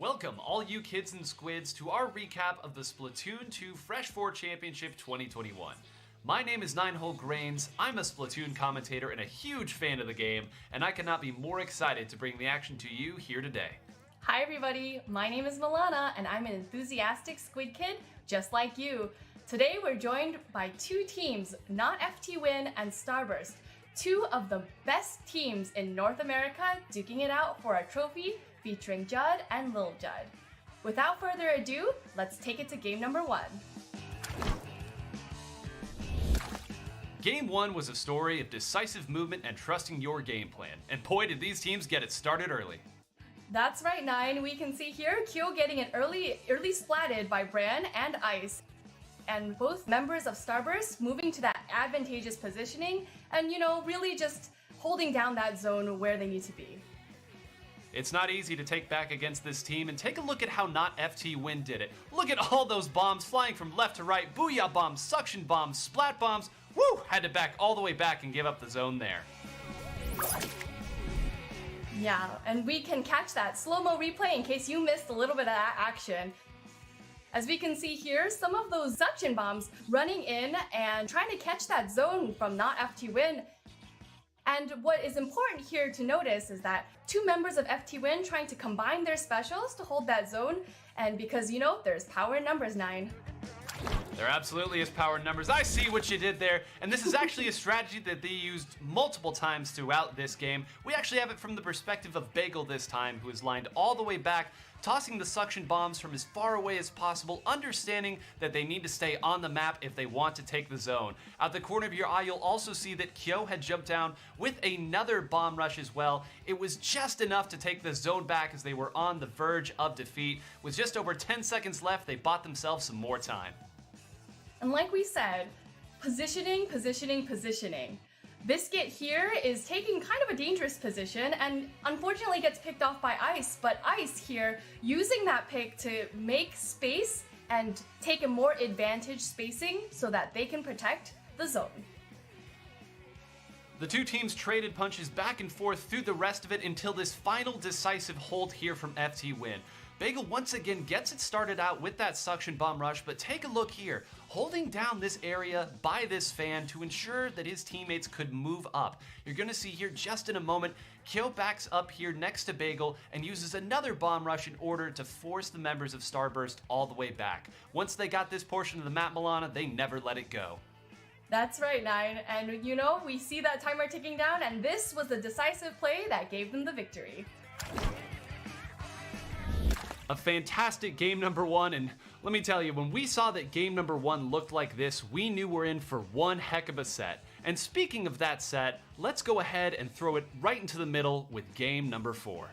Welcome, all you kids and squids, to our recap of the Splatoon 2 Fresh 4 Championship 2021. My name is Ninehole Grains, I'm a Splatoon commentator and a huge fan of the game, and I cannot be more excited to bring the action to you here today. Hi everybody, my name is Milana, and I'm an enthusiastic squid kid just like you. Today we're joined by two teams, Not FT Win and Starburst, two of the best teams in North America duking it out for a trophy featuring Judd and Lil Judd. Without further ado, let's take it to game number 1. Game 1 was a story of decisive movement and trusting your game plan, and boy did these teams get it started early. That's right, Nine. We can see here Kyo getting an early splatted by Bran and Ice, and both members of Starburst moving to that advantageous positioning and, really just holding down that zone where they need to be. It's not easy to take back against this team, and take a look at how Not FT Win did it. Look at all those bombs flying from left to right, booyah bombs, suction bombs, splat bombs. Woo! Had to back all the way back and give up the zone there. Yeah, and we can catch that slow-mo replay in case you missed a little bit of that action. As we can see here, some of those suction bombs running in and trying to catch that zone from Not FT Win. And what is important here to notice is that two members of FT Win trying to combine their specials to hold that zone, and because there's power in numbers, Nine. There absolutely is power in numbers. I see what you did there, and this is actually a strategy that they used multiple times throughout this game. We actually have it from the perspective of Bagel this time, who is lined all the way back, tossing the suction bombs from as far away as possible, understanding that they need to stay on the map if they want to take the zone. At the corner of your eye, you'll also see that Kyo had jumped down with another bomb rush as well. It was just enough to take the zone back as they were on the verge of defeat. With just over 10 seconds left, they bought themselves some more time. And like we said, positioning. Biscuit here is taking kind of a dangerous position and unfortunately gets picked off by Ice, but Ice here using that pick to make space and take a more advantage spacing so that they can protect the zone. The two teams traded punches back and forth through the rest of it until this final decisive hold here from FT Win. Bagel once again gets it started out with that suction bomb rush, but take a look here, holding down this area by this fan to ensure that his teammates could move up. You're going to see here just in a moment, Kyo backs up here next to Bagel and uses another bomb rush in order to force the members of Starburst all the way back. Once they got this portion of the map, Milana, they never let it go. That's right, Nine, and we see that timer ticking down, and this was the decisive play that gave them the victory. A fantastic game number 1, and let me tell you, when we saw that game number 1 looked like this, we knew we're in for one heck of a set. And speaking of that set, let's go ahead and throw it right into the middle with game number 4.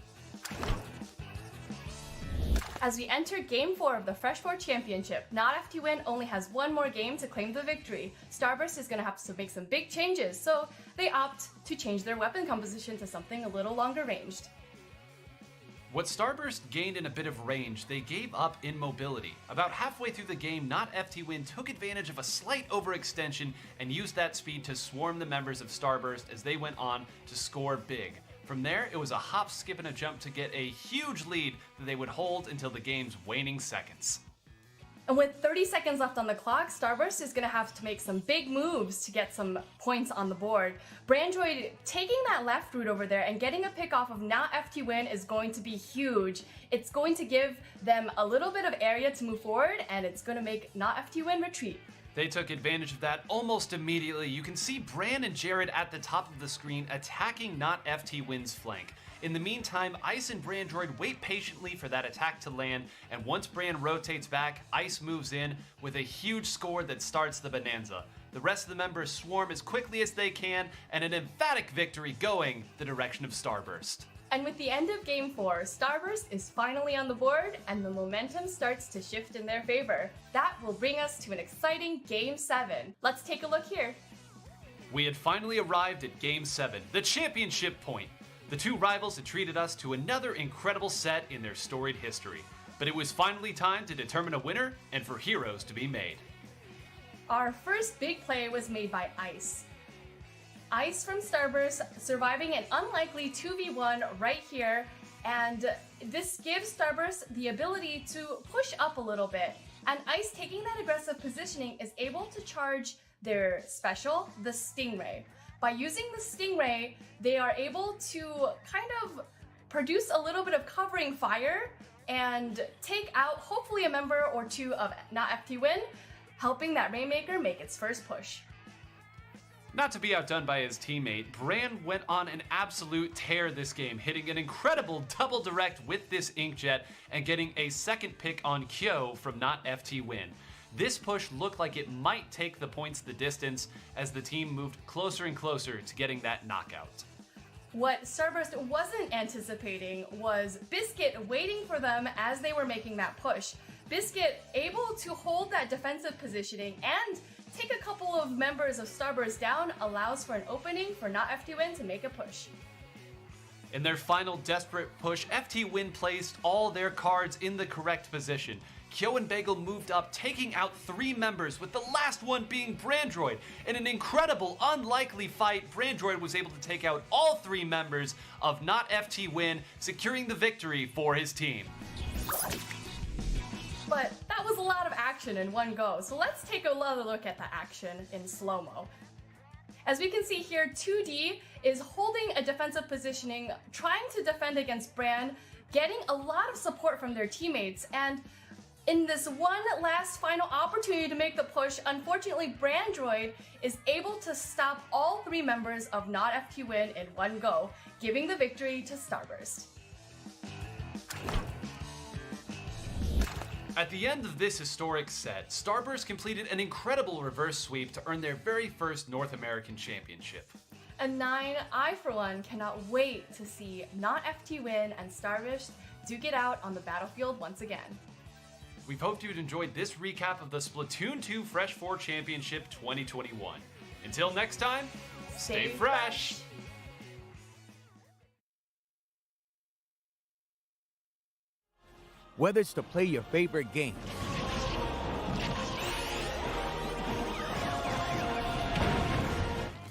As we enter Game 4 of the Fresh 4 Championship, Not FT Win only has one more game to claim the victory. Starburst is going to have to make some big changes, so they opt to change their weapon composition to something a little longer ranged. What Starburst gained in a bit of range, they gave up in mobility. About halfway through the game, Not FT Win took advantage of a slight overextension and used that speed to swarm the members of Starburst as they went on to score big. From there, it was a hop, skip, and a jump to get a huge lead that they would hold until the game's waning seconds. And with 30 seconds left on the clock, Starburst is going to have to make some big moves to get some points on the board. Brandroid taking that left route over there and getting a pick off of Not FT Win is going to be huge. It's going to give them a little bit of area to move forward, and it's going to make Not FT Win retreat. They took advantage of that almost immediately. You can see Bran and Jared at the top of the screen attacking Not FT Win's flank. In the meantime, Ice and Brandroid wait patiently for that attack to land, and once Bran rotates back, Ice moves in with a huge score that starts the bonanza. The rest of the members swarm as quickly as they can, and an emphatic victory going the direction of Starburst. And with the end of Game 4, Starburst is finally on the board, and the momentum starts to shift in their favor. That will bring us to an exciting Game 7. Let's take a look here. We had finally arrived at Game 7, the championship point. The two rivals had treated us to another incredible set in their storied history. But it was finally time to determine a winner and for heroes to be made. Our first big play was made by Ice. Ice from Starburst surviving an unlikely 2v1 right here And this gives Starburst the ability to push up a little bit. And Ice, taking that aggressive positioning, is able to charge their special, the Stingray. By using the Stingray, they are able to kind of produce a little bit of covering fire and take out hopefully a member or two of Not FT Win, helping that Rainmaker make its first push. Not to be outdone by his teammate, Bran went on an absolute tear this game, hitting an incredible double direct with this Inkjet and getting a second pick on Kyo from Not FT Win. This push looked like it might take the points the distance as the team moved closer and closer to getting that knockout. What Starburst wasn't anticipating was Biscuit waiting for them as they were making that push. Biscuit able to hold that defensive positioning and take a couple of members of Starburst down allows for an opening for Not FT Win to make a push. In their final desperate push, FT Win placed all their cards in the correct position. Kyo and Bagel moved up, taking out 3 members, with the last one being Brandroid. In an incredible, unlikely fight, Brandroid was able to take out all 3 members of Not FT Win, securing the victory for his team. But that was a lot of action in one go, so let's take another look at the action in slow-mo. As we can see here, 2D is holding a defensive positioning, trying to defend against Bran, getting a lot of support from their teammates, and in this one last final opportunity to make the push, unfortunately Brandroid is able to stop all 3 members of Not FT Win in one go, giving the victory to Starburst. At the end of this historic set, Starburst completed an incredible reverse sweep to earn their very first North American Championship. And 9, I for one cannot wait to see Not FT Win and Starburst duke it out on the battlefield once again. We've hoped you'd enjoyed this recap of the Splatoon 2 Fresh 4 Championship 2021. Until next time, stay fresh! Whether it's to play your favorite game,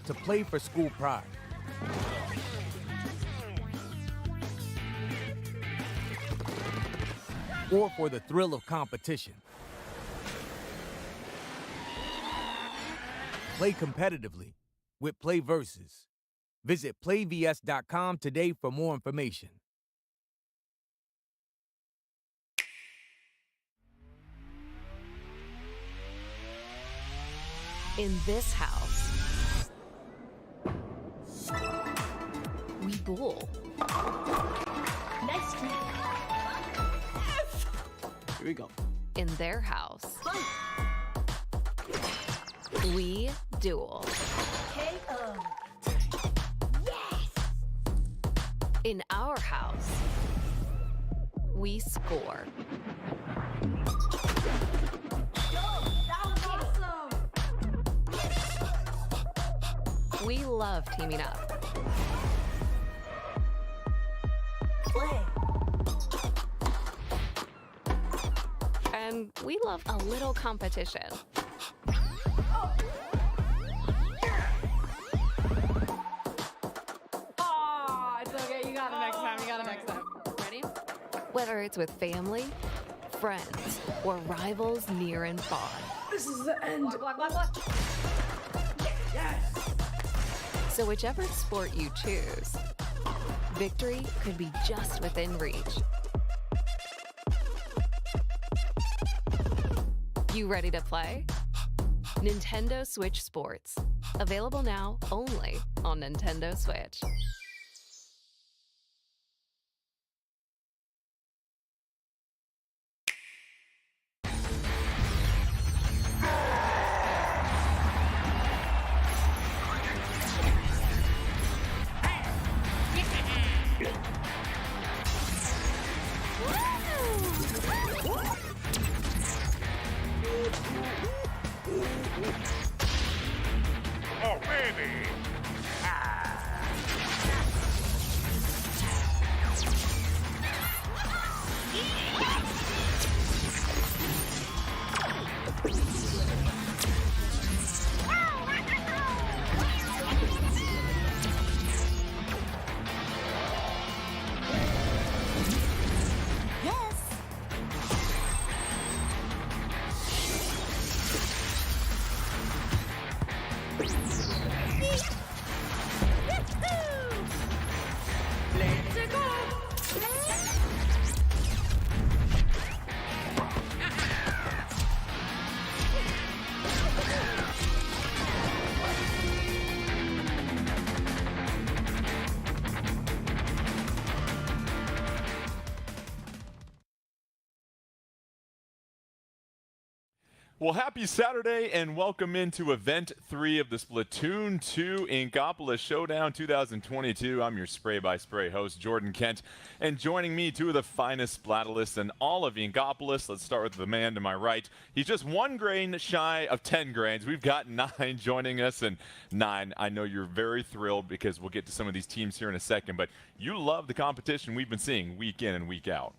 to play for school pride, or for the thrill of competition, play competitively with Play Versus. Visit playvs.com today for more information. In this house, we duel. Nice streak. Here we go. In their house, we duel. KO. In our house, we score. We love teaming up. Play. And we love a little competition. Oh, it's okay. You got it next time. You got it next time. Ready? Whether it's with family, friends, or rivals near and far. This is the end. Block. So whichever sport you choose, victory could be just within reach. You ready to play? Nintendo Switch Sports. Available now only on Nintendo Switch. Oh, baby! Well, happy Saturday and welcome into Event 3 of the Splatoon 2 Inkopolis Showdown 2022. I'm your spray-by-spray host, Jordan Kent, and joining me, two of the finest Splatalists in all of Inkopolis. Let's start with the man to my right. He's just 1 grain shy of 10 grains. We've got 9 joining us, and 9, I know you're very thrilled because we'll get to some of these teams here in a second, but you love the competition we've been seeing week in and week out.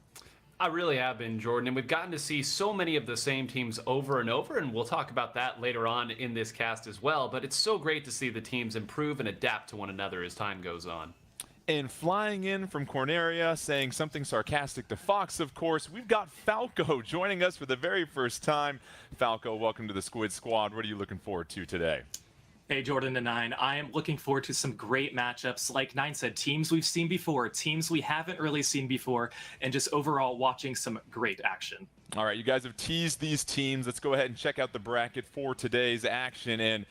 I really have been, Jordan, and we've gotten to see so many of the same teams over and over, and we'll talk about that later on in this cast as well, but it's so great to see the teams improve and adapt to one another as time goes on. And flying in from Corneria, saying something sarcastic to Fox, of course, we've got Falco joining us for the very first time. Falco, welcome to the Squid Squad. What are you looking forward to today? Hey, Jordan and Nine. I am looking forward to some great matchups. Like Nine said, teams we've seen before, teams we haven't really seen before, and just overall watching some great action. All right, you guys have teased these teams. Let's go ahead and check out the bracket for today's action. And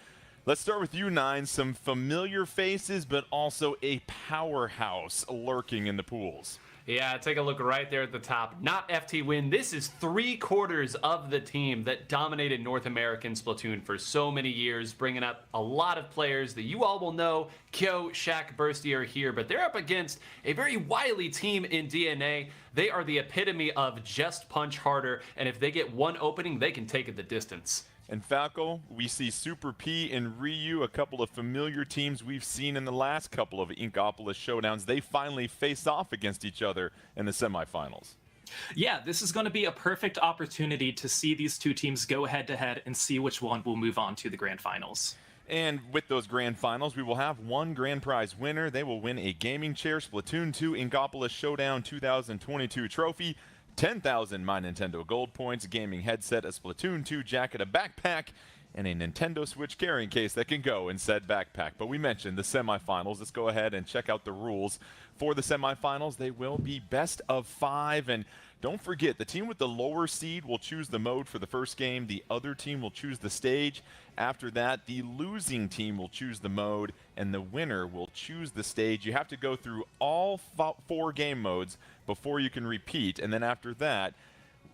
let's start with you, Nine. Some familiar faces, but also a powerhouse lurking in the pools. Yeah, take a look right there at the top. Not FT Win. This is 3/4 of the team that dominated North American Splatoon for so many years, bringing up a lot of players that you all will know. Kyo, Shaq, Bursty are here, but they're up against a very wily team in DNA. They are the epitome of just punch harder, and if they get one opening, they can take it the distance. And Falco, we see Super P and Ryu, a couple of familiar teams we've seen in the last couple of Inkopolis Showdowns. They finally face off against each other in the semifinals. Yeah, this is going to be a perfect opportunity to see these two teams go head-to-head and see which one will move on to the grand finals. And with those grand finals, we will have one grand prize winner. They will win a gaming chair, Splatoon 2 Inkopolis Showdown 2022 trophy, 10,000 My Nintendo Gold points, gaming headset, a Splatoon 2 jacket, a backpack, and a Nintendo Switch carrying case that can go in said backpack. But we mentioned the semifinals. Let's go ahead and check out the rules for the semifinals. They will be best of 5, and don't forget, the team with the lower seed will choose the mode for the first game. The other team will choose the stage. After that, the losing team will choose the mode, and the winner will choose the stage. You have to go through all 4 game modes before you can repeat, and then after that,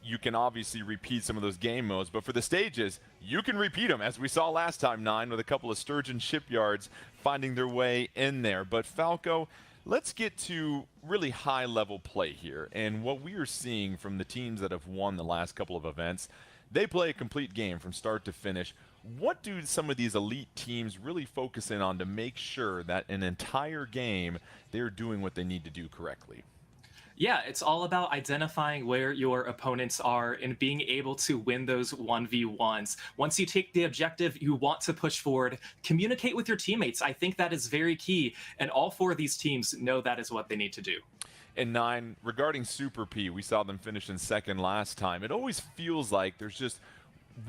you can obviously repeat some of those game modes. But for the stages, you can repeat them, as we saw last time, 9, with a couple of Sturgeon shipyards finding their way in there. But Falco, let's get to really high-level play here. And what we are seeing from the teams that have won the last couple of events, they play a complete game from start to finish. What do some of these elite teams really focus in on to make sure that an entire game they're doing what they need to do correctly? Yeah, it's all about identifying where your opponents are and being able to win those 1v1s. Once you take the objective, you want to push forward, communicate with your teammates. I think that is very key, and all 4 of these teams know that is what they need to do. And 9, regarding Super P, we saw them finish in second last time. It always feels like there's just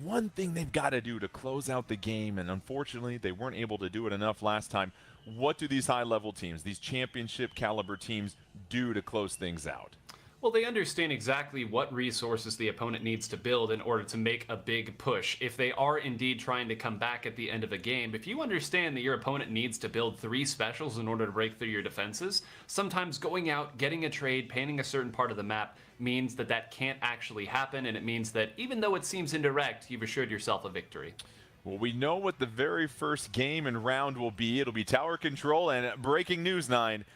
one thing they've got to do to close out the game, and unfortunately, they weren't able to do it enough last time. What do these high-level teams, these championship caliber teams, do to close things out? Well, they understand exactly what resources the opponent needs to build in order to make a big push. If they are indeed trying to come back at the end of a game, if you understand that your opponent needs to build 3 specials in order to break through your defenses, sometimes going out, getting a trade, painting a certain part of the map means that that can't actually happen, and it means that even though it seems indirect, you've assured yourself a victory. Well, we know what the very first game and round will be. It'll be tower control, and breaking news, 9,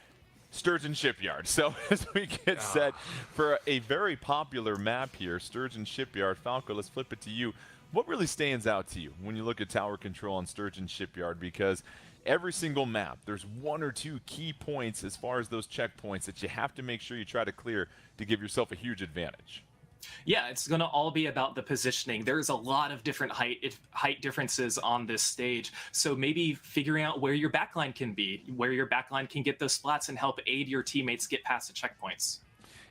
Sturgeon Shipyard. So as we get set for a very popular map here, Sturgeon Shipyard. Falco, let's flip it to you. What really stands out to you when you look at tower control on Sturgeon Shipyard? Because every single map, there's 1 or 2 key points as far as those checkpoints that you have to make sure you try to clear to give yourself a huge advantage. Yeah, it's going to all be about the positioning. There's a lot of different height differences on this stage. So maybe figuring out where your backline can be, where your backline can get those splats and help aid your teammates get past the checkpoints.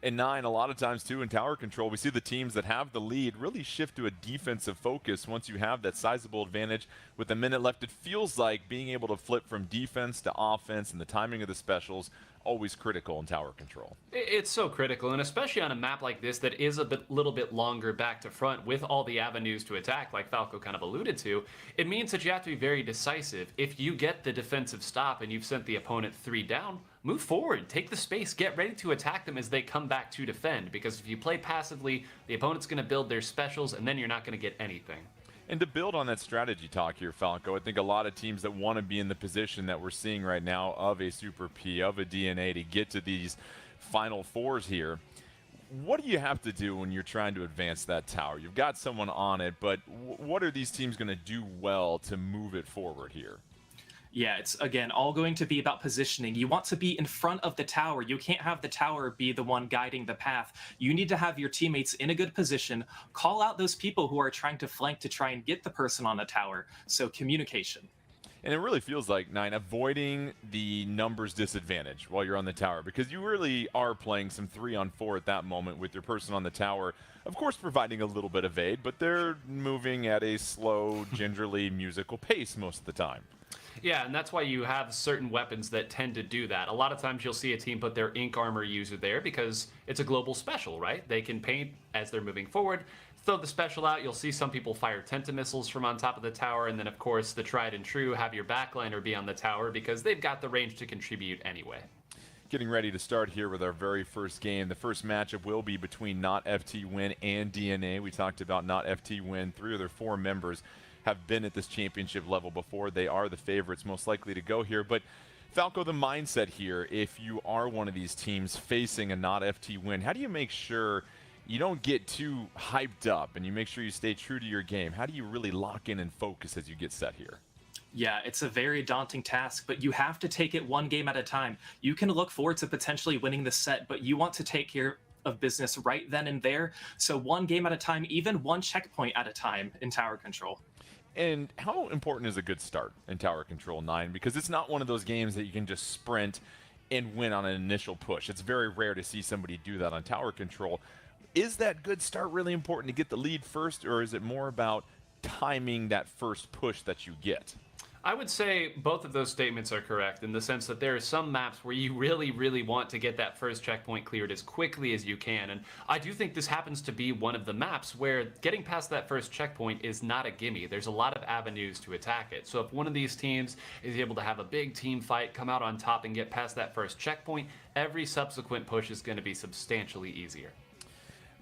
And 9, a lot of times too in tower control, we see the teams that have the lead really shift to a defensive focus once you have that sizable advantage. With a minute left, it feels like being able to flip from defense to offense, and the timing of the specials always critical in tower control. It's so critical, and especially on a map like this that is a little bit longer back to front with all the avenues to attack, like Falco kind of alluded to, it means that you have to be very decisive. If you get the defensive stop and you've sent the opponent 3 down, move forward, take the space, get ready to attack them as they come back to defend. Because if you play passively, the opponent's going to build their specials, and then you're not going to get anything. And to build on that strategy talk here, Falco, I think a lot of teams that want to be in the position that we're seeing right now of a Super P, of a DNA to get to these Final Fours here, what do you have to do when you're trying to advance that tower? You've got someone on it, but what are these teams going to do well to move it forward here? Yeah, it's, again, all going to be about positioning. You want to be in front of the tower. You can't have the tower be the one guiding the path. You need to have your teammates in a good position. Call out those people who are trying to flank to try and get the person on the tower. So communication. And it really feels like, Nine, avoiding the numbers disadvantage while you're on the tower, because you really are playing some 3-on-4 at that moment with your person on the tower. Of course, providing a little bit of aid, but they're moving at a slow, gingerly musical pace most of the time. Yeah, and that's why you have certain weapons that tend to do that. A lot of times you'll see a team put their Ink Armor user there because it's a global special, right? They can paint as they're moving forward, throw the special out. You'll see some people fire Tentamissiles from on top of the tower, and then, of course, the tried and true have your backliner be on the tower because they've got the range to contribute anyway. Getting ready to start here with our very first game. The first matchup will be between Not FT Win and DNA. We talked about Not FT Win. 3 of their 4 members have been at this championship level before. They are the favorites most likely to go here. But Falco, the mindset here, if you are one of these teams facing a Not FT Win, how do you make sure you don't get too hyped up and you make sure you stay true to your game? How do you really lock in and focus as you get set here? Yeah, it's a very daunting task, but you have to take it one game at a time. You can look forward to potentially winning the set, but you want to take care of business right then and there. So one game at a time, even one checkpoint at a time in tower control. And how important is a good start in tower control, Nine? Because it's not one of those games that you can just sprint and win on an initial push. It's very rare to see somebody do that on tower control. Is that good start really important to get the lead first, or is it more about timing that first push that you get? I would say both of those statements are correct in the sense that there are some maps where you really, really want to get that first checkpoint cleared as quickly as you can. And I do think this happens to be one of the maps where getting past that first checkpoint is not a gimme. There's a lot of avenues to attack it. So if one of these teams is able to have a big team fight, come out on top and get past that first checkpoint, every subsequent push is going to be substantially easier.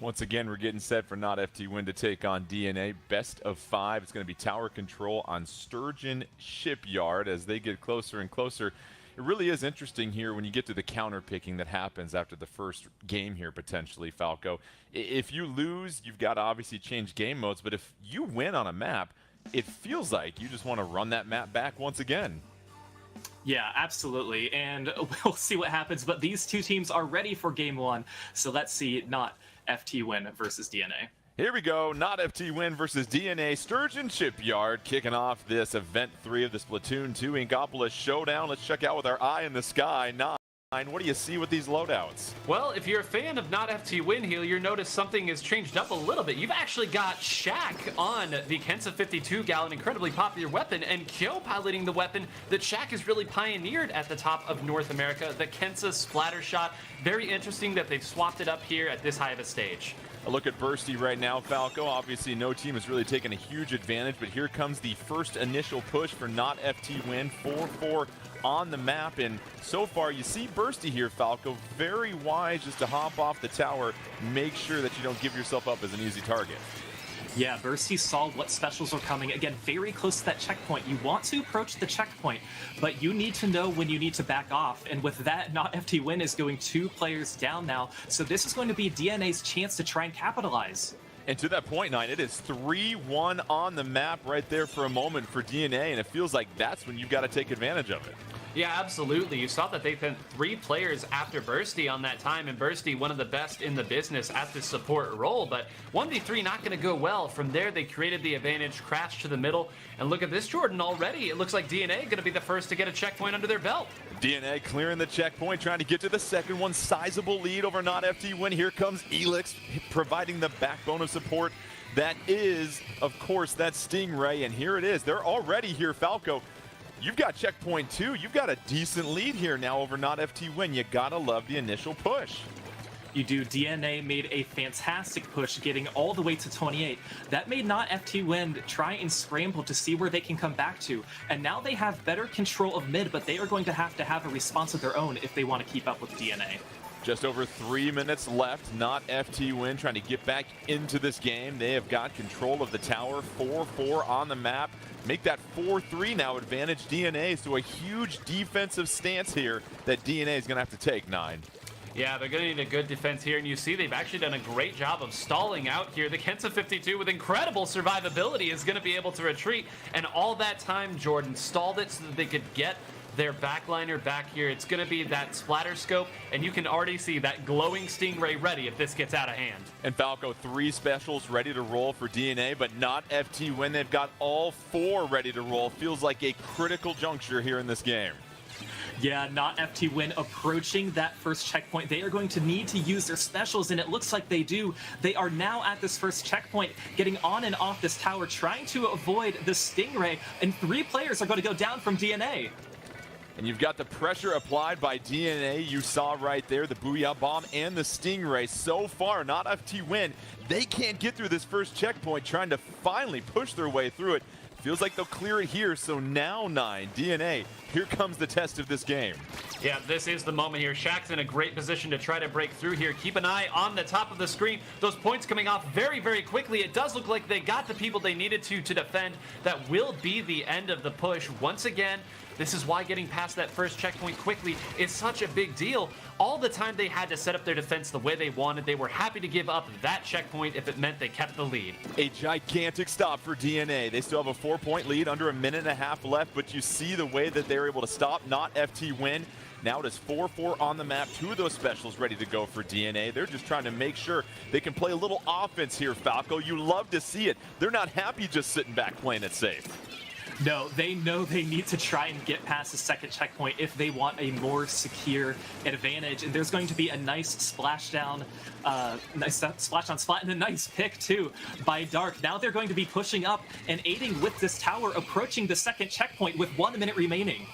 Once again, we're getting set for Not FT Win to take on DNA. Best of 5. It's going to be tower control on Sturgeon Shipyard as they get closer and closer. It really is interesting here when you get to the counter picking that happens after the first game here, potentially, Falco. If you lose, you've got to obviously change game modes, but if you win on a map, it feels like you just want to run that map back once again. Yeah, absolutely, and we'll see what happens, but these two teams are ready for game 1, so let's see Not FT Win versus DNA. Here we go, Not FT Win versus DNA. Sturgeon Shipyard kicking off this event 3 of the Splatoon 2 Inkopolis Showdown. Let's check out with our eye in the sky. Nine, what do you see with these loadouts? Well, if you're a fan of Not FT Win here, you'll notice something has changed up a little bit. You've actually got Shaq on the Kensa 52 Gal, an incredibly popular weapon, and Kyo piloting the weapon that Shaq has really pioneered at the top of North America, the Kensa Splatter Shot. Very interesting that they've swapped it up here at this high of a stage. A look at Bursty right now, Falco. Obviously, no team has really taken a huge advantage, but here comes the first initial push for Not FT Win. 4-4 on the map, and so far you see Bursty here, Falco, very wise just to hop off the tower, make sure that you don't give yourself up as an easy target. Yeah, Bursty saw what specials are coming. Again, very close to that checkpoint. You want to approach the checkpoint, but you need to know when you need to back off. And with that, Not FT Win is going 2 players down now. So this is going to be DNA's chance to try and capitalize. And to that point, Nine, it is 3-1 on the map right there for a moment for DNA, and it feels like that's when you've got to take advantage of it. Yeah, absolutely. You saw that they sent 3 players after Bursty on that time, and Bursty, one of the best in the business at the support role, but 1v3 not going to go well. From there, they created the advantage, crashed to the middle, and look at this, Jordan, already. It looks like DNA going to be the first to get a checkpoint under their belt. DNA clearing the checkpoint, trying to get to the second one. Sizable lead over Not FT Win. Here comes Elix, providing the backbone of support. That is, of course, that Stingray, and here it is. They're already here, Falco. You've got checkpoint 2. You've got a decent lead here now over Not FT Win. You gotta love the initial push. You do. DNA made a fantastic push, getting all the way to 28. That made not FT Wind try and scramble to see where they can come back to. And now they have better control of mid, but they are going to have a response of their own if they want to keep up with DNA. Just over 3 minutes left. Not FT Win trying to get back into this game. They have got control of the tower. 4-4 on the map. Make that 4-3 now advantage DNA. So a huge defensive stance here that DNA is going to have to take, 9. Yeah, they're going to need a good defense here, and you see they've actually done a great job of stalling out here. The Kensa 52 with incredible survivability is going to be able to retreat, and all that time Jordan stalled it so that they could get their backliner back here. It's going to be that splatter scope, and you can already see that glowing Stingray ready if this gets out of hand. And Falco, 3 specials ready to roll for DNA, but not FT Win. They've got all 4 ready to roll. Feels like a critical juncture here in this game. Yeah, not FT Win approaching that first checkpoint. They are going to need to use their specials, and it looks like they do. They are now at this first checkpoint, getting on and off this tower, trying to avoid the Stingray, and 3 players are going to go down from DNA. And you've got the pressure applied by DNA. You saw right there the Booyah Bomb and the Stingray. So far, not FT Win. They can't get through this first checkpoint, trying to finally push their way through it. Feels like they'll clear it here, so now 9, DNA, here comes the test of this game. Yeah, this is the moment here. Shaq's in a great position to try to break through here. Keep an eye on the top of the screen. Those points coming off very, very quickly. It does look like they got the people they needed to defend. That will be the end of the push. Once again, this is why getting past that first checkpoint quickly is such a big deal. All the time they had to set up their defense the way they wanted. They were happy to give up that checkpoint if it meant they kept the lead. A gigantic stop for DNA. They still have a 4-point lead, under a minute and a half left, but you see the way that they're able to stop, not FT Win. Now it is 4-4 on the map. 2 of those specials ready to go for DNA. They're just trying to make sure they can play a little offense here, Falco. You love to see it. They're not happy just sitting back playing it safe. No, they know they need to try and get past the second checkpoint if they want a more secure advantage. And there's going to be a nice splashdown, nice splash on splat, and a nice pick too by Dark. Now they're going to be pushing up and aiding with this tower, approaching the second checkpoint with 1 minute remaining.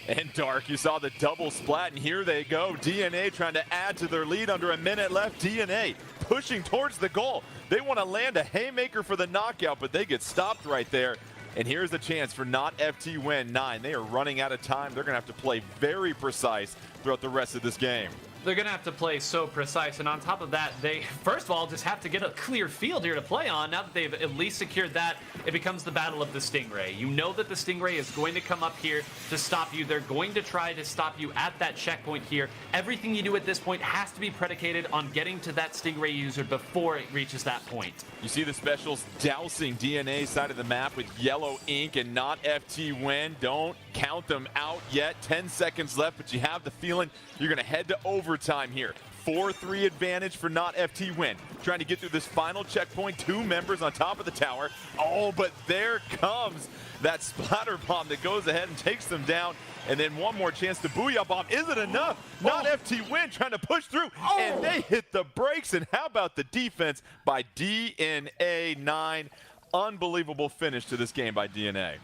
And Dark, you saw the double splat, and here they go. DNA trying to add to their lead, under a minute left. DNA pushing towards the goal. They want to land a haymaker for the knockout, but they get stopped right there. And here's the chance for not FT Win 9. They are running out of time. They're going to have to play very precise throughout the rest of this game. They're going to have to play so precise, and on top of that, they, first of all, just have to get a clear field here to play on. Now that they've at least secured that, it becomes the battle of the Stingray. You know that the Stingray is going to come up here to stop you. They're going to try to stop you at that checkpoint here. Everything you do at this point has to be predicated on getting to that Stingray user before it reaches that point. You see the specials dousing DNA side of the map with yellow ink, and not FT Win. Don't count them out yet. 10 seconds left, but you have the feeling you're going to head to overtime here. 4-3 advantage for not FT Win. Trying to get through this final checkpoint. 2 members on top of the tower. Oh, but there comes that splatter bomb that goes ahead and takes them down. And then one more chance to Booyah Bomb. Is it enough? Not FT Win trying to push through. And they hit the brakes. And how about the defense by DNA 9? Unbelievable finish to this game by DNA.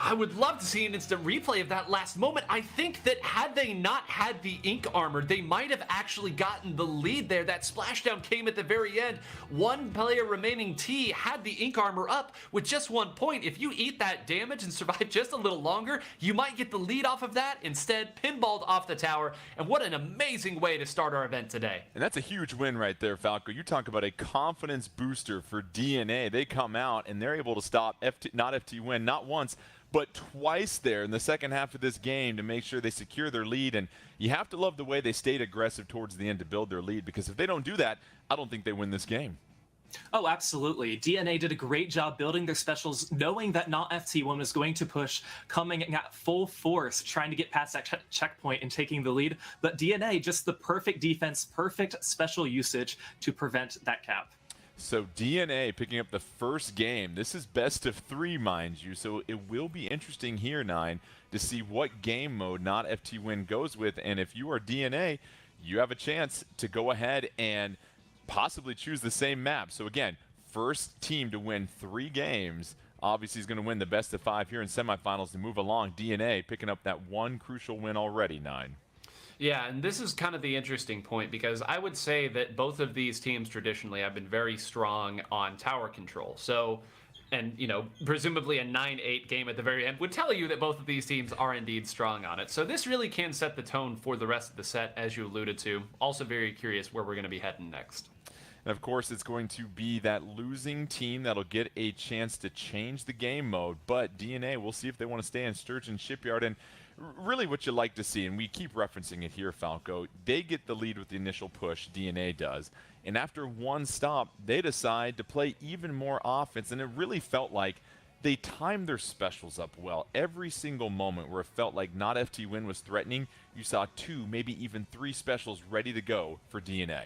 I would love to see an instant replay of that last moment. I think that had they not had the ink armor, they might have actually gotten the lead there. That splashdown came at the very end. 1 player remaining, T, had the ink armor up with just 1 point. If you eat that damage and survive just a little longer, you might get the lead off of that. Instead, pinballed off the tower. And what an amazing way to start our event today. And that's a huge win right there, Falco. You talk about a confidence booster for DNA. They come out and they're able to stop not FT Win, not once, but twice there in the second half of this game to make sure they secure their lead. And you have to love the way they stayed aggressive towards the end to build their lead, because if they don't do that, I don't think they win this game. Oh, absolutely. DNA did a great job building their specials, knowing that not FT1 was going to push, coming at full force, trying to get past that checkpoint and taking the lead. But DNA, just the perfect defense, perfect special usage to prevent that cap. So DNA picking up the first game. This is best of 3, mind you. So it will be interesting here, 9, to see what game mode not FT Win goes with. And if you are DNA, you have a chance to go ahead and possibly choose the same map. So again, first team to win 3 games obviously is going to win the best of 5 here in semifinals to move along. DNA picking up that 1 crucial win already, 9. Yeah, and this is kind of the interesting point because I would say that both of these teams traditionally have been very strong on tower control. So, and presumably a 9-8 game at the very end would tell you that both of these teams are indeed strong on it. So this really can set the tone for the rest of the set, as you alluded to. Also very curious where we're going to be heading next. And of course, it's going to be that losing team that'll get a chance to change the game mode. But DNA, we'll see if they want to stay in Sturgeon Shipyard. And really what you like to see, and we keep referencing it here, Falco, they get the lead with the initial push, DNA does. And after one stop, they decide to play even more offense. And it really felt like they timed their specials up well. Every single moment where it felt like not FT Win was threatening, you saw 2, maybe even 3 specials ready to go for DNA.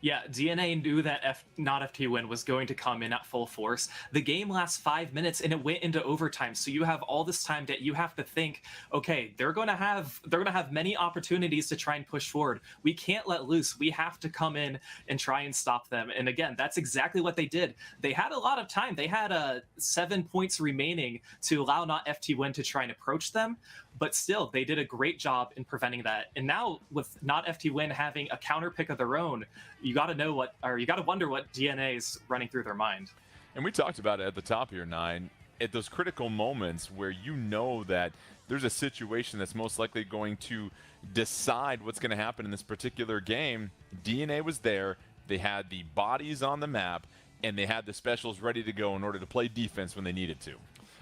Yeah, DNA knew that not FT Win was going to come in at full force. The game lasts 5 minutes and it went into overtime. So you have all this time that you have to think, okay, they're going to have many opportunities to try and push forward. We can't let loose. We have to come in and try and stop them. And again, that's exactly what they did. They had a lot of time. They had 7 points remaining to allow not FT Win to try and approach them. But still, they did a great job in preventing that. And now with not FT Win having a counter pick of their own, you got to wonder what DNA is running through their mind. And we talked about it at the top here, Nine. At those critical moments where you know that there's a situation that's most likely going to decide what's going to happen in this particular game, DNA was there. They had the bodies on the map, and they had the specials ready to go in order to play defense when they needed to.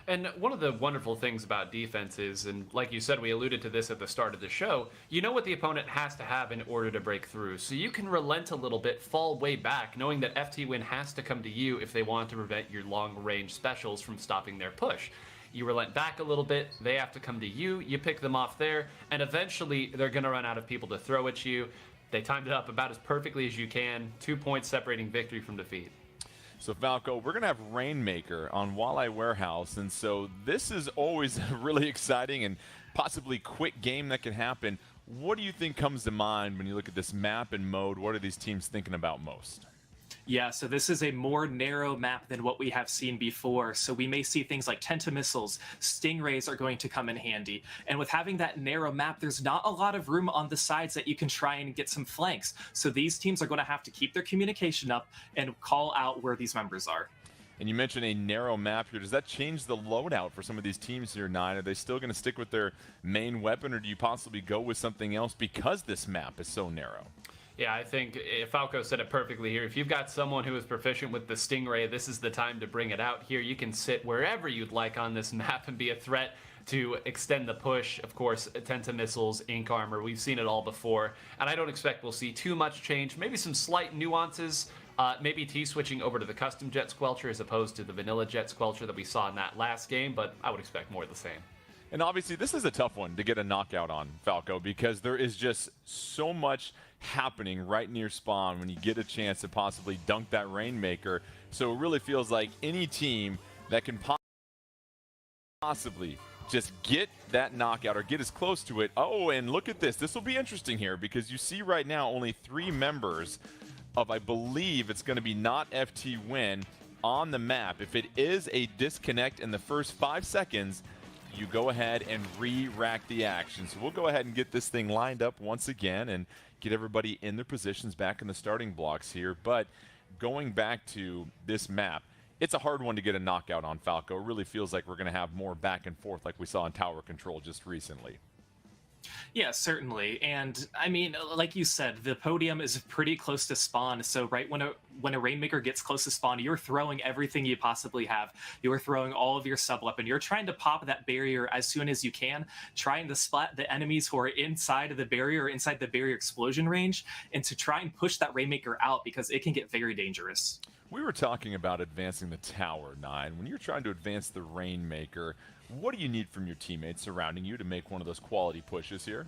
And one of the wonderful things about defense is, and like you said, we alluded to this at the start of the show, you know what the opponent has to have in order to break through. So you can relent a little bit, fall way back, knowing that FT Win has to come to you if they want to prevent your long-range specials from stopping their push. You relent back a little bit, they have to come to you, you pick them off there, and eventually they're going to run out of people to throw at you. They timed it up about as perfectly as you can, 2 points separating victory from defeat. So, Falco, we're going to have Rainmaker on Walleye Warehouse, and so this is always a really exciting and possibly quick game that can happen. What do you think comes to mind when you look at this map and mode? What are these teams thinking about most? Yeah, so this is a more narrow map than what we have seen before. So we may see things like Tentamissiles, Stingrays are going to come in handy. And with having that narrow map, there's not a lot of room on the sides that you can try and get some flanks. So these teams are going to have to keep their communication up and call out where these members are. And you mentioned a narrow map here. Does that change the loadout for some of these teams here, Nine? Are they still going to stick with their main weapon, or do you possibly go with something else because this map is so narrow? Yeah, I think Falco said it perfectly here. If you've got someone who is proficient with the Stingray, this is the time to bring it out here. You can sit wherever you'd like on this map and be a threat to extend the push. Of course, Tentamissiles, Ink Armor, we've seen it all before. And I don't expect we'll see too much change. Maybe some slight nuances. Maybe T-switching over to the custom Jet Squelcher as opposed to the vanilla Jet Squelcher that we saw in that last game, but I would expect more of the same. And obviously, this is a tough one to get a knockout on, Falco, because there is just so much happening right near spawn when you get a chance to possibly dunk that Rainmaker. So it really feels like any team that can possibly just get that knockout or get as close to it. Oh, and look at this. This will be interesting here because you see right now only 3 members of, I believe it's going to be not FT Win on the map. If it is a disconnect in the first 5 seconds, you go ahead and re-rack the action. So we'll go ahead and get this thing lined up once again and get everybody in their positions back in the starting blocks here. But going back to this map, it's a hard one to get a knockout on, Falco. It really feels like we're going to have more back and forth like we saw in Tower Control just recently. Yeah, certainly. And I mean, like you said, the podium is pretty close to spawn. So right when a Rainmaker gets close to spawn, you're throwing everything you possibly have. You're throwing all of your sub-weapon. You're trying to pop that barrier as soon as you can, trying to splat the enemies who are inside of the barrier or inside the barrier explosion range, and to try and push that Rainmaker out because it can get very dangerous. We were talking about advancing the tower, Nine. When you're trying to advance the Rainmaker, what do you need from your teammates surrounding you to make one of those quality pushes here?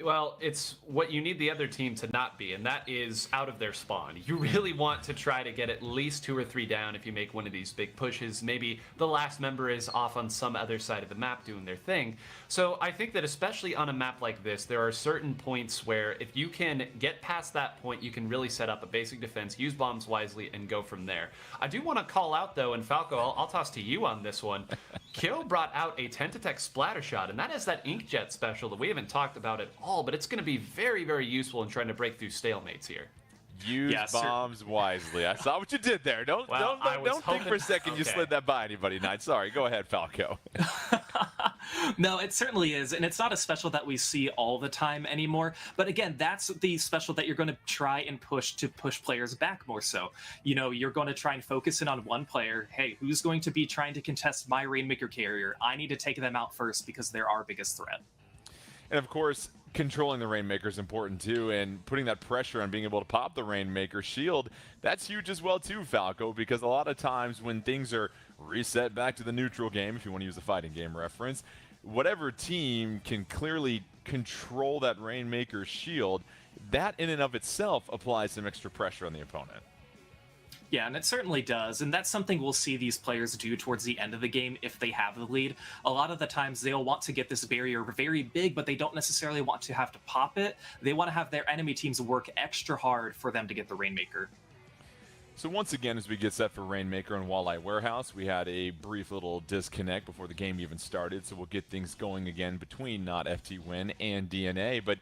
Well, it's what you need the other team to not be, and that is out of their spawn. You really want to try to get at least 2 or 3 down if you make one of these big pushes. Maybe the last member is off on some other side of the map doing their thing. So I think that especially on a map like this, there are certain points where if you can get past that point, you can really set up a basic defense, use bombs wisely, and go from there. I do want to call out, though, and Falco, I'll toss to you on this one. Kyo brought out a Tentatek splatter shot, and that is that Inkjet special that we haven't talked about at all, but it's going to be very, very useful in trying to break through stalemates here. Use bombs wisely. I saw what you did there. Don't think for a second you slid that by anybody, Knight. Sorry. Go ahead, Falco. No, it certainly is, and it's not a special that we see all the time anymore. But again, that's the special that you're going to try and push players back more so. You know, you're going to try and focus in on one player. Hey, who's going to be trying to contest my Rainmaker carrier? I need to take them out first because they're our biggest threat. And of course, controlling the Rainmaker is important too, and putting that pressure on being able to pop the Rainmaker shield, that's huge as well too, Falco, because a lot of times when things are reset back to the neutral game, if you want to use a fighting game reference, whatever team can clearly control that Rainmaker shield, that in and of itself applies some extra pressure on the opponent. Yeah, and it certainly does, and that's something we'll see these players do towards the end of the game if they have the lead. A lot of the times they'll want to get this barrier very big, but they don't necessarily want to have to pop it. They want to have their enemy teams work extra hard for them to get the Rainmaker. So once again, as we get set for Rainmaker and Walleye Warehouse, we had a brief little disconnect before the game even started, so we'll get things going again between Not FT Win and DNA. But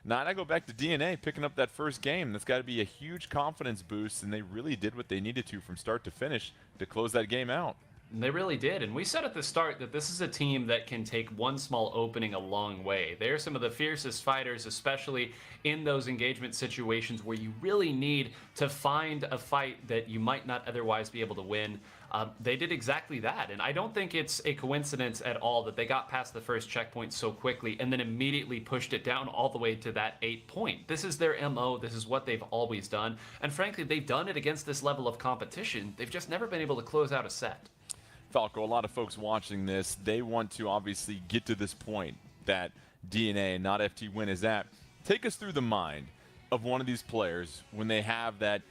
I go back to DNA picking up that first game. That's got to be a huge confidence boost, and they really did what they needed to from start to finish to close that game out. They really did, and we said at the start that this is a team that can take one small opening a long way. They're some of the fiercest fighters, especially in those engagement situations where you really need to find a fight that you might not otherwise be able to win. They did exactly that, and I don't think it's a coincidence at all that they got past the first checkpoint so quickly and then immediately pushed it down all the way to that 8 point. This is their MO, this is what they've always done, and frankly, they've done it against this level of competition. They've just never been able to close out a set. Falco, a lot of folks watching this, they want to obviously get to this point that DNA, Not FT Win, is at. Take us through the mind of one of these players when they have that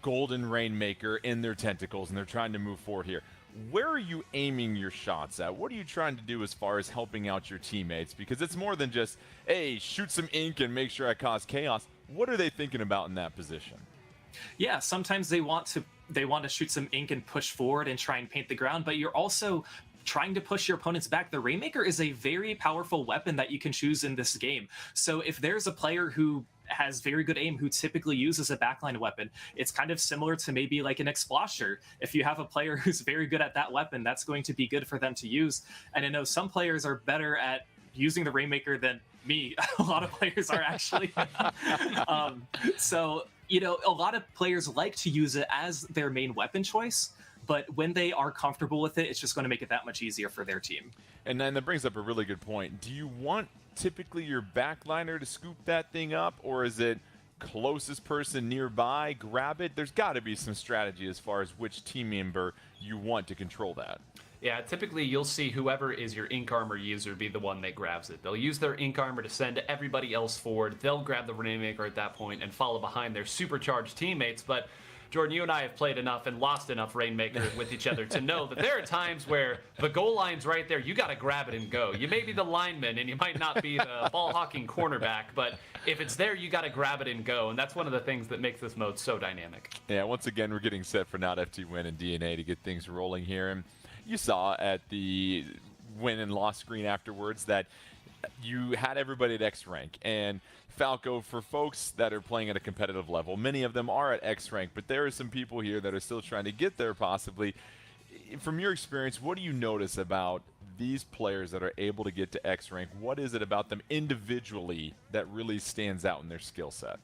golden Rainmaker in their tentacles and they're trying to move forward here. Where are you aiming your shots at? What are you trying to do as far as helping out your teammates? Because it's more than just, hey, shoot some ink and make sure I cause chaos. What are they thinking about in that position? Yeah, sometimes they want to shoot some ink and push forward and try and paint the ground, but you're also trying to push your opponents back. The Rainmaker is a very powerful weapon that you can choose in this game. So if there's a player who has very good aim who typically uses a backline weapon, it's kind of similar to maybe like an Explosher. If you have a player who's very good at that weapon, that's going to be good for them to use. And I know some players are better at using the Rainmaker than me. A lot of players are actually. So, you know, a lot of players like to use it as their main weapon choice, but when they are comfortable with it, it's just going to make it that much easier for their team. And then that brings up a really good point. Do you want typically your backliner to scoop that thing up, or is it closest person nearby, grab it? There's got to be some strategy as far as which team member you want to control that. Yeah, typically you'll see whoever is your ink armor user be the one that grabs it. They'll use their ink armor to send everybody else forward. They'll grab the Rainmaker at that point and follow behind their supercharged teammates. But Jordan, you and I have played enough and lost enough Rainmakers with each other to know that there are times where the goal line's right there. You got to grab it and go. You may be the lineman and you might not be the ball-hawking cornerback, but if it's there, you got to grab it and go. And that's one of the things that makes this mode so dynamic. Yeah, once again, we're getting set for Not FT Win and DNA to get things rolling here. And you saw at the win and loss screen afterwards that you had everybody at X rank. And Falco, for folks that are playing at a competitive level, many of them are at X rank, but there are some people here that are still trying to get there possibly. From your experience, what do you notice about these players that are able to get to X rank? What is it about them individually that really stands out in their skill set?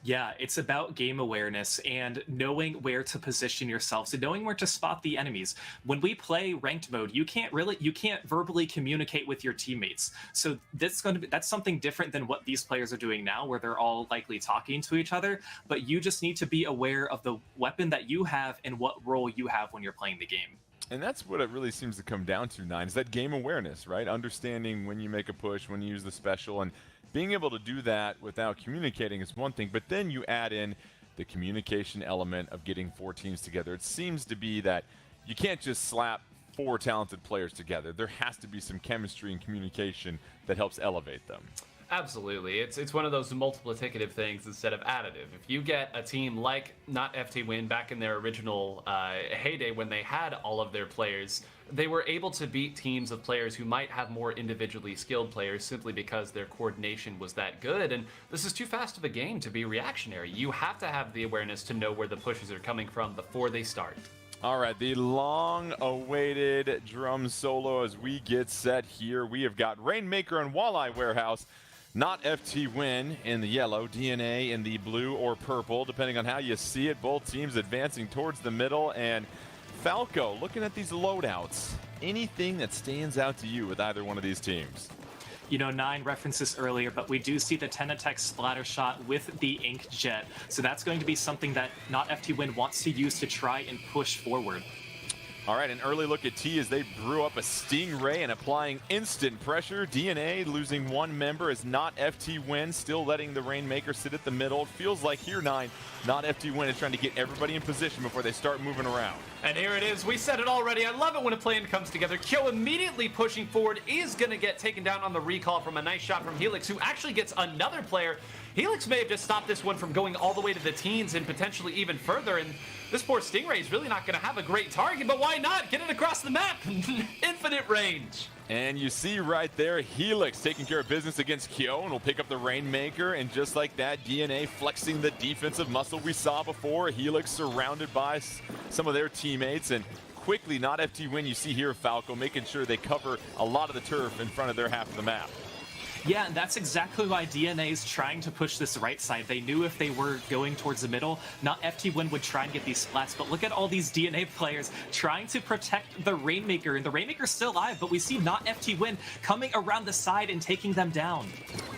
Yeah, it's about game awareness and knowing where to position yourselves and knowing where to spot the enemies. When we play ranked mode, you can't verbally communicate with your teammates. So that's something different than what these players are doing now, where they're all likely talking to each other. But you just need to be aware of the weapon that you have and what role you have when you're playing the game. And that's what it really seems to come down to, Nine, is that game awareness, right? Understanding when you make a push, when you use the special, and being able to do that without communicating is one thing, but then you add in the communication element of getting four teams together. It seems to be that you can't just slap four talented players together. There has to be some chemistry and communication that helps elevate them. Absolutely. It's one of those multiplicative things instead of additive. If you get a team like not FT Win back in their original heyday when they had all of their players, they were able to beat teams of players who might have more individually skilled players simply because their coordination was that good. And this is too fast of a game to be reactionary. You have to have the awareness to know where the pushes are coming from before they start. All right, the long-awaited drum solo as we get set here. We have got Rainmaker and Walleye Warehouse. Not FT Win in the yellow, DNA in the blue or purple, depending on how you see it. Both teams advancing towards the middle. And Falco, looking at these loadouts, anything that stands out to you with either one of these teams? You know, Nine referenced this earlier, but we do see the Tenatech splatter shot with the Ink Jet. So that's going to be something that Not FT Win wants to use to try and push forward. All right, an early look at T as they brew up a Stingray and applying instant pressure. DNA losing one member as Not FT Win, still letting the Rainmaker sit at the middle. It feels like here, Nine, Not FT Win is trying to get everybody in position before they start moving around. And here it is. We said it already. I love it when a plan comes together. Kyo immediately pushing forward is going to get taken down on the recall from a nice shot from Helix, who actually gets another player. Helix may have just stopped this one from going all the way to the teens and potentially even further. And this poor Stingray is really not going to have a great target, but why not? Get it across the map. Infinite range. And you see right there, Helix taking care of business against Kyo, and will pick up the Rainmaker. And just like that, DNA flexing the defensive muscle we saw before. Helix surrounded by some of their teammates. And quickly, Not FT Win, you see here Falco making sure they cover a lot of the turf in front of their half of the map. Yeah, and that's exactly why DNA is trying to push this right side. They knew if they were going towards the middle, Not FT Win would try and get these splats. But look at all these DNA players trying to protect the Rainmaker. And the Rainmaker's still alive, but we see Not FT Win coming around the side and taking them down.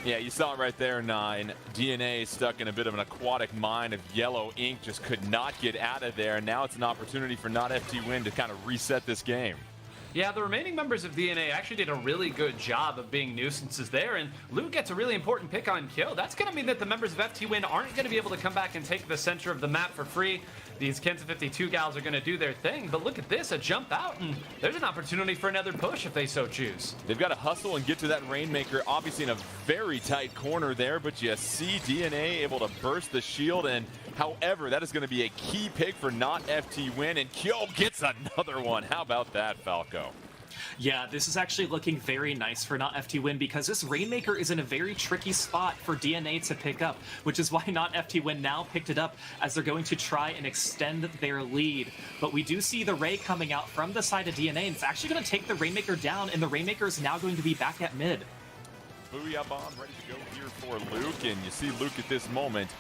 Yeah, you saw it right there, Nine. DNA stuck in a bit of an aquatic mine of yellow ink, just could not get out of there. Now it's an opportunity for Not FT Win to kind of reset this game. Yeah, the remaining members of DNA actually did a really good job of being nuisances there, and Luke gets a really important pick on kill. That's going to mean that the members of FT Win aren't going to be able to come back and take the center of the map for free. These Kenza 52 gals are going to do their thing, but look at this, a jump out, and there's an opportunity for another push if they so choose. They've got to hustle and get to that Rainmaker, obviously in a very tight corner there, but you see DNA able to burst the shield, and however, that is going to be a key pick for Not FT Win, and Kyo gets another one. How about that, Falco? Yeah, this is actually looking very nice for Not FT Win because this Rainmaker is in a very tricky spot for DNA to pick up, which is why Not FT Win now picked it up as they're going to try and extend their lead. But we do see the Ray coming out from the side of DNA, and it's actually going to take the Rainmaker down, and the Rainmaker is now going to be back at mid. Booyah bomb ready to go here for Luke, and you see Luke at this moment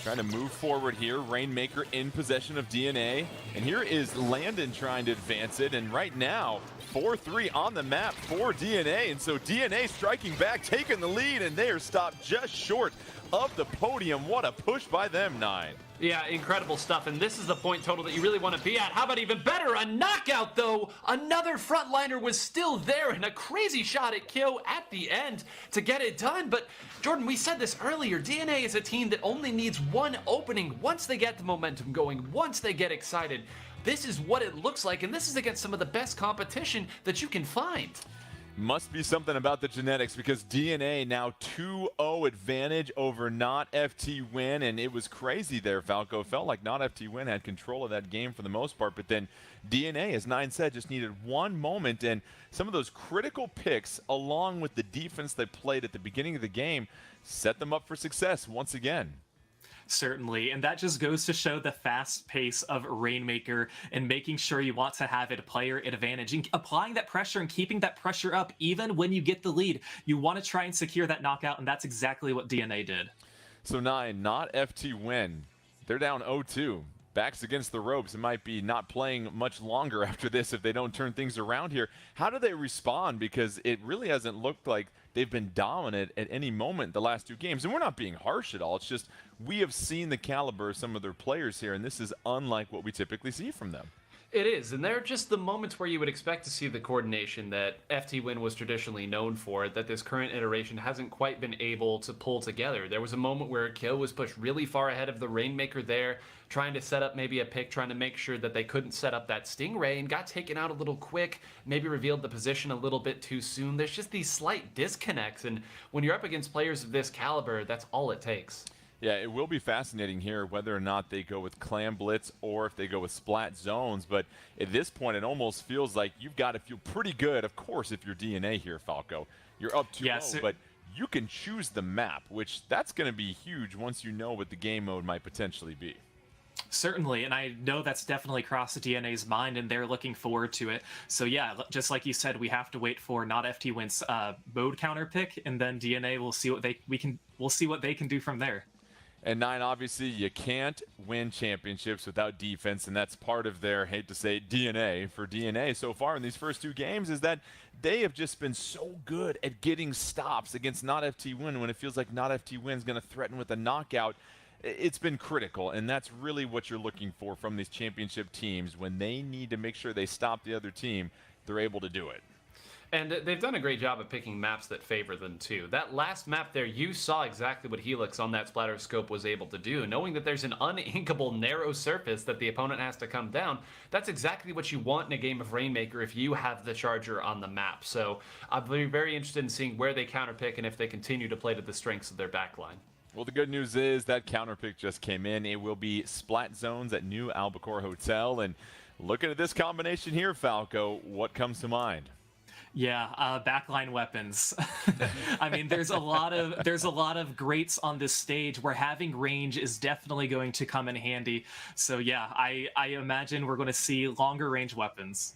trying to move forward here. Rainmaker in possession of DNA, and here is Landon trying to advance it, and right now 4-3 on the map for DNA, and so DNA striking back, taking the lead, and they are stopped just short of the podium. What a push by them, Nine. Yeah, incredible stuff, and this is the point total that you really want to be at. How about even better, a knockout though? Another frontliner was still there, and a crazy shot at Kyo at the end to get it done. But Jordan, we said this earlier, DNA is a team that only needs one opening. Once they get the momentum going, once they get excited, this is what it looks like, and this is against some of the best competition that you can find. Must be something about the genetics, because DNA now 2-0 advantage over Not FT Win, and it was crazy there, Falco. Felt like Not FT Win had control of that game for the most part, but then DNA, as Nine said, just needed one moment, and some of those critical picks, along with the defense they played at the beginning of the game, set them up for success once again. Certainly, and that just goes to show the fast pace of Rainmaker and making sure you want to have it a player advantage and applying that pressure and keeping that pressure up even when you get the lead. You want to try and secure that knockout, and that's exactly what DNA did. So Nine, Not FT Win, they're down 0-2. Backs against the ropes. It might be not playing much longer after this if they don't turn things around here. How do they respond? Because it really hasn't looked like they've been dominant at any moment the last two games. And we're not being harsh at all. It's just we have seen the caliber of some of their players here, and this is unlike what we typically see from them. It is, and they're just the moments where you would expect to see the coordination that FT Win was traditionally known for, that this current iteration hasn't quite been able to pull together. There was a moment where Kill was pushed really far ahead of the Rainmaker there, trying to set up maybe a pick, trying to make sure that they couldn't set up that Stingray, and got taken out a little quick, maybe revealed the position a little bit too soon. There's just these slight disconnects, and when you're up against players of this caliber, that's all it takes. Yeah, it will be fascinating here whether or not they go with Clam Blitz or if they go with Splat Zones. But at this point, it almost feels like you've got to feel pretty good. Of course, if you're DNA here, Falco, you're up 2-0, but you can choose the map, which that's going to be huge once you know what the game mode might potentially be. Certainly, and I know that's definitely crossed DNA's mind, and they're looking forward to it. So yeah, just like you said, we have to wait for not FT Win's mode counter pick, and then DNA will see what we'll see what they can do from there. And 9, obviously, you can't win championships without defense, and that's part of their, hate to say, DNA for DNA so far in these first 2 games, is that they have just been so good at getting stops against not FT Win when it feels like not FT Win's going to threaten with a knockout. It's been critical, and that's really what you're looking for from these championship teams. When they need to make sure they stop the other team, they're able to do it. And they've done a great job of picking maps that favor them, too. That last map there, you saw exactly what Helix on that splatter scope was able to do. Knowing that there's an uninkable narrow surface that the opponent has to come down, that's exactly what you want in a game of Rainmaker if you have the Charger on the map. So I'll be very interested in seeing where they counterpick and if they continue to play to the strengths of their backline. Well, the good news is that counterpick just came in. It will be Splat Zones at New Albacore Hotel. And looking at this combination here, Falco, what comes to mind? Yeah, backline weapons. I mean, there's a lot of greats on this stage where having range is definitely going to come in handy. So yeah, I imagine we're going to see longer range weapons.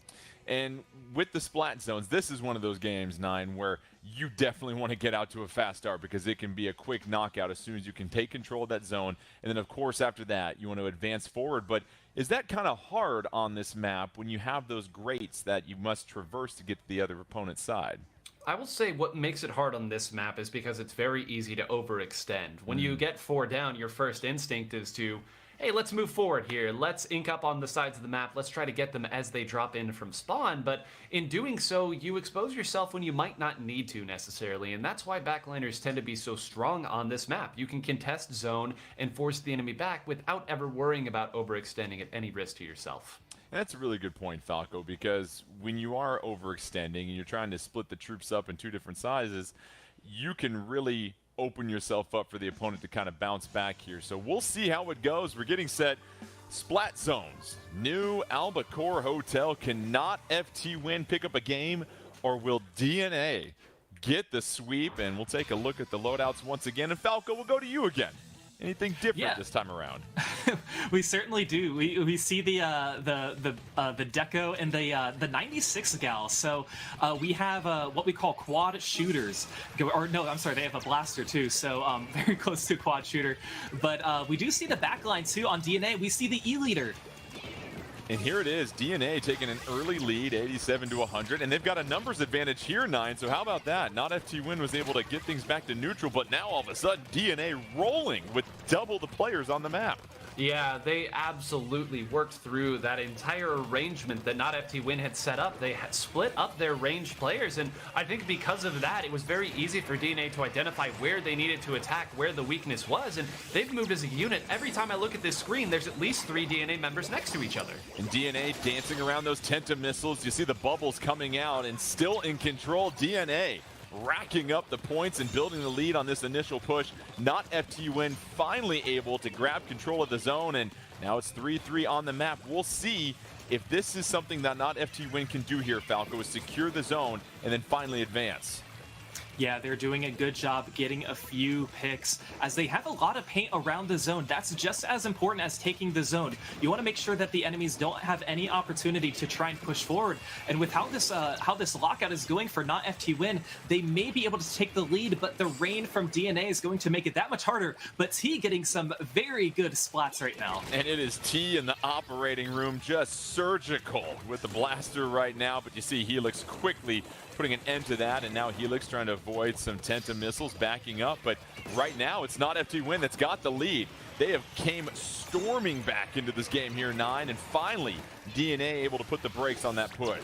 And with the Splat Zones, this is one of those games, 9, where you definitely want to get out to a fast start because it can be a quick knockout as soon as you can take control of that zone. And then, of course, after that, you want to advance forward. But is that kind of hard on this map when you have those grates that you must traverse to get to the other opponent's side? I will say what makes it hard on this map is because it's very easy to overextend. When you get 4 down, your first instinct is to, hey, let's move forward here. Let's ink up on the sides of the map. Let's try to get them as they drop in from spawn. But in doing so, you expose yourself when you might not need to necessarily. And that's why backliners tend to be so strong on this map. You can contest zone and force the enemy back without ever worrying about overextending at any risk to yourself. And that's a really good point, Falco, because when you are overextending and you're trying to split the troops up in 2 different sizes, you can really open yourself up for the opponent to kind of bounce back here. So we'll see how it goes. We're getting set. Splat Zones. New Albacore Hotel. Cannot FT Win pick up a game, or will DNA get the sweep? And we'll take a look at the loadouts once again. And Falco, we'll go to you again. Anything different this time around? We certainly do. We see the Deco and the 96 gal. So we have what we call quad shooters. Or no, I'm sorry, they have a blaster too. So very close to quad shooter. But we do see the backline too on DNA. We see the E-leader. And here it is, DNA taking an early lead, 87 to 100, and they've got a numbers advantage here, 9, so how about that? Not FT Win was able to get things back to neutral, but now all of a sudden, DNA rolling with double the players on the map. Yeah, they absolutely worked through that entire arrangement that Not FT Win had set up. They had split up their ranged players, and I think because of that, it was very easy for DNA to identify where they needed to attack, where the weakness was, and they've moved as a unit. Every time I look at this screen, there's at least 3 DNA members next to each other. And DNA dancing around those Tenta missiles. You see the bubbles coming out, and still in control, DNA racking up the points and building the lead on this initial push. Not FT Win finally able to grab control of the zone, and now it's 3-3 on the map. We'll see if this is something that Not FT Win can do here, Falco, is secure the zone and then finally advance. Yeah, they're doing a good job getting a few picks as they have a lot of paint around the zone. That's just as important as taking the zone. You want to make sure that the enemies don't have any opportunity to try and push forward. And with how this lockout is going for Not FT Win, they may be able to take the lead, but the rain from DNA is going to make it that much harder. But T getting some very good splats right now. And it is T in the operating room, just surgical with the blaster right now. But you see Helix quickly putting an end to that, and now Helix trying to avoid some Tenta missiles, backing up. But right now, it's not FT Win that's got the lead. They have came storming back into this game here, 9, and finally, DNA able to put the brakes on that push.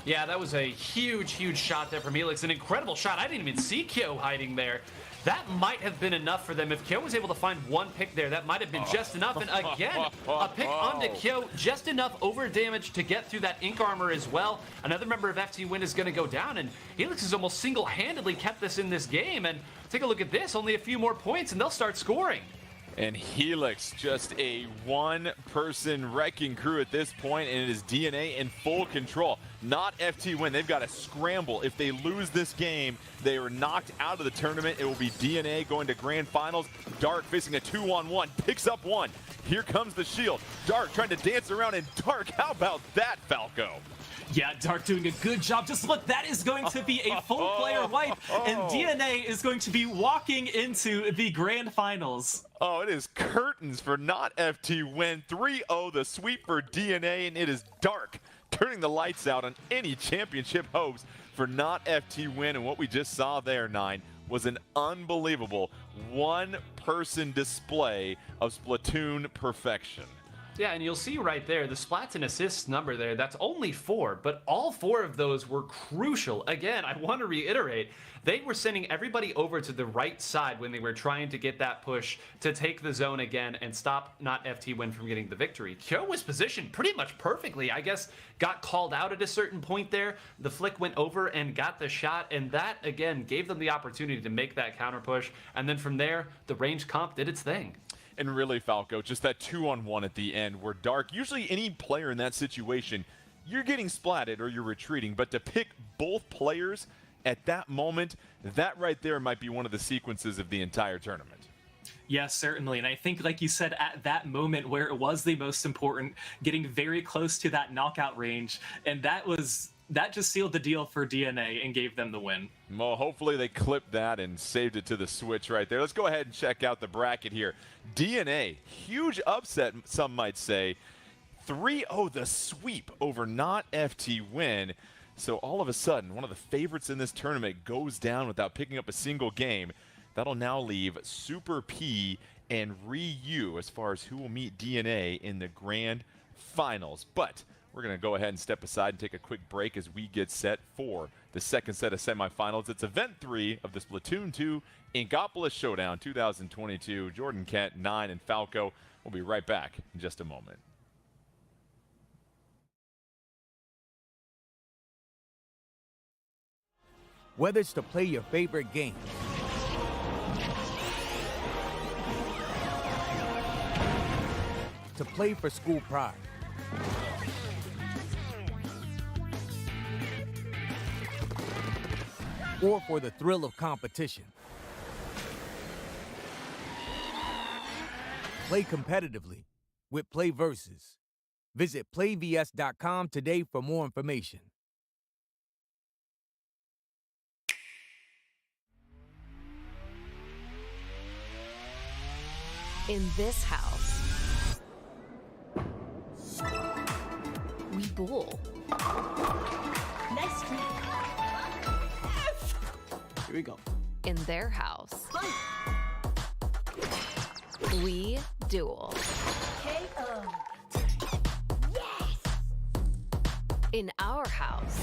Yeah, that was a huge, huge shot there from Helix. An incredible shot. I didn't even see Kyo hiding there. That might have been enough for them. If Kyo was able to find one pick there, that might have been just enough. And again, a pick onto Kyo, just enough over damage to get through that ink armor as well. Another member of FT Win is going to go down, and Helix has almost single-handedly kept this in this game. And take a look at this, only a few more points, and they'll start scoring. And Helix, just a one-person wrecking crew at this point, and it is DNA in full control. Not FT Win. They've got to scramble. If they lose this game, they are knocked out of the tournament. It will be DNA going to grand finals. Dark facing a 2-on-1, picks up one. Here comes the shield. Dark trying to dance around, and Dark, how about that, Falco? Yeah, Dark doing a good job. Just look, that is going to be a full player wipe, and DNA is going to be walking into the grand finals. Oh, it is curtains for not FT Win. 3-0 the sweep for DNA, and it is Dark turning the lights out on any championship hopes for not FT Win. And what we just saw there, 9, was an unbelievable one-person display of Splatoon perfection. Yeah, and you'll see right there, the splats and assists number there, that's only 4, but all 4 of those were crucial. Again, I want to reiterate, they were sending everybody over to the right side when they were trying to get that push to take the zone again and stop not FT Win from getting the victory. Kyo was positioned pretty much perfectly. I guess got called out at a certain point there. The flick went over and got the shot, and that, again, gave them the opportunity to make that counter push. And then from there, the range comp did its thing. And really, Falco, just that 2-on-1 at the end where Dark, usually any player in that situation, you're getting splatted or you're retreating, but to pick both players at that moment, that right there might be one of the sequences of the entire tournament. Yes, certainly. And I think, like you said, at that moment where it was the most important, getting very close to that knockout range, and that just sealed the deal for DNA and gave them the win. Well, hopefully they clipped that and saved it to the Switch right there. Let's go ahead and check out the bracket here. DNA, huge upset, some might say. 3-0 the sweep over not FT Win. So all of a sudden, one of the favorites in this tournament goes down without picking up a single game. That'll now leave Super P and Ryu as far as who will meet DNA in the grand finals. But we're going to go ahead and step aside and take a quick break as we get set for the second set of semifinals. It's Event 3 of the Splatoon 2 Inkopolis Showdown 2022. Jordan Kent, 9, and Falco. We'll be right back in just a moment. Whether it's to play your favorite game, to play for school pride, or for the thrill of competition. Play competitively with Play Versus. Visit playvs.com today for more information. In this house, we bool. Nice streak. Here we go. In their house, we duel. KO. Yes! In our house,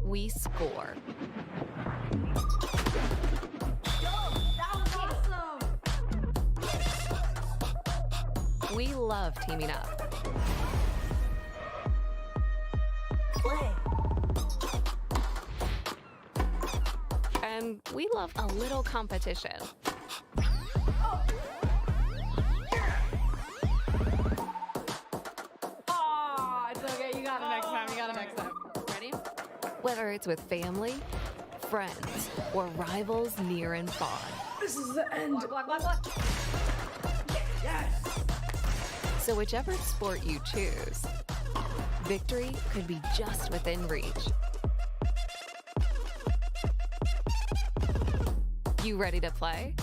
we score. That was awesome! We love teaming up. Play. And we love a little competition. Aw, it's okay. You got it next time. You got it next time. Ready? Whether it's with family, friends, or rivals near and far. This is the end. Block, block, block. Yes! So whichever sport you choose, victory could be just within reach. You ready to play?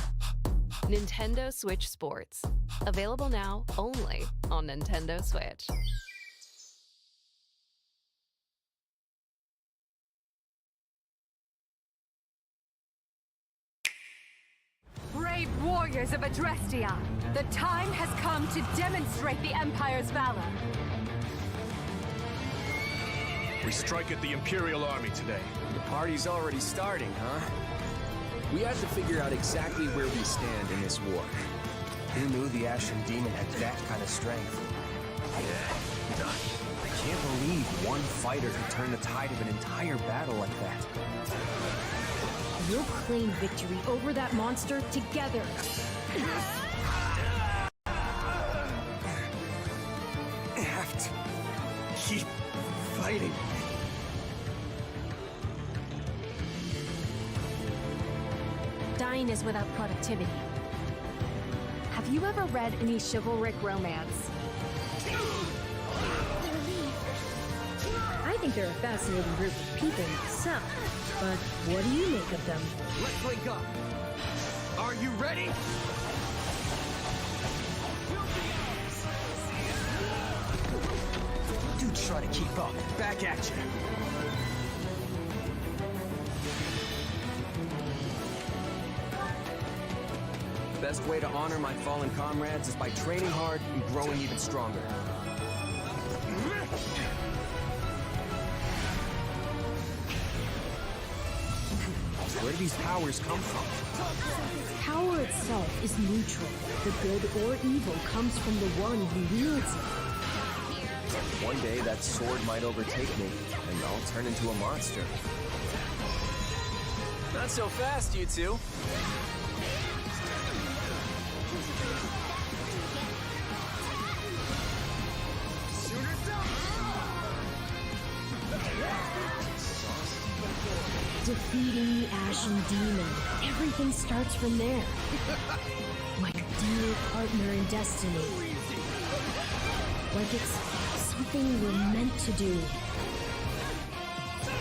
Nintendo Switch Sports. Available now only on Nintendo Switch. brave warriors of Adrestia, the time has come to demonstrate the Empire's valor. We strike at the Imperial Army today. The party's already starting, huh? We have to figure out exactly where we stand in this war. Who knew the Ashen Demon had that kind of strength? I can't believe one fighter could turn the tide of an entire battle like that. We'll claim victory over that monster together. Have to keep fighting. Dying is without productivity. Have you ever read any chivalric romance? I think they're a fascinating group of people myself, but what do you make of them? Let's link up. Are you ready? Do try to keep up. Back at you. Best way to honor my fallen comrades is by training hard and growing even stronger. Where do these powers come from? Power itself is neutral. The good or evil comes from the one who wields it. One day that sword might overtake me, and I'll turn into a monster. Not so fast, you two. Defeating the Ashen Demon. Everything starts from there. My dear partner in destiny. Like it's something we're meant to do.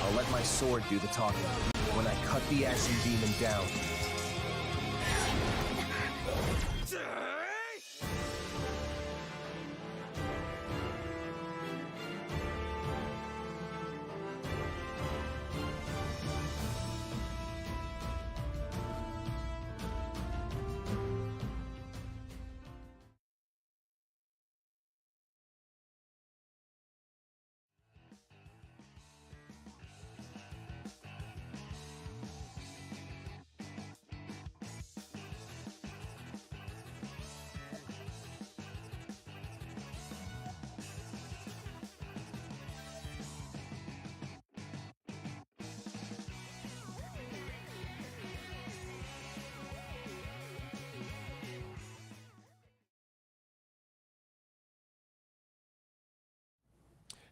I'll let my sword do the talking when I cut the Ashen Demon down.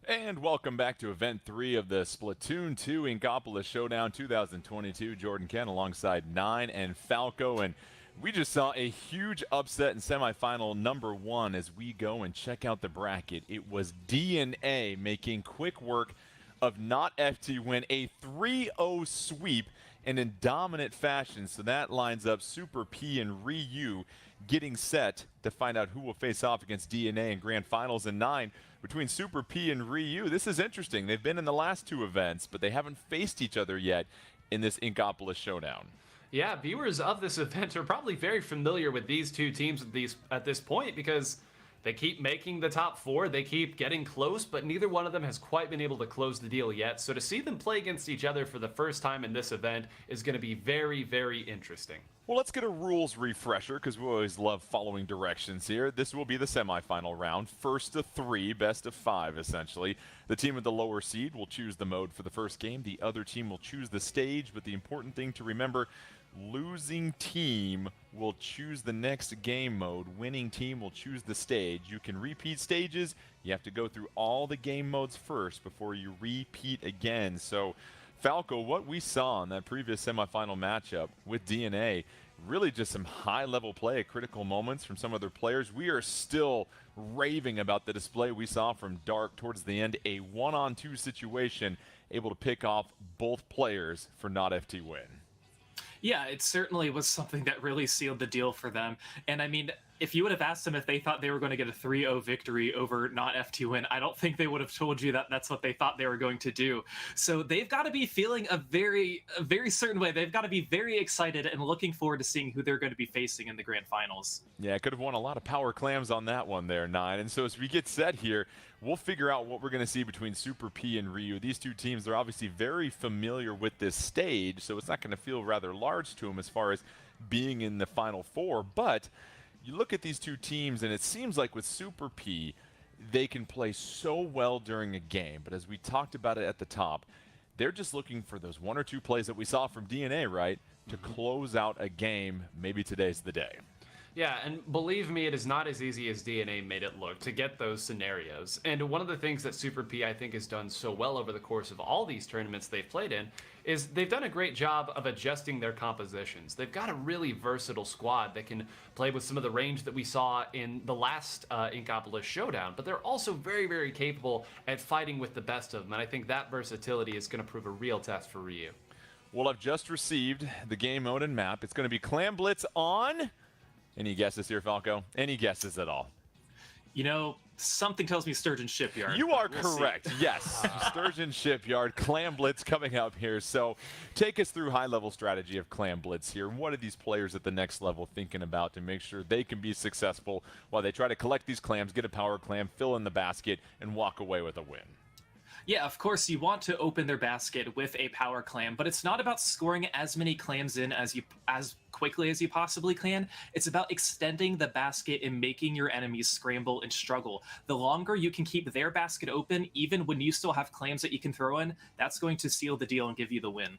And welcome back to Event 3 of the Splatoon 2 Inkopolis Showdown 2022. Jordan Ken alongside 9 and Falco. And we just saw a huge upset in semifinal number 1 as we go and check out the bracket. It was DNA making quick work of Not FT win a 3-0 sweep and in dominant fashion. So that lines up Super P and Ryu getting set to find out who will face off against DNA in grand finals in 9. Between Super P and Ryu, this is interesting. They've been in the last 2 events, but they haven't faced each other yet in this Inkopolis Showdown. Yeah, viewers of this event are probably very familiar with these two teams at this point because they keep making the top 4, they keep getting close, but neither one of them has quite been able to close the deal yet. So to see them play against each other for the first time in this event is going to be very, very interesting. Well, let's get a rules refresher because we always love following directions here. This will be the semifinal round. First to 3, best of 5, essentially. The team with the lower seed will choose the mode for the first game. The other team will choose the stage, but the important thing to remember, losing team will choose the next game mode. Winning team will choose the stage. You can repeat stages. You have to go through all the game modes first before you repeat again. So Falco, what we saw in that previous semifinal matchup with DNA, really just some high-level play at critical moments from some other players. We are still raving about the display we saw from Dark towards the end, a 1-on-2 situation, able to pick off both players for Not FT win. Yeah, it certainly was something that really sealed the deal for them. And I mean, if you would have asked them if they thought they were going to get a 3-0 victory over not F2 win, I don't think they would have told you that that's what they thought they were going to do. So they've got to be feeling a very certain way. They've got to be very excited and looking forward to seeing who they're going to be facing in the grand finals. Yeah, could have won a lot of power clams on that one there, 9. And so as we get set here, we'll figure out what we're going to see between Super P and Ryu. These two teams, they're obviously very familiar with this stage, so it's not going to feel rather large to them as far as being in the Final Four. But you look at these two teams, and it seems like with Super P, they can play so well during a game. But as we talked about it at the top, they're just looking for those 1 or 2 plays that we saw from DNA, right, to close out a game. Maybe today's the day. Yeah, and believe me, it is not as easy as DNA made it look to get those scenarios. And one of the things that Super P, I think, has done so well over the course of all these tournaments they've played in is they've done a great job of adjusting their compositions. They've got a really versatile squad that can play with some of the range that we saw in the last Inkopolis Showdown, but they're also very capable at fighting with the best of them, and I think that versatility is going to prove a real test for Ryu. Well, I've just received the game mode and map. It's going to be Clam Blitz on. Any guesses here, Falco? Any guesses at all? You know, something tells me Sturgeon Shipyard. You are correct. Yes, Sturgeon Shipyard, Clam Blitz coming up here. So take us through high-level strategy of Clam Blitz here. What are these players at the next level thinking about to make sure they can be successful while they try to collect these clams, get a power clam, fill in the basket, and walk away with a win? Yeah, of course, you want to open their basket with a power clam, but it's not about scoring as many clams in as quickly as you possibly can. It's about extending the basket and making your enemies scramble and struggle. The longer you can keep their basket open, even when you still have clams that you can throw in, that's going to seal the deal and give you the win.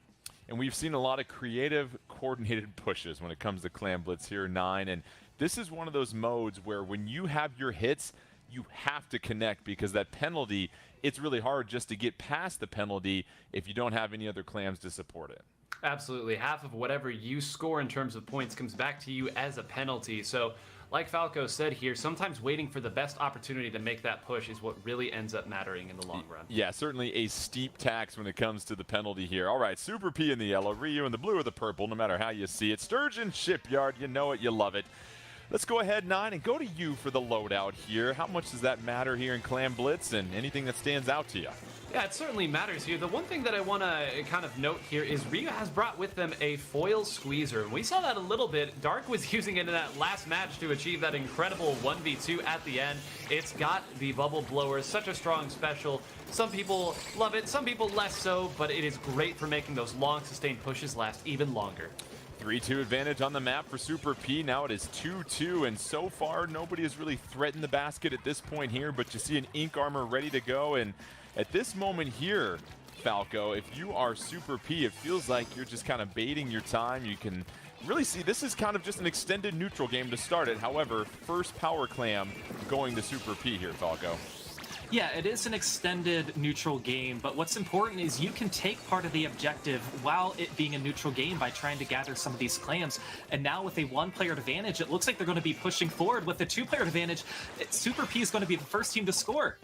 And we've seen a lot of creative, coordinated pushes when it comes to Clam Blitz here, 9. And this is one of those modes where when you have your hits, you have to connect, because that penalty, it's really hard just to get past the penalty if you don't have any other clams to support it. Absolutely. Half of whatever you score in terms of points comes back to you as a penalty. So, like Falco said here, sometimes waiting for the best opportunity to make that push is what really ends up mattering in the long run. Yeah, certainly a steep tax when it comes to the penalty here. All right, Super P in the yellow, Ryu in the blue or the purple, no matter how you see it. Sturgeon Shipyard, you know it, you love it. Let's go ahead, 9, and go to you for the loadout here. How much does that matter here in Clam Blitz, and anything that stands out to you? Yeah, it certainly matters here. The one thing that I want to kind of note here is Ryu has brought with them a foil squeezer. And we saw that a little bit. Dark was using it in that last match to achieve that incredible 1v2 at the end. It's got the bubble blower, such a strong special. Some people love it, some people less so, but it is great for making those long sustained pushes last even longer. 3-2 advantage on the map for Super P. Now it is 2-2, and so far nobody has really threatened the basket at this point here, but you see an Ink Armor ready to go, and at this moment here, Falco, if you are Super P, it feels like you're just kind of baiting your time. You can really see this is kind of just an extended neutral game to start it. However, first power clam going to Super P here, Falco. Yeah, it is an extended neutral game, but what's important is you can take part of the objective while it being a neutral game by trying to gather some of these clams. And now with a 1-player advantage, it looks like they're going to be pushing forward. With a 2-player advantage, Super P is going to be the first team to score.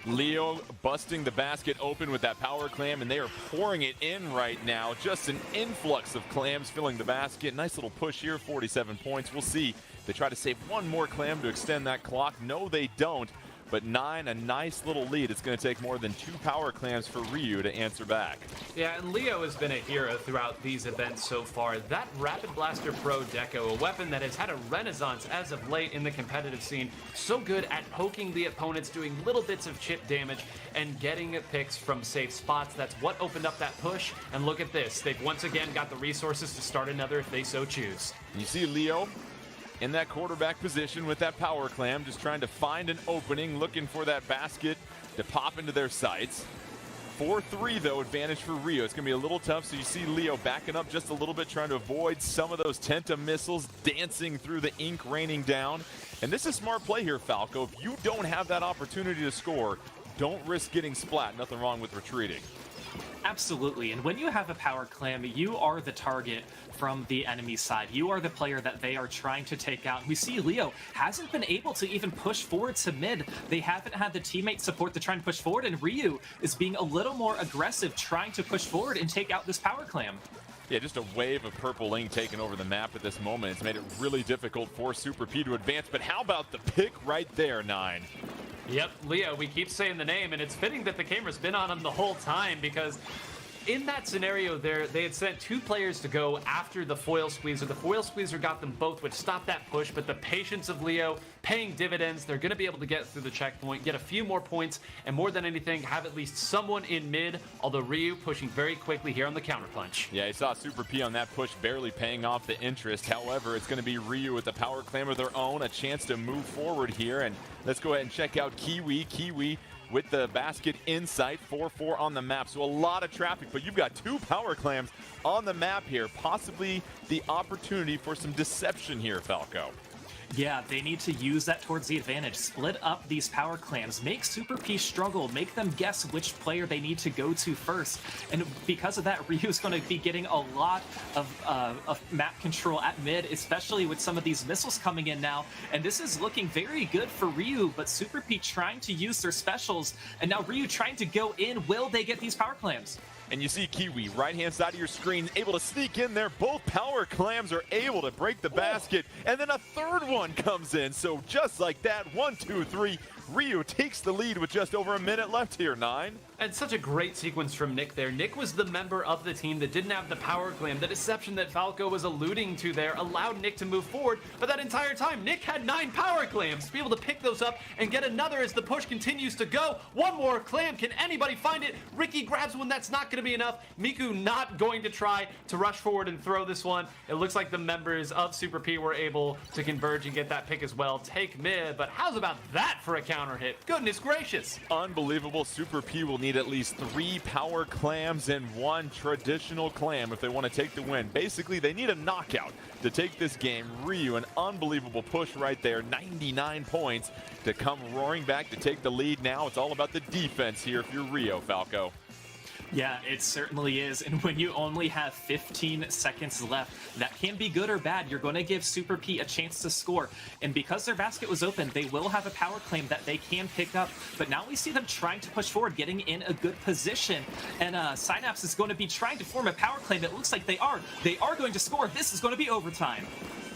Leo busting the basket open with that power clam, and they are pouring it in right now. Just an influx of clams filling the basket. Nice little push here, 47 points. We'll see. They try to save one more clam to extend that clock. No, they don't. But 9, a nice little lead. It's going to take more than 2 power clams for Ryu to answer back. Yeah, and Leo has been a hero throughout these events so far. That Rapid Blaster Pro Deco, a weapon that has had a renaissance as of late in the competitive scene. So good at poking the opponents, doing little bits of chip damage, and getting picks from safe spots. That's what opened up that push. And look at this. They've once again got the resources to start another if they so choose. You see Leo in that quarterback position with that power clam, just trying to find an opening, looking for that basket to pop into their sights. 4-3, though, advantage for Rio. It's going to be a little tough, so you see Leo backing up just a little bit, trying to avoid some of those Tenta missiles dancing through the ink raining down. And this is smart play here, Falco. If you don't have that opportunity to score, don't risk getting splat. Nothing wrong with retreating. Absolutely, and when you have a power clam, you are the target from the enemy side. You are the player that they are trying to take out. We see Leo hasn't been able to even push forward to mid. They haven't had the teammate support to try and push forward, and Ryu is being a little more aggressive, trying to push forward and take out this power clam. Yeah, just a wave of purple ink taking over the map at this moment. It's made it really difficult for Super P to advance, but how about the pick right there, 9? Yep, Leo, we keep saying the name, and it's fitting that the camera's been on him the whole time, because in that scenario there, they had sent 2 players to go after the foil squeezer. The foil squeezer got them both, which stopped that push, but the patience of Leo paying dividends. They're going to be able to get through the checkpoint, get a few more points, and more than anything, have at least someone in mid, although Ryu pushing very quickly here on the counterpunch. Yeah, he saw Super P on that push barely paying off the interest. However, it's going to be Ryu with the power clam of their own, a chance to move forward here. And let's go ahead and check out Kiwi. Kiwi with the basket in sight, 4-4 on the map. So a lot of traffic, but you've got 2 power clams on the map here. Possibly the opportunity for some deception here, Falco. Yeah, they need to use that towards the advantage. Split up these power clams, make Super P struggle, make them guess which player they need to go to first. And because of that, Ryu's going to be getting a lot of map control at mid, especially with some of these missiles coming in now. And this is looking very good for Ryu, but Super P trying to use their specials, and now Ryu trying to go in. Will they get these power clams? And you see Kiwi, right-hand side of your screen, able to sneak in there. Both power clams are able to break the basket, and then a third one comes in. So just like that, 1, 2, 3, Ryu takes the lead with just over a minute left here, 9. And such a great sequence from Nick there. Nick was the member of the team that didn't have the power clam. The deception that Falco was alluding to there allowed Nick to move forward, but that entire time, Nick had 9 power clams to be able to pick those up and get another as the push continues to go. One more clam. Can anybody find it? Ricky grabs one. That's not going to be enough. Miku not going to try to rush forward and throw this one. It looks like the members of Super P were able to converge and get that pick as well. Take mid, but how's about that for a counter hit? Goodness gracious. Unbelievable. Super P will need at least 3 power clams and 1 traditional clam if they want to take the win. Basically, they need a knockout to take this game. Ryu, an unbelievable push right there. 99 points to come roaring back to take the lead. Now it's all about the defense here if you're Rio, Falco. Yeah, it certainly is. And when you only have 15 seconds left, that can be good or bad. You're going to give Super P a chance to score. And because their basket was open, they will have a power claim that they can pick up. But now we see them trying to push forward, getting in a good position. And Synapse is going to be trying to form a power claim. It looks like they are. They are going to score. This is going to be overtime.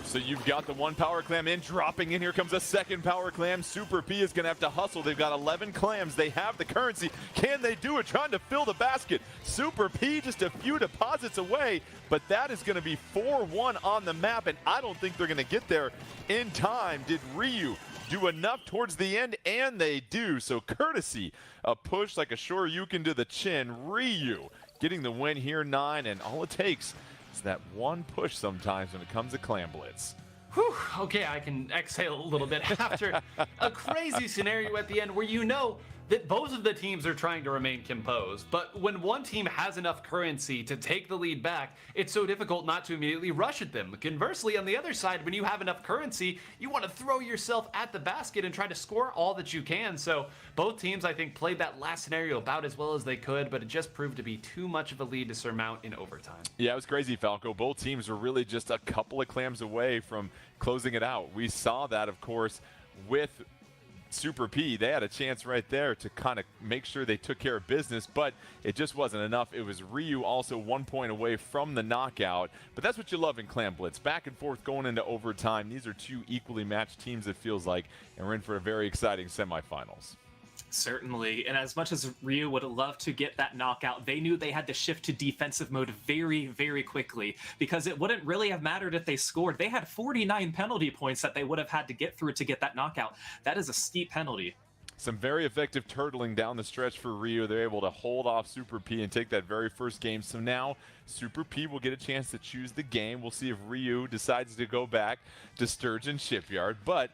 So you've got the 1 power clam in, dropping in. Here comes a 2nd power clam. Super P is going to have to hustle. They've got 11 clams. They have the currency. Can they do it? Trying to fill the basket. Super P just a few deposits away, but that is going to be 4-1 on the map, and I don't think they're going to get there in time. Did Ryu do enough towards the end? And they do. So courtesy, a push like a Shoryuken to the chin. Ryu getting the win here, 9, and all it takes is that 1 push sometimes when it comes to Clam Blitz. Whew, okay, I can exhale a little bit after a crazy scenario at the end where you know that both of the teams are trying to remain composed, but when one team has enough currency to take the lead back, it's so difficult not to immediately rush at them. Conversely, on the other side, when you have enough currency, you want to throw yourself at the basket and try to score all that you can. So both teams, I think, played that last scenario about as well as they could, but it just proved to be too much of a lead to surmount in overtime. Yeah, it was crazy, Falco. Both teams were really just a couple of clams away from closing it out. We saw that, of course, with Super P. They had a chance right there to kind of make sure they took care of business, but it just wasn't enough. It was Ryu also 1 point away from the knockout, but that's what you love in Clam Blitz. Back and forth going into overtime. These are 2 equally matched teams, it feels like, and we're in for a very exciting semifinals. Certainly, and as much as Ryu would love to get that knockout, they knew they had to shift to defensive mode very, very quickly, because it wouldn't really have mattered if they scored. They had 49 penalty points that they would have had to get through to get that knockout. That is a steep penalty. Some very effective turtling down the stretch for Ryu. They're able to hold off Super P and take that very first game. So now Super P will get a chance to choose the game. We'll see if Ryu decides to go back to Sturgeon Shipyard, but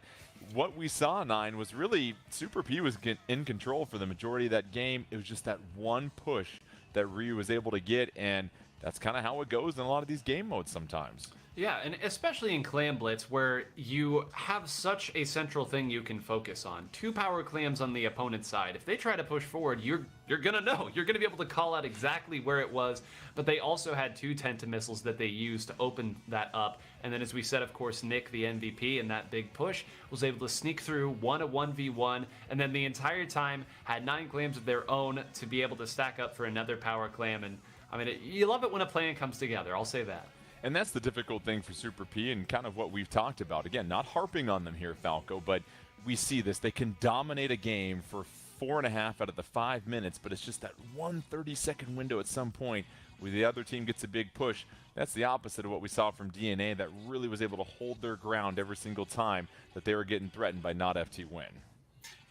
what we saw, 9, was really Super P was in control for the majority of that game. It was just that 1 push that Ryu was able to get, and that's kind of how it goes in a lot of these game modes sometimes. Yeah, and especially in Clam Blitz, where you have such a central thing you can focus on. 2 power clams on the opponent's side. If they try to push forward, you're gonna know. You're gonna be able to call out exactly where it was. But they also had 2 Tenta missiles that they used to open that up. And then, as we said, of course, Nick, the MVP, in that big push, was able to sneak through, won a 1v1, and then the entire time had 9 clams of their own to be able to stack up for another power clam. And I mean, you love it when a plan comes together. I'll say that. And that's the difficult thing for Super P and kind of what we've talked about. Again, not harping on them here, Falco, but we see this. They can dominate a game for 4.5 out of the 5 minutes, but it's just that 1 30-second window at some point where the other team gets a big push. That's the opposite of what we saw from DNA that really was able to hold their ground every single time that they were getting threatened by not FT Win.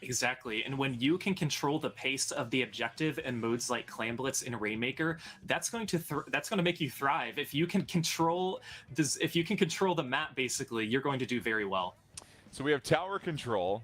Exactly, and when you can control the pace of the objective in modes like Clan Blitz and Rainmaker, that's going to make you thrive. If you can control the map, basically, you're going to do very well. So we have tower control,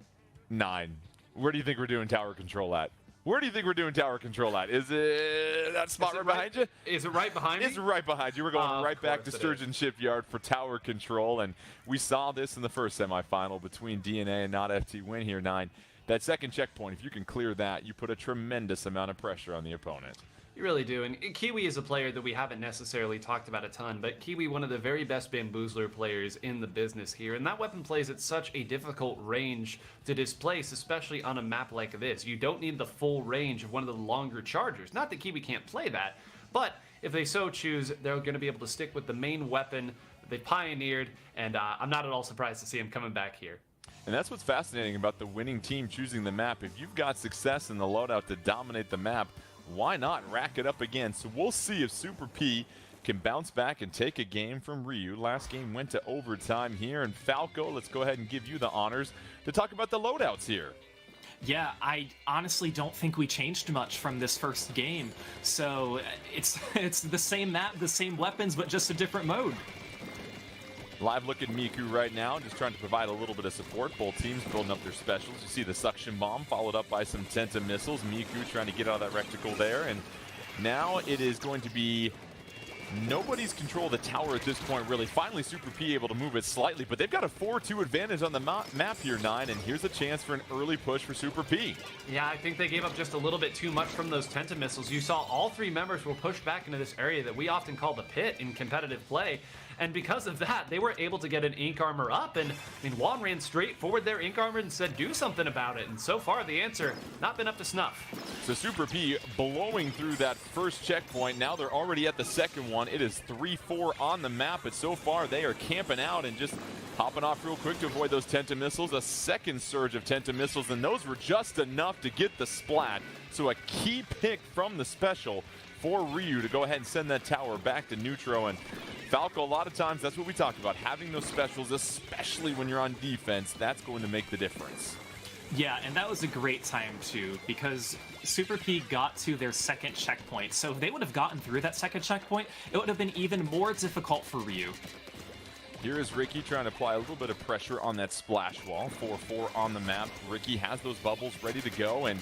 9. Where do you think we're doing tower control at? Where do you think we're doing tower control at? Is it that spot right behind you? Is it right behind me? It's right behind you. We're going right back to Sturgeon Shipyard for tower control, and we saw this in the first semifinal between DNA and not FT Win here, 9. That second checkpoint, if you can clear that, you put a tremendous amount of pressure on the opponent. You really do, and Kiwi is a player that we haven't necessarily talked about a ton, but Kiwi, one of the very best bamboozler players in the business here, and that weapon plays at such a difficult range to displace, especially on a map like this. You don't need the full range of one of the longer chargers. Not that Kiwi can't play that, but if they so choose, they're going to be able to stick with the main weapon that they pioneered, and I'm not at all surprised to see him coming back here. And that's what's fascinating about the winning team choosing the map. If you've got success in the loadout to dominate the map, why not rack it up again? So we'll see if Super P can bounce back and take a game from Ryu. Last game went to overtime here. And Falco, let's go ahead and give you the honors to talk about the loadouts here. Yeah, I honestly don't think we changed much from this first game. So it's the same map, the same weapons, but just a different mode. Live look at Miku right now, just trying to provide a little bit of support. Both teams building up their specials. You see the suction bomb followed up by some Tenta missiles. Miku trying to get out of that reticle there. And now it is going to be nobody's control of the tower at this point, really. Finally, Super P able to move it slightly, but they've got a 4-2 advantage on the map here, 9, and here's a chance for an early push for Super P. Yeah, I think they gave up just a little bit too much from those Tenta missiles. You saw all 3 members were pushed back into this area that we often call the pit in competitive play. And because of that, they were able to get an Ink Armor up, and I mean, Juan ran straight forward their Ink Armor and said, do something about it. And so far, the answer, not been up to snuff. So Super P blowing through that first checkpoint. Now they're already at the second one. It is 3-4 on the map, but so far they are camping out and just hopping off real quick to avoid those Tenta missiles. A second surge of Tenta missiles, and those were just enough to get the splat. So a key pick from the special for Ryu to go ahead and send that tower back to neutral. And Falco, a lot of times, that's what we talked about. Having those specials, especially when you're on defense, that's going to make the difference. Yeah, and that was a great time, too, because Super P got to their second checkpoint. So if they would have gotten through that second checkpoint, it would have been even more difficult for Ryu. Here is Ricky trying to apply a little bit of pressure on that splash wall. 4-4 on the map. Ricky has those bubbles ready to go, and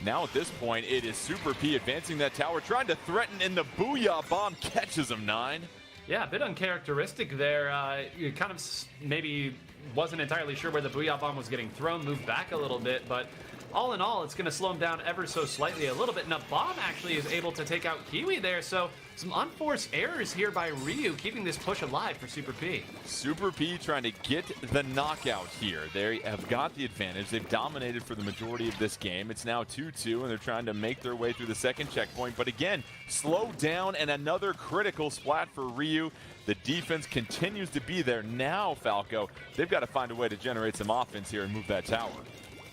now at this point, it is Super P advancing that tower, trying to threaten, and the Booyah Bomb catches him, 9. Yeah, a bit uncharacteristic there. You kind of maybe wasn't entirely sure where the Booyah Bomb was getting thrown, moved back a little bit, but all in all, it's going to slow him down ever so slightly a little bit. And a bomb actually is able to take out Kiwi there, so some unforced errors here by Ryu, keeping this push alive for Super P. Super P trying to get the knockout here. They have got the advantage. They've dominated for the majority of this game. It's now 2-2, and they're trying to make their way through the second checkpoint. But again, slow down, and another critical splat for Ryu. The defense continues to be there. Now, Falco, they've got to find a way to generate some offense here and move that tower.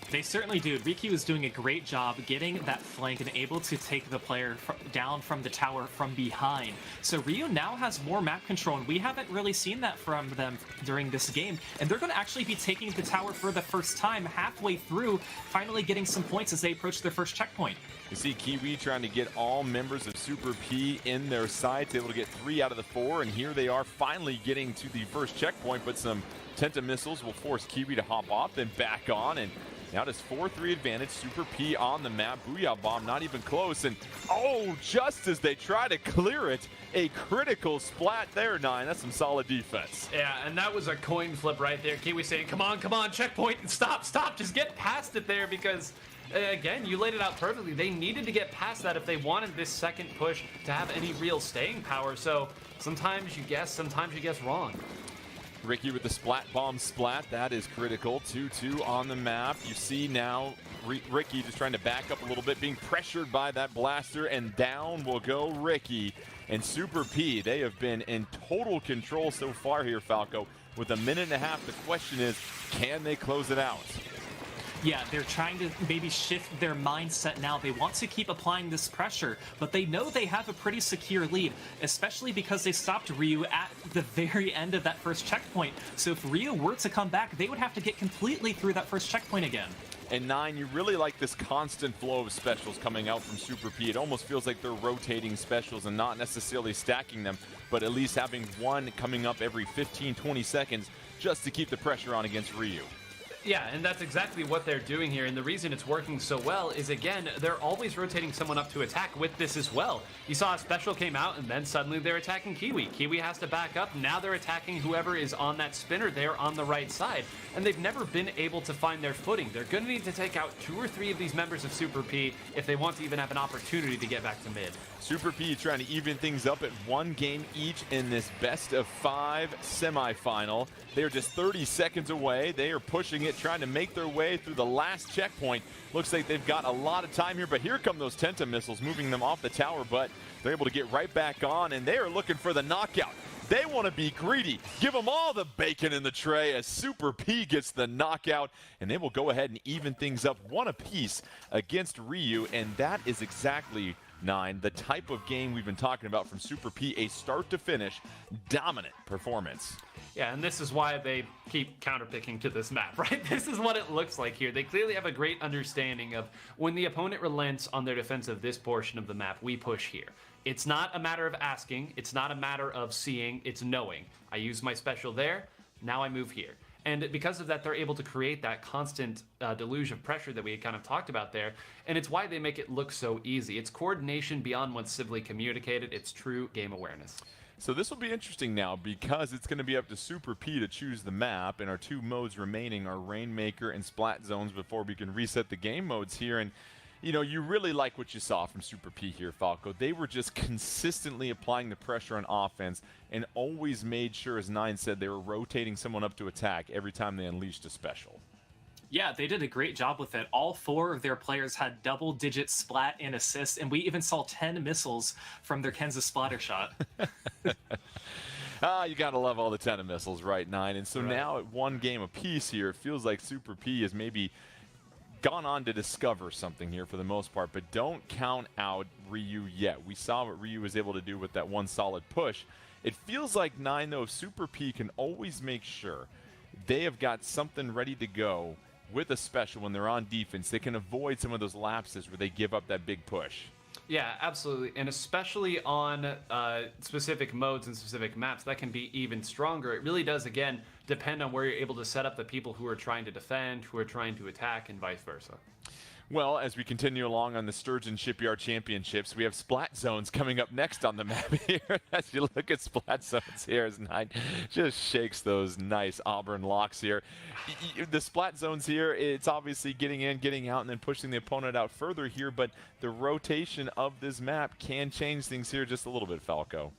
They certainly do. Riki was doing a great job getting that flank and able to take the player down from the tower from behind. So Ryu now has more map control, and we haven't really seen that from them during this game. And they're going to actually be taking the tower for the first time halfway through, finally getting some points as they approach their first checkpoint. You see Kiwi trying to get all members of Super P in their sights, able to get 3 out of the 4, and here they are finally getting to the first checkpoint, but some Tenta missiles will force Kiwi to hop off, then back on, and now it is 4-3 advantage. Super P on the map. Booyah Bomb not even close. And oh, just as they try to clear it, a critical splat there, 9. That's some solid defense. Yeah, and that was a coin flip right there. Kiwi saying, come on, checkpoint. Stop. Just get past it there because, again, you laid it out perfectly. They needed to get past that if they wanted this second push to have any real staying power. So sometimes you guess wrong. Ricky with the splat bomb splat. That is critical. 2-2 on the map. You see now Ricky just trying to back up a little bit, being pressured by that blaster, and down will go Ricky. And Super P, they have been in total control so far here, Falco. With a minute and a half, the question is, can they close it out? Yeah, they're trying to maybe shift their mindset now. They want to keep applying this pressure, but they know they have a pretty secure lead, especially because they stopped Ryu at the very end of that first checkpoint. So if Ryu were to come back, they would have to get completely through that first checkpoint again. And 9, you really like this constant flow of specials coming out from Super P. It almost feels like they're rotating specials and not necessarily stacking them, but at least having one coming up every 15-20 seconds just to keep the pressure on against Ryu. Yeah, and that's exactly what they're doing here, and the reason it's working so well is, again, they're always rotating someone up to attack with this as well. You saw a special came out, and then suddenly they're attacking Kiwi. Kiwi has to back up. Now they're attacking whoever is on that spinner there on the right side, and they've never been able to find their footing. They're going to need to take out 2 or 3 of these members of Super P if they want to even have an opportunity to get back to mid. Super P trying to even things up at 1 game each in this best-of-5 semifinal. They are just 30 seconds away. They are pushing it, trying to make their way through the last checkpoint. Looks like they've got a lot of time here, but here come those Tenta missiles moving them off the tower, but they're able to get right back on, and they are looking for the knockout. They want to be greedy. Give them all the bacon in the tray as Super P gets the knockout, and they will go ahead and even things up 1 apiece against Ryu, and that is exactly 9, the type of game we've been talking about from Super P, a start to finish dominant performance. Yeah, and this is why they keep counterpicking to this map, right? This is what it looks like here. They clearly have a great understanding of when the opponent relents on their defense of this portion of the map, we push here. It's not a matter of asking, it's not a matter of seeing, it's knowing. I use my special there, now I move here. And because of that, they're able to create that constant deluge of pressure that we had kind of talked about there. And it's why they make it look so easy. It's coordination beyond what's civilly communicated. It's true game awareness. So this will be interesting now because it's going to be up to Super P to choose the map. And our 2 modes remaining are Rainmaker and Splat Zones before we can reset the game modes here. And you know, you really like what you saw from Super P here, Falco. They were just consistently applying the pressure on offense and always made sure, as 9 said, they were rotating someone up to attack every time they unleashed a special. Yeah, they did a great job with it. All 4 of their players had double-digit splat and assists, and we even saw 10 missiles from their Kansas splatter shot. You gotta love all the 10 missiles, right, 9? And so now at 1 game apiece here, it feels like Super P is maybe gone on to discover something here for the most part, but don't count out Ryu yet. We saw what Ryu was able to do with that 1 solid push. It feels like 9, though, if Super P can always make sure they have got something ready to go with a special when they're on defense, they can avoid some of those lapses where they give up that big push. Yeah, absolutely. And especially on specific modes and specific maps, that can be even stronger. It really does, again, depend on where you're able to set up the people who are trying to defend, who are trying to attack, and vice versa. Well, as we continue along on the Sturgeon Shipyard Championships, we have Splat Zones coming up next on the map here. As you look at Splat Zones here, as 9 just shakes those nice Auburn locks here. The Splat Zones here, it's obviously getting in, getting out, and then pushing the opponent out further here, but the rotation of this map can change things here just a little bit, Falco.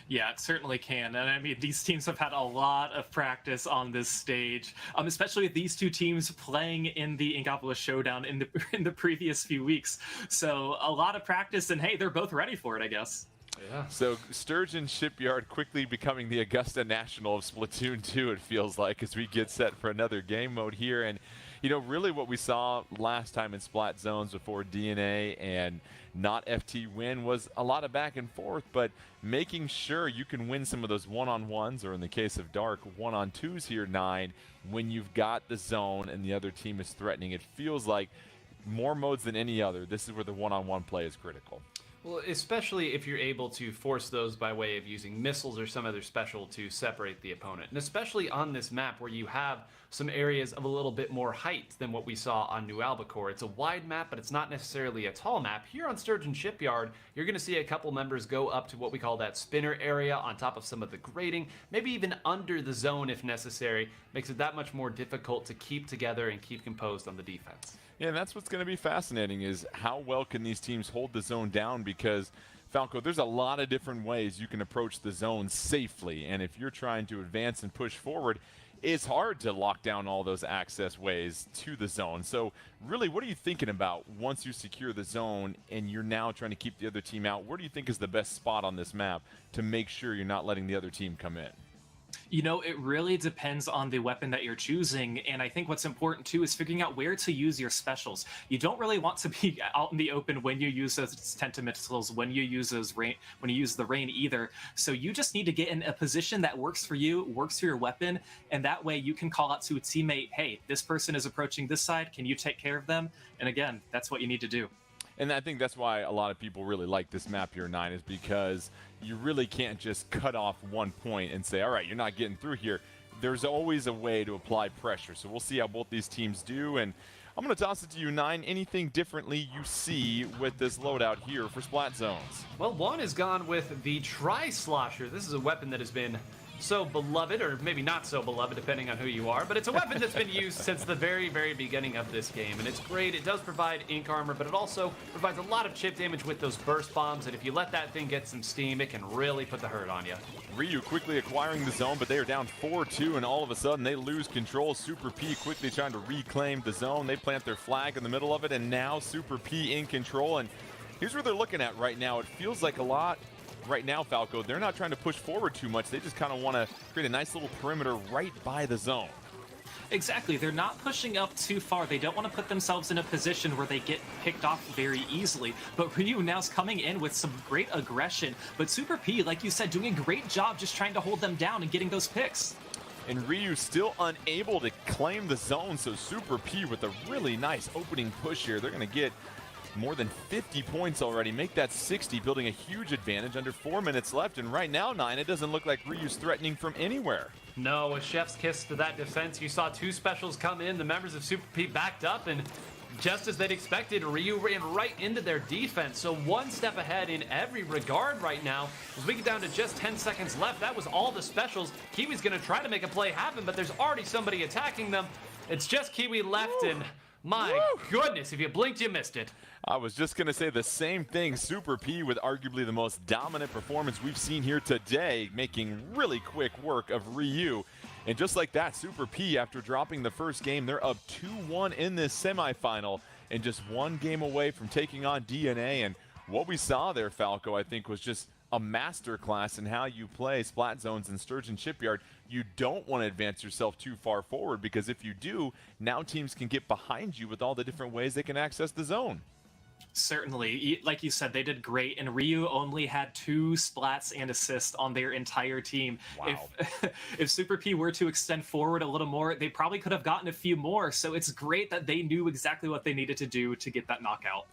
Yeah, it certainly can. And I mean, these teams have had a lot of practice on this stage, especially with these 2 teams playing in the Inkopolis Showdown in the previous few weeks. So a lot of practice, and hey, they're both ready for it, I guess. Yeah. So Sturgeon Shipyard quickly becoming the Augusta National of Splatoon 2, it feels like, as we get set for another game mode here. And, you know, really what we saw last time in Splat Zones before DNA and not FT win was a lot of back and forth, but making sure you can win some of those one-on-ones, or in the case of Dark, one-on-twos here, 9, when you've got the zone and the other team is threatening. It feels like more modes than any other, this is where the one-on-one play is critical. Well, especially if you're able to force those by way of using missiles or some other special to separate the opponent. And especially on this map where you have some areas of a little bit more height than what we saw on New Albacore. It's a wide map, but it's not necessarily a tall map. Here on Sturgeon Shipyard, you're going to see a couple members go up to what we call that spinner area on top of some of the grading, maybe even under the zone if necessary. Makes it that much more difficult to keep together and keep composed on the defense. Yeah, and that's what's going to be fascinating is how well can these teams hold the zone down, because Falco, there's a lot of different ways you can approach the zone safely, and if you're trying to advance and push forward, it's hard to lock down all those access ways to the zone. So really, what are you thinking about once you secure the zone and you're now trying to keep the other team out? Where do you think is the best spot on this map to make sure you're not letting the other team come in? You know, it really depends on the weapon that you're choosing, and I think what's important too is figuring out where to use your specials. You don't really want to be out in the open when you use those tentamissiles, when you use the rain either. So you just need to get in a position that works for you, works for your weapon, and that way you can call out to a teammate, hey, this person is approaching this side, can you take care of them? And again, that's what you need to do. And I think that's why a lot of people really like this map here, 9, is because you really can't just cut off one point and say, all right, you're not getting through here. There's always a way to apply pressure. So we'll see how both these teams do. And I'm going to toss it to you, 9. Anything differently you see with this loadout here for Splat Zones? Well, one has gone with the Tri-Slosher. This is a weapon that has been so beloved, or maybe not so beloved, depending on who you are, but it's a weapon that's been used since the very, very beginning of this game, and it's great. It does provide ink armor, but it also provides a lot of chip damage with those burst bombs, and if you let that thing get some steam, it can really put the hurt on you. Ryu quickly acquiring the zone, but they are down 4-2, and all of a sudden they lose control. Super P quickly trying to reclaim the zone. They plant their flag in the middle of it, and now Super P in control, and here's where they're looking at right now. It feels like a lot right now, Falco, they're not trying to push forward too much. They just kind of want to create a nice little perimeter right by the zone. Exactly. They're not pushing up too far. They don't want to put themselves in a position where they get picked off very easily. But Ryu now's coming in with some great aggression. But Super P, like you said, doing a great job just trying to hold them down and getting those picks. And Ryu still unable to claim the zone, so Super P with a really nice opening push here. They're going to get more than 50 points already, make that 60, building a huge advantage under 4 minutes left. And right now, 9, it doesn't look like Ryu's threatening from anywhere. No, a chef's kiss to that defense. You saw 2 specials come in, the members of Super P backed up, and just as they'd expected, Ryu ran right into their defense. So one step ahead in every regard right now. As we get down to just 10 seconds left, that was all the specials. Kiwi's gonna try to make a play happen, but there's already somebody attacking them. It's just Kiwi left, and my goodness, if you blinked, you missed it. I was just going to say the same thing. Super P with arguably the most dominant performance we've seen here today, making really quick work of Ryu. And just like that, Super P, after dropping the first game, they're up 2-1 in this semifinal and just one game away from taking on DNA. And what we saw there, Falco, I think was just a masterclass in how you play Splat Zones in Sturgeon Shipyard. You don't want to advance yourself too far forward, because if you do, now teams can get behind you with all the different ways they can access the zone. Certainly. Like you said, they did great, and Ryu only had 2 splats and assists on their entire team. Wow. If Super P were to extend forward a little more, they probably could have gotten a few more, so it's great that they knew exactly what they needed to do to get that knockout.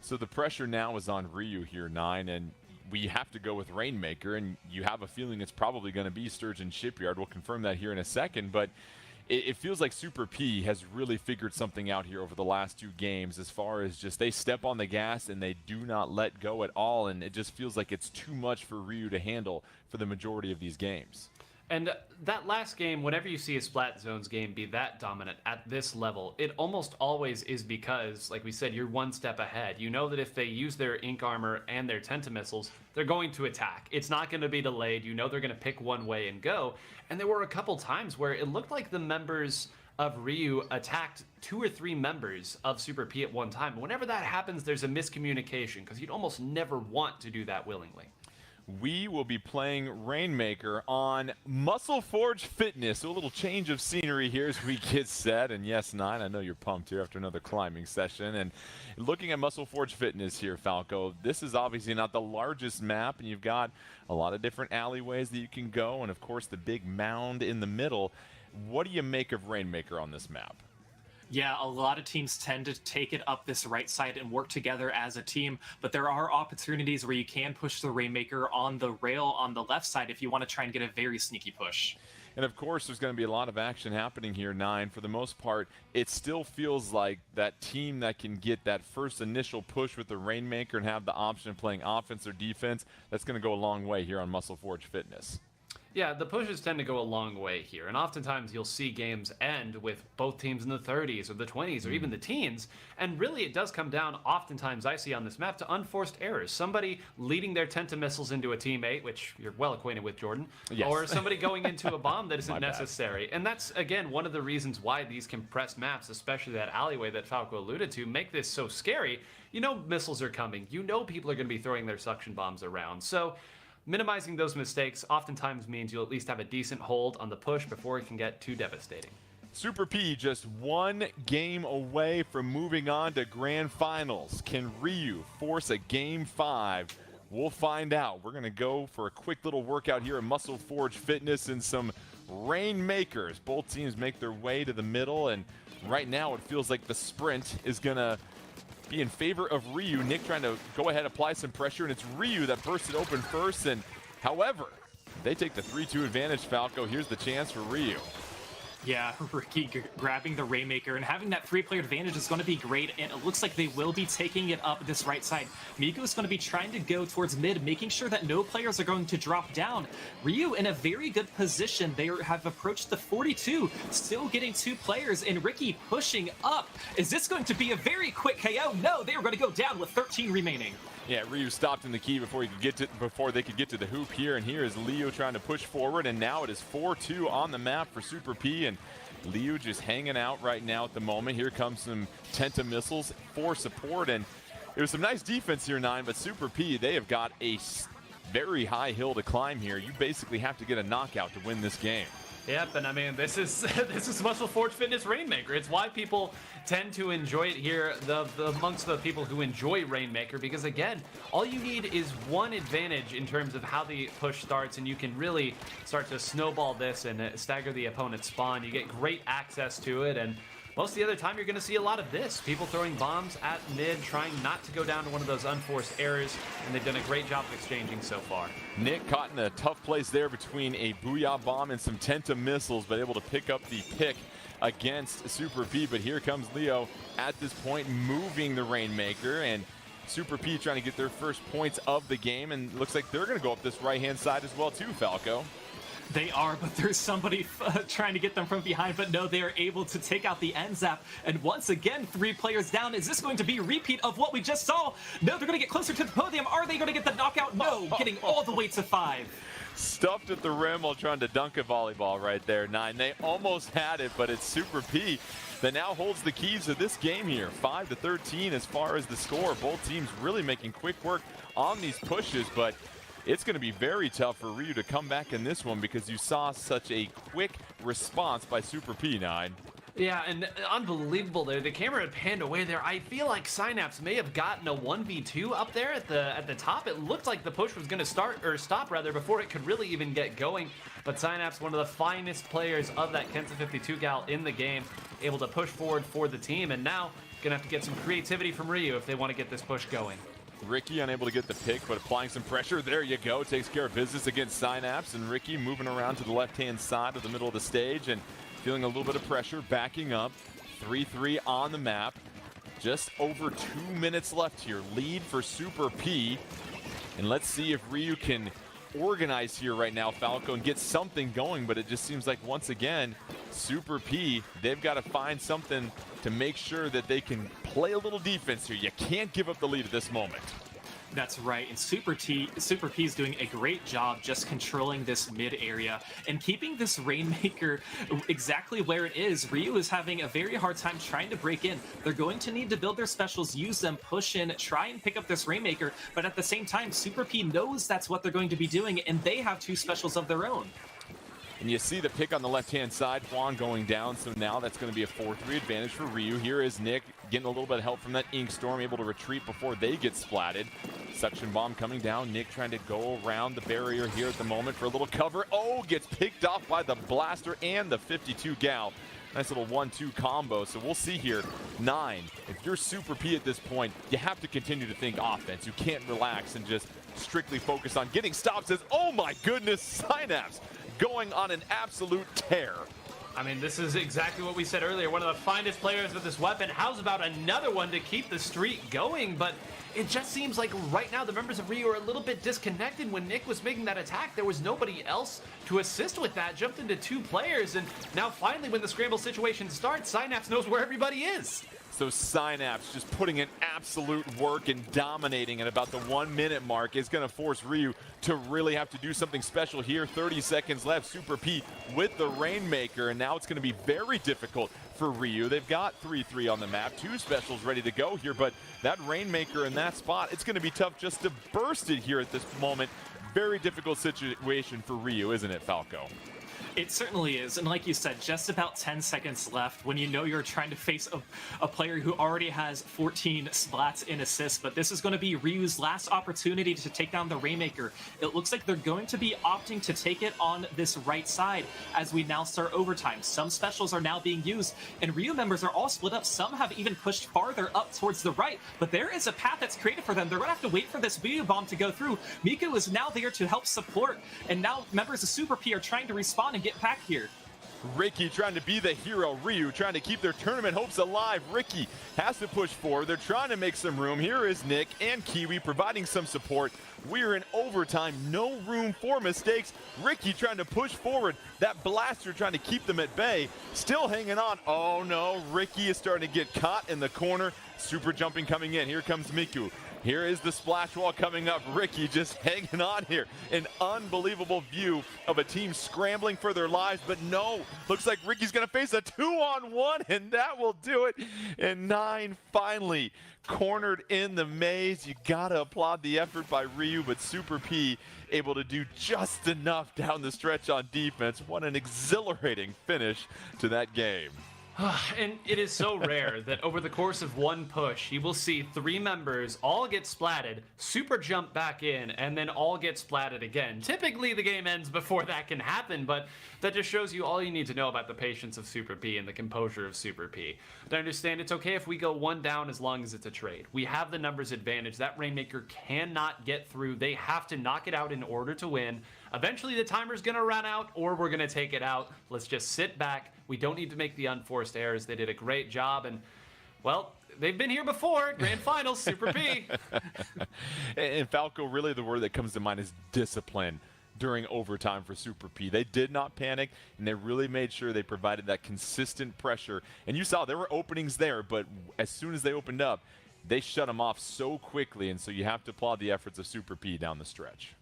So the pressure now is on Ryu here, 9, and we have to go with Rainmaker, and you have a feeling it's probably going to be Sturgeon Shipyard. We'll confirm that here in a second, but it feels like Super P has really figured something out here over the last 2 games, as far as just they step on the gas and they do not let go at all, and it just feels like it's too much for Ryu to handle for the majority of these games. And that last game, whenever you see a Splat Zones game be that dominant at this level, it almost always is because, like we said, you're one step ahead. You know that if they use their ink armor and their tentamissiles, they're going to attack. It's not going to be delayed. You know they're going to pick one way and go. And there were a couple times where it looked like the members of Ryu attacked 2 or 3 members of Super P at one time. Whenever that happens, there's a miscommunication, because you'd almost never want to do that willingly. We will be playing Rainmaker on Muscle Forge Fitness. So a little change of scenery here as we get set. And yes, 9, I know you're pumped here after another climbing session. And looking at Muscle Forge Fitness here, Falco, this is obviously not the largest map, and you've got a lot of different alleyways that you can go, and of course the big mound in the middle. What do you make of Rainmaker on this map? Yeah, a lot of teams tend to take it up this right side and work together as a team, but there are opportunities where you can push the Rainmaker on the rail on the left side if you want to try and get a very sneaky push. And of course, there's going to be a lot of action happening here, 9. For the most part, it still feels like that team that can get that first initial push with the Rainmaker and have the option of playing offense or defense, that's going to go a long way here on Muscle Forge Fitness. Yeah, the pushes tend to go a long way here, and oftentimes you'll see games end with both teams in the 30s or the 20s or even the teens, and really it does come down, oftentimes I see on this map, to unforced errors. Somebody leading their Tenta missiles into a teammate, which you're well acquainted with, Jordan, Yes. or somebody going into a bomb that isn't My bad. necessary. And that's, again, one of the reasons why these compressed maps, especially that alleyway that Falco alluded to, make this so scary. You know missiles are coming. You know people are going to be throwing their suction bombs around. So minimizing those mistakes oftentimes means you'll at least have a decent hold on the push before it can get too devastating. Super P just one game away from moving on to grand finals. Can Ryu force a game 5? We'll find out. We're going to go for a quick little workout here at Muscle Forge Fitness and some Rainmakers. Both teams make their way to the middle, and right now it feels like the sprint is going to be in favor of Ryu. Nick trying to go ahead, apply some pressure, and it's Ryu that bursts it open first. And however, they take the 3-2 advantage, Falco. Here's the chance for Ryu. Yeah, Ricky grabbing the Rainmaker and having that 3-player advantage is going to be great, and it looks like they will be taking it up this right side. Miku is going to be trying to go towards mid, making sure that no players are going to drop down. Ryu in a very good position. They have approached the 42, still getting 2 players, and Ricky pushing up. Is this going to be a very quick KO? No, they are going to go down with 13 remaining. Yeah, Ryu stopped in the key before they could get to the hoop here, and here is Leo trying to push forward, and now it is 4-2 on the map for Super P, and Leo just hanging out right now at the moment. Here comes some Tenta missiles for support, and it was some nice defense here, 9, but Super P, they have got a very high hill to climb here. You basically have to get a knockout to win this game. Yep, and I mean, this is Muscle Forge Fitness Rainmaker. It's why people tend to enjoy it here, amongst the people who enjoy Rainmaker, because again, all you need is one advantage in terms of how the push starts, and you can really start to snowball this and stagger the opponent's spawn. You get great access to it, and most of the other time, you're going to see a lot of this. People throwing bombs at mid, trying not to go down to one of those unforced errors, and they've done a great job of exchanging so far. Nick caught in a tough place there between a Booyah bomb and some Tenta missiles, but able to pick up the pick against Super P. But here comes Leo at this point, moving the Rainmaker, and Super P trying to get their first points of the game, and looks like they're going to go up this right-hand side as well too, Falco. They are, but there's somebody trying to get them from behind, but no, they are able to take out the end zap. And once again, 3 players down. Is this going to be a repeat of what we just saw? No, they're going to get closer to the podium. Are they going to get the knockout? No, getting all the way to 5. Stuffed at the rim while trying to dunk a volleyball right there, 9. They almost had it, but it's Super P that now holds the keys to this game here. 5-13 as far as the score. Both teams really making quick work on these pushes, but it's going to be very tough for Ryu to come back in this one because you saw such a quick response by Super P, 9. Yeah, and unbelievable there. The camera had panned away there. I feel like Synapse may have gotten a 1v2 up there at the top. It looked like the push was going to stop before it could really even get going. But Synapse, one of the finest players of that Kensa 52 gal in the game, able to push forward for the team, and now gonna have to get some creativity from Ryu if they want to get this push going. Ricky unable to get the pick, but applying some pressure. There you go. Takes care of business against Synapse, and Ricky moving around to the left-hand side of the middle of the stage and feeling a little bit of pressure, backing up. 3-3 on the map. Just over 2 minutes left here. Lead for Super P. And let's see if Ryu can organize here right now, Falco, and get something going, but it just seems like once again, Super P, they've got to find something to make sure that they can play a little defense here. You can't give up the lead at this moment. That's right, and Super P is doing a great job just controlling this mid area and keeping this Rainmaker exactly where it is. Ryu is having a very hard time trying to break in. They're going to need to build their specials, use them, push in, try and pick up this Rainmaker, but at the same time, Super P knows that's what they're going to be doing, and they have 2 specials of their own. And you see the pick on the left-hand side, Juan going down, so now that's going to be a 4-3 advantage for Ryu. Here is Nick getting a little bit of help from that Ink Storm, able to retreat before they get splatted. Suction bomb coming down. Nick trying to go around the barrier here at the moment for a little cover. Oh, gets picked off by the blaster and the 52 gal. Nice little 1-2 combo. So we'll see here. 9. If you're Super P at this point, you have to continue to think offense. You can't relax and just strictly focus on getting stops. As oh my goodness, Synapse going on an absolute tear. I mean, this is exactly what we said earlier. One of the finest players with this weapon. How's about another one to keep the streak going? But it just seems like right now the members of Ryu are a little bit disconnected. When Nick was making that attack, there was nobody else to assist with that. Jumped into 2 players, and now finally when the scramble situation starts, Synapse knows where everybody is. So Synapse just putting in absolute work and dominating at about the 1 minute mark is going to force Ryu to really have to do something special here. 30 seconds left. Super P with the Rainmaker, and now it's going to be very difficult for Ryu. They've got 3-3 on the map, 2 specials ready to go here, but that Rainmaker in that spot, it's going to be tough just to burst it here at this moment. Very difficult situation for Ryu, isn't it, Falco? It certainly is, and like you said, just about 10 seconds left when you know you're trying to face a player who already has 14 splats in assists, but this is going to be Ryu's last opportunity to take down the Rainmaker. It looks like they're going to be opting to take it on this right side as we now start overtime. Some specials are now being used, and Ryu members are all split up. Some have even pushed farther up towards the right, but there is a path that's created for them. They're going to have to wait for this Ryu bomb to go through. Miku is now there to help support, and now members of Super P are trying to respawn and get back here. Ricky trying to be the hero. Ryu trying to keep their tournament hopes alive. Ricky has to push forward. They're trying to make some room. Here is Nick and Kiwi providing some support. We're in overtime. No room for mistakes. Ricky trying to push forward. That blaster trying to keep them at bay. Still hanging on. Oh no, Ricky is starting to get caught in the corner. Super jumping coming in. Here comes Miku. Here is the splash wall coming up. Ricky just hanging on here. An unbelievable view of a team scrambling for their lives, but no. Looks like Ricky's going to face a 2-on-1, and that will do it. And 9 finally cornered in the maze. You got to applaud the effort by Ryu, but Super P able to do just enough down the stretch on defense. What an exhilarating finish to that game. And it is so rare that over the course of one push, you will see 3 members all get splatted, super jump back in, and then all get splatted again. Typically, the game ends before that can happen, but that just shows you all you need to know about the patience of Super P and the composure of Super P. To understand, it's okay if we go 1 down as long as it's a trade. We have the numbers advantage. That Rainmaker cannot get through. They have to knock it out in order to win. Eventually, the timer's going to run out, or we're going to take it out. Let's just sit back. We don't need to make the unforced errors. They did a great job, and, well, they've been here before. Grand Finals, Super P. And Falco, really the word that comes to mind is discipline during overtime for Super P. They did not panic, and they really made sure they provided that consistent pressure. And you saw there were openings there, but as soon as they opened up, they shut them off so quickly, and so you have to applaud the efforts of Super P down the stretch.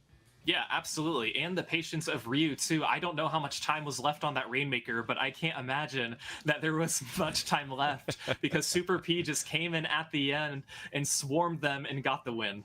Yeah, absolutely. And the patience of Ryu, too. I don't know how much time was left on that Rainmaker, but I can't imagine that there was much time left because Super P just came in at the end and swarmed them and got the win.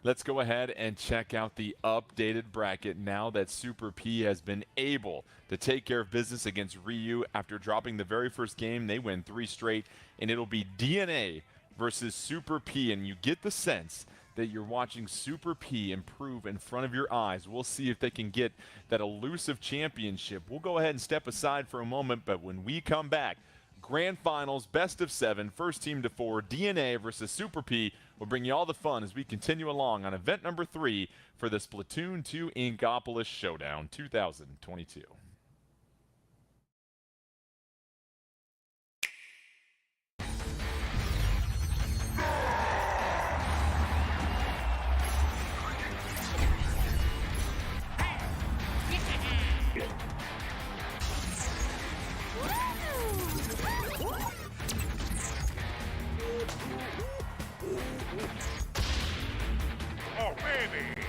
Let's go ahead and check out the updated bracket now that Super P has been able to take care of business against Ryu after dropping the very first game. They win 3 straight, and it'll be DNA versus Super P, and you get the sense that you're watching Super P improve in front of your eyes. We'll see if they can get that elusive championship. We'll go ahead and step aside for a moment, but when we come back, Grand Finals, best of 7, first team to 4, DNA versus Super P. We'll bring you all the fun as we continue along on event number 3 for the Splatoon 2 Inkopolis Showdown 2022. Oh, baby!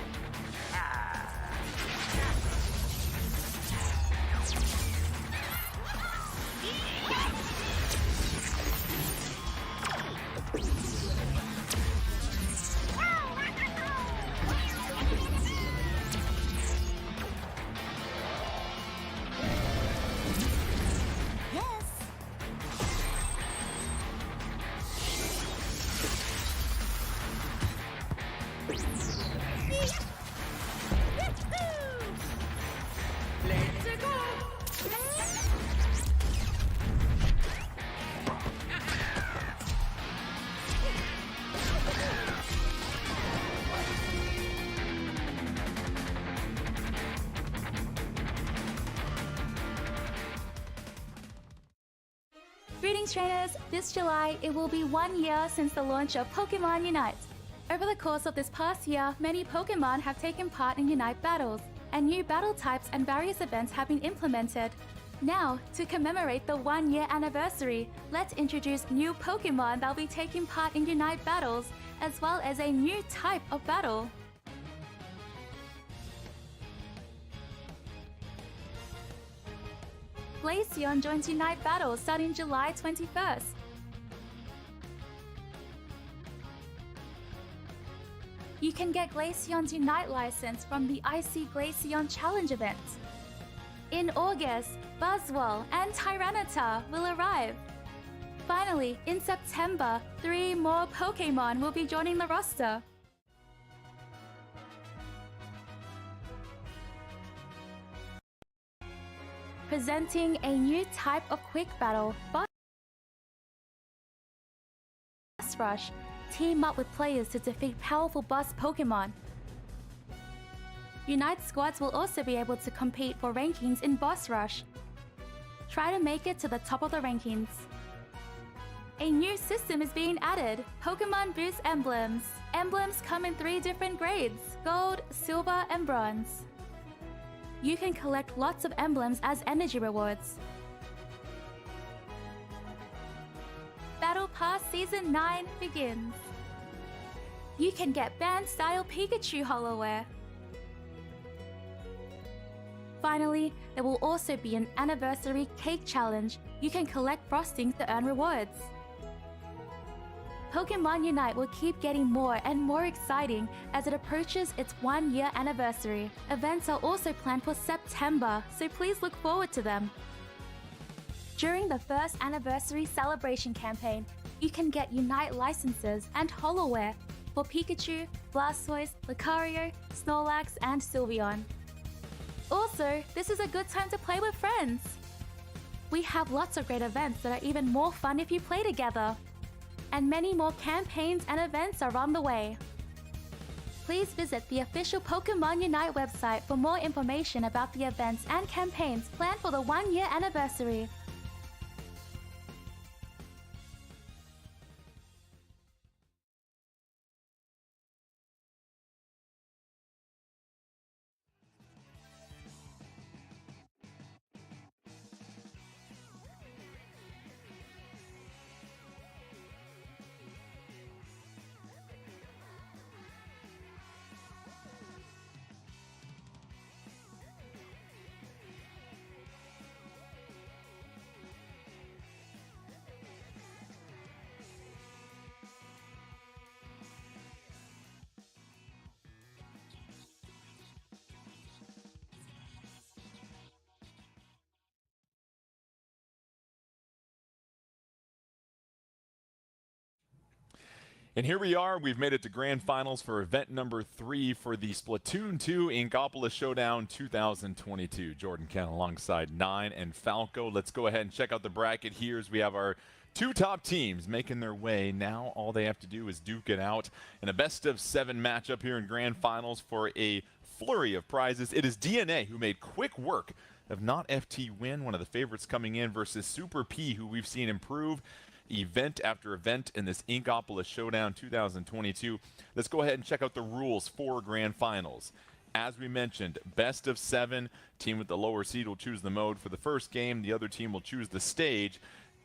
Greetings trainers! This July, it will be 1 year since the launch of Pokemon Unite. Over the course of this past year, many Pokemon have taken part in Unite battles, and new battle types and various events have been implemented. Now, to commemorate the 1 year anniversary, let's introduce new Pokemon that'll be taking part in Unite battles, as well as a new type of battle. Glaceon joins Unite battles starting July 21st. You can get Glaceon's Unite license from the Icy Glaceon Challenge event. In August, Buzzwole and Tyranitar will arrive. Finally, in September, 3 more Pokemon will be joining the roster. Presenting a new type of quick battle, Boss Rush. Team up with players to defeat powerful boss Pokemon. Unite squads will also be able to compete for rankings in Boss Rush. Try to make it to the top of the rankings. A new system is being added, Pokemon Boost Emblems. Emblems come in 3 different grades, Gold, Silver, and Bronze. You can collect lots of emblems as energy rewards. Battle Pass Season 9 begins. You can get band-style Pikachu Holoware. Finally, there will also be an anniversary cake challenge. You can collect frostings to earn rewards. Pokemon Unite will keep getting more and more exciting as it approaches its 1 year anniversary. Events are also planned for September, so please look forward to them. During the first anniversary celebration campaign, you can get Unite licenses and Holoware for Pikachu, Blastoise, Lucario, Snorlax, and Sylveon. Also, this is a good time to play with friends. We have lots of great events that are even more fun if you play together. And many more campaigns and events are on the way. Please visit the official Pokemon Unite website for more information about the events and campaigns planned for the 1 year anniversary. And here we are. We've made it to grand finals for event number 3 for the Splatoon 2 Inkopolis Showdown 2022. Jordan Kent alongside 9 and Falco. Let's go ahead and check out the bracket here as we have our 2 top teams making their way. Now all they have to do is duke it out in a best-of-7 matchup here in grand finals for a flurry of prizes. It is DNA who made quick work of Not FT win, one of the favorites coming in, versus Super P, who we've seen improve event after event in this Inkopolis Showdown 2022. Let's go ahead and check out the rules for grand finals. As we mentioned, best of 7. Team with the lower seed will choose the mode for the first game. The other team will choose the stage.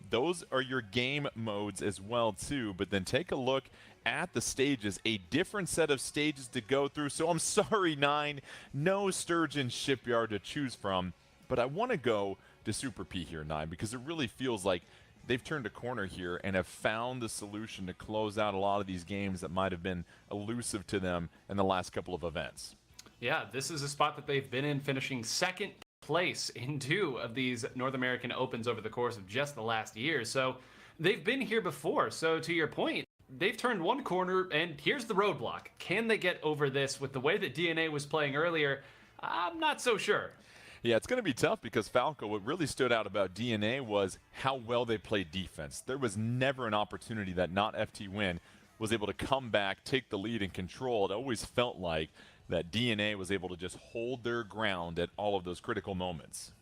Those are your game modes as well too, but then take a look at the stages, a different set of stages to go through. So I'm sorry, 9, no Sturgeon Shipyard to choose from, but I want to go to Super P here, 9, because it really feels like they've turned a corner here and have found the solution to close out a lot of these games that might have been elusive to them in the last couple of events. Yeah, this is a spot that they've been in, finishing second place in 2 of these North American Opens over the course of just the last year. So they've been here before. So to your point, they've turned one corner, and here's the roadblock. Can they get over this with the way that DNA was playing earlier? I'm not so sure. Yeah, it's going to be tough because Falco, what really stood out about DNA was how well they played defense. There was never an opportunity that Not FT win was able to come back, take the lead, and control. It always felt like that DNA was able to just hold their ground at all of those critical moments.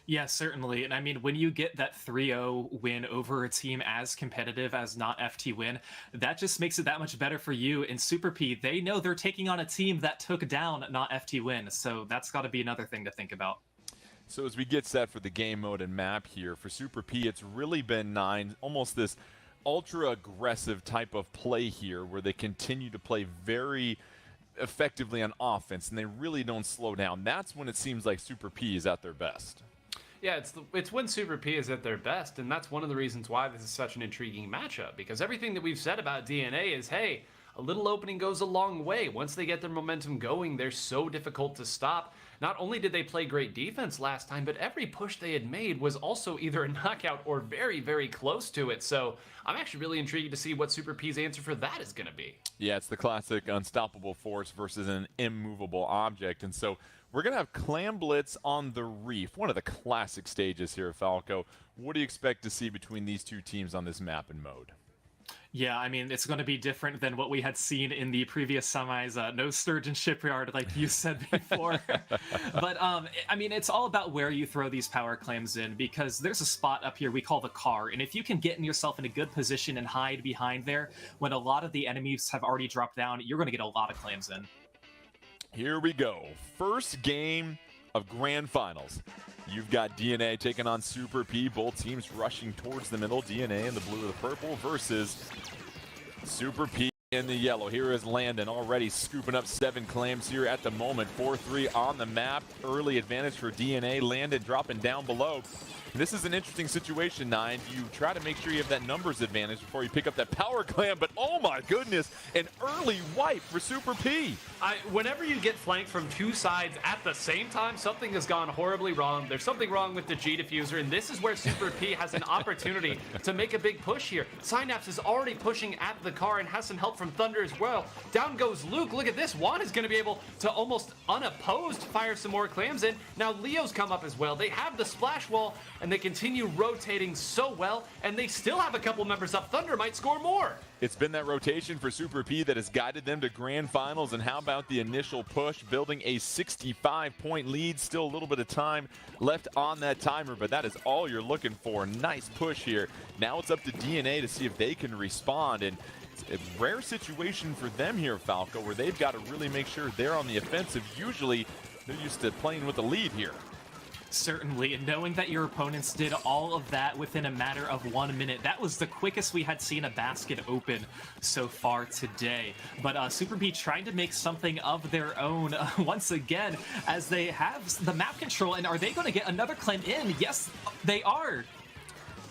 Yeah, certainly. And I mean, when you get that 3-0 win over a team as competitive as not FT Win, that just makes it that much better for you. In Super P, they know they're taking on a team that took down not FT Win. So that's got to be another thing to think about. So as we get set for the game mode and map here, for Super P, it's really been 9, almost this ultra aggressive type of play here where they continue to play very effectively on offense and they really don't slow down. That's when it seems like Super P is at their best. Yeah, it's when Super P is at their best, and that's one of the reasons why this is such an intriguing matchup, because everything that we've said about DNA is, hey, a little opening goes a long way. Once they get their momentum going, they're so difficult to stop. Not only did they play great defense last time, but every push they had made was also either a knockout or very, very close to it. So I'm actually really intrigued to see what Super P's answer for that is going to be. Yeah, it's the classic unstoppable force versus an immovable object. And so we're going to have Clam Blitz on the Reef, one of the classic stages here, Falco. What do you expect to see between these two teams on this map and mode? Yeah, I mean, it's going to be different than what we had seen in the previous semis. No Sturgeon Shipyard, like you said before. But, I mean, it's all about where you throw these power clams in, because there's a spot up here we call the car. And if you can get yourself in a good position and hide behind there, when a lot of the enemies have already dropped down, you're going to get a lot of clams in. Here we go. First game of Grand Finals. You've got DNA taking on Super P. Both teams rushing towards the middle. DNA in the blue or the purple versus Super P in the yellow. Here is Landon already scooping up 7 clams here at the moment. 4-3 on the map. Early advantage for DNA. Landon dropping down below. This is an interesting situation, Nine. You try to make sure you have that numbers advantage before you pick up that power clam, but oh my goodness, an early wipe for Super P. Whenever you get flanked from two sides at the same time, something has gone horribly wrong. There's something wrong with the G diffuser, and this is where Super P has an opportunity to make a big push here. Synapse is already pushing at the car and has some help from Thunder as well. Down goes Luke. Look at this. Juan is going to be able to almost unopposed fire some more clams in. Now Leo's come up as well. They have the splash wall, and they continue rotating so well, and they still have a couple members up. Thunder might score more. It's been that rotation for Super P that has guided them to Grand Finals, and how about the initial push, building a 65-point lead. Still a little bit of time left on that timer, but that is all you're looking for. Nice push here. Now it's up to DNA to see if they can respond, and it's a rare situation for them here, Falco, where they've got to really make sure they're on the offensive. Usually they're used to playing with the lead here. Certainly, and knowing that your opponents did all of that within a matter of 1 minute, that was the quickest we had seen a basket open so far today. But Super P trying to make something of their own once again, as they have the map control. And are they going to get another claim in? Yes, they are.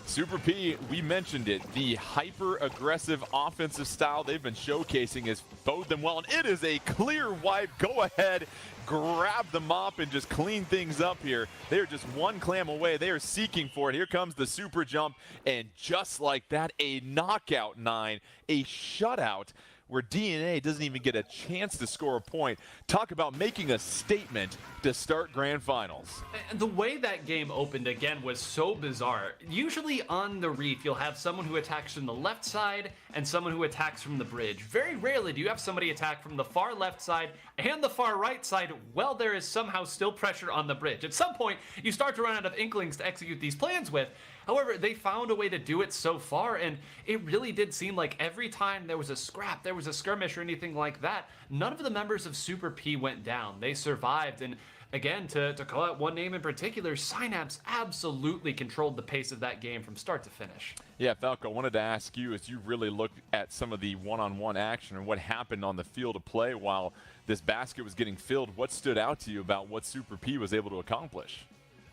Super P, we mentioned it, the hyper-aggressive offensive style they've been showcasing has bode them well, and it is a clear wipe. Go ahead, grab the mop and just clean things up here. They are just one clam away. They are seeking for it. Here comes the super jump, and just like that, a knockout 9, a shutout, where DNA doesn't even get a chance to score a point. Talk about making a statement to start Grand Finals. The way that game opened again was so bizarre. Usually on the Reef, you'll have someone who attacks from the left side and someone who attacks from the bridge. Very rarely do you have somebody attack from the far left side and the far right side while there is somehow still pressure on the bridge. At some point, you start to run out of inklings to execute these plans with. However, they found a way to do it so far, and it really did seem like every time there was a scrap, there was a skirmish or anything like that, none of the members of Super P went down. They survived, and again, to call out one name in particular, Synapse absolutely controlled the pace of that game from start to finish. Yeah, Falco, I wanted to ask you, as you really looked at some of the one-on-one action and what happened on the field of play while this basket was getting filled, what stood out to you about what Super P was able to accomplish?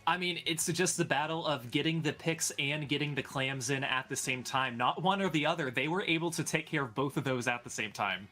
I mean, it's just the battle of getting the picks and getting the clams in at the same time. Not one or the other. They were able to take care of both of those at the same time.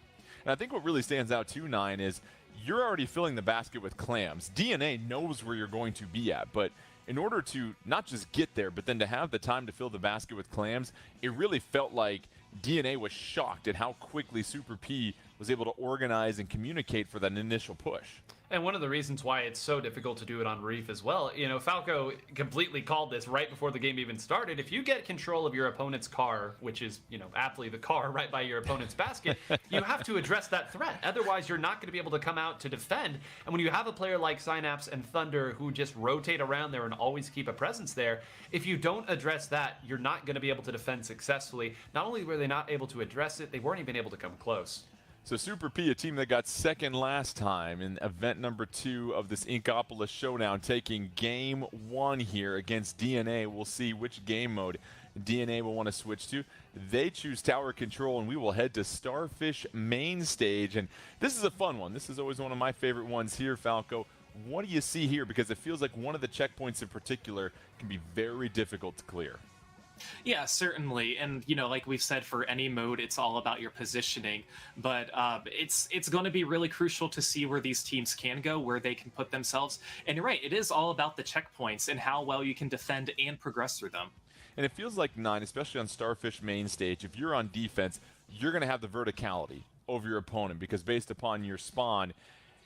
And I think what really stands out too, Nine, is you're already filling the basket with clams. DNA knows where you're going to be at, but in order to not just get there, but then to have the time to fill the basket with clams, it really felt like DNA was shocked at how quickly Super P was able to organize and communicate for that initial push. And one of the reasons why it's so difficult to do it on Reef as well, you know, Falco completely called this right before the game even started. If you get control of your opponent's car, which is, you know, aptly the car right by your opponent's basket, you have to address that threat. Otherwise, you're not going to be able to come out to defend. And when you have a player like Synapse and Thunder who just rotate around there and always keep a presence there, if you don't address that, you're not going to be able to defend successfully. Not only were they not able to address it, they weren't even able to come close. So Super P, a team that got second last time in event number 2 of this Inkopolis Showdown, taking game 1 here against DNA. We'll see which game mode DNA will want to switch to. They choose tower control, and we will head to Starfish main stage. And this is a fun one. This is always one of my favorite ones here, Falco. What do you see here? Because it feels like one of the checkpoints in particular can be very difficult to clear. Yeah, certainly. And, you know, like we've said, for any mode, it's all about your positioning. But it's going to be really crucial to see where these teams can go, where they can put themselves. And you're right, it is all about the checkpoints and how well you can defend and progress through them. And it feels like, Nine, especially on Starfish main stage, if you're on defense, you're going to have the verticality over your opponent because based upon your spawn,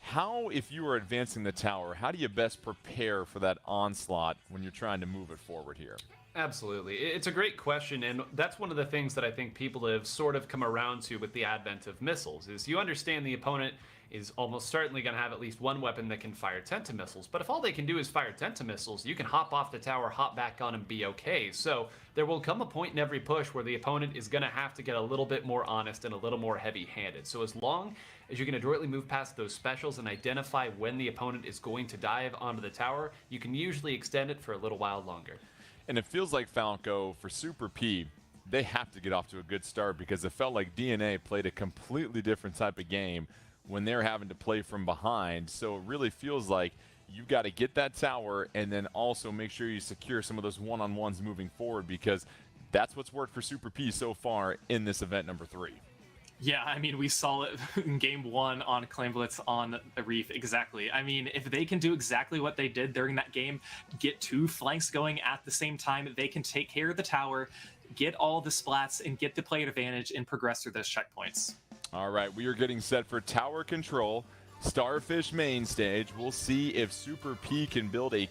how, if you are advancing the tower, how do you best prepare for that onslaught when you're trying to move it forward here? Absolutely. It's a great question, and that's one of the things that I think people have sort of come around to with the advent of missiles, is you understand the opponent is almost certainly going to have at least one weapon that can fire Tenta-missiles, but if all they can do is fire Tenta-missiles, you can hop off the tower, hop back on, and be okay. So there will come a point in every push where the opponent is going to have to get a little bit more honest and a little more heavy-handed. So as long as you can adroitly move past those specials and identify when the opponent is going to dive onto the tower, you can usually extend it for a little while longer. And it feels like, Falco, for Super P, they have to get off to a good start because it felt like DNA played a completely different type of game when they're having to play from behind. So it really feels like you got to get that tower and then also make sure you secure some of those one-on-ones moving forward because that's what's worked for Super P so far in this event number 3. Yeah, I mean, we saw it in game 1 on Claim Blitz on the Reef, exactly. I mean, if they can do exactly what they did during that game, get 2 flanks going at the same time, they can take care of the tower, get all the splats, and get the player advantage and progress through those checkpoints. All right, we are getting set for tower control. Starfish main stage. We'll see if Super P can build a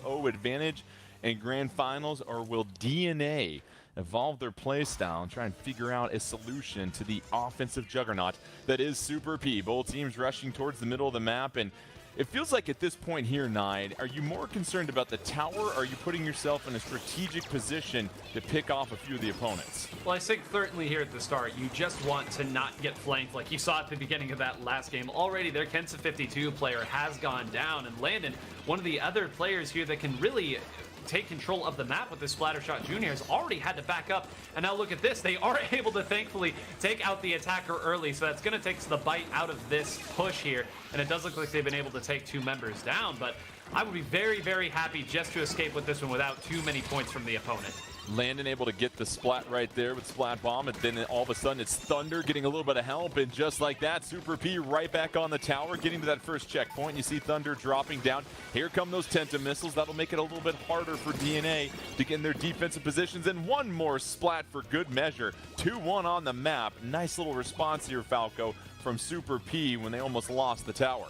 2-0 advantage in grand finals, or will DNA evolve their playstyle and try and figure out a solution to the offensive juggernaut that is Super P. Both teams rushing towards the middle of the map, and it feels like at this point here, Nine, are you more concerned about the tower, or are you putting yourself in a strategic position to pick off a few of the opponents? Well, I think certainly here at the start, you just want to not get flanked like you saw at the beginning of that last game. Already their Kensa 52 player has gone down, and Landon, one of the other players here that can really take control of the map with this Splattershot Jr. has already had to back up, and now look at this. They are able to thankfully take out the attacker early, so that's going to take the bite out of this push here, and it does look like they've been able to take 2 members down, but I would be very, very happy just to escape with this one without too many points from the opponent. Landon able to get the splat right there with Splat Bomb, and then all of a sudden it's Thunder getting a little bit of help, and just like that, Super P right back on the tower, getting to that first checkpoint. You see Thunder dropping down. Here come those Tenta-missiles. That'll make it a little bit harder for DNA to get in their defensive positions, and one more splat for good measure. 2-1 on the map. Nice little response here, Falco, from Super P when they almost lost the tower.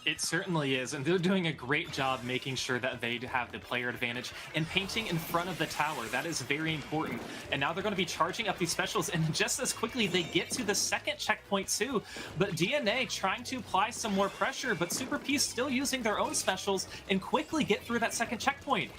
It certainly is, and they're doing a great job making sure that they have the player advantage and painting in front of the tower. That is very important. And now they're going to be charging up these specials, and just as quickly they get to the second checkpoint too. But DNA trying to apply some more pressure, but Super P still using their own specials and quickly get through that second checkpoint.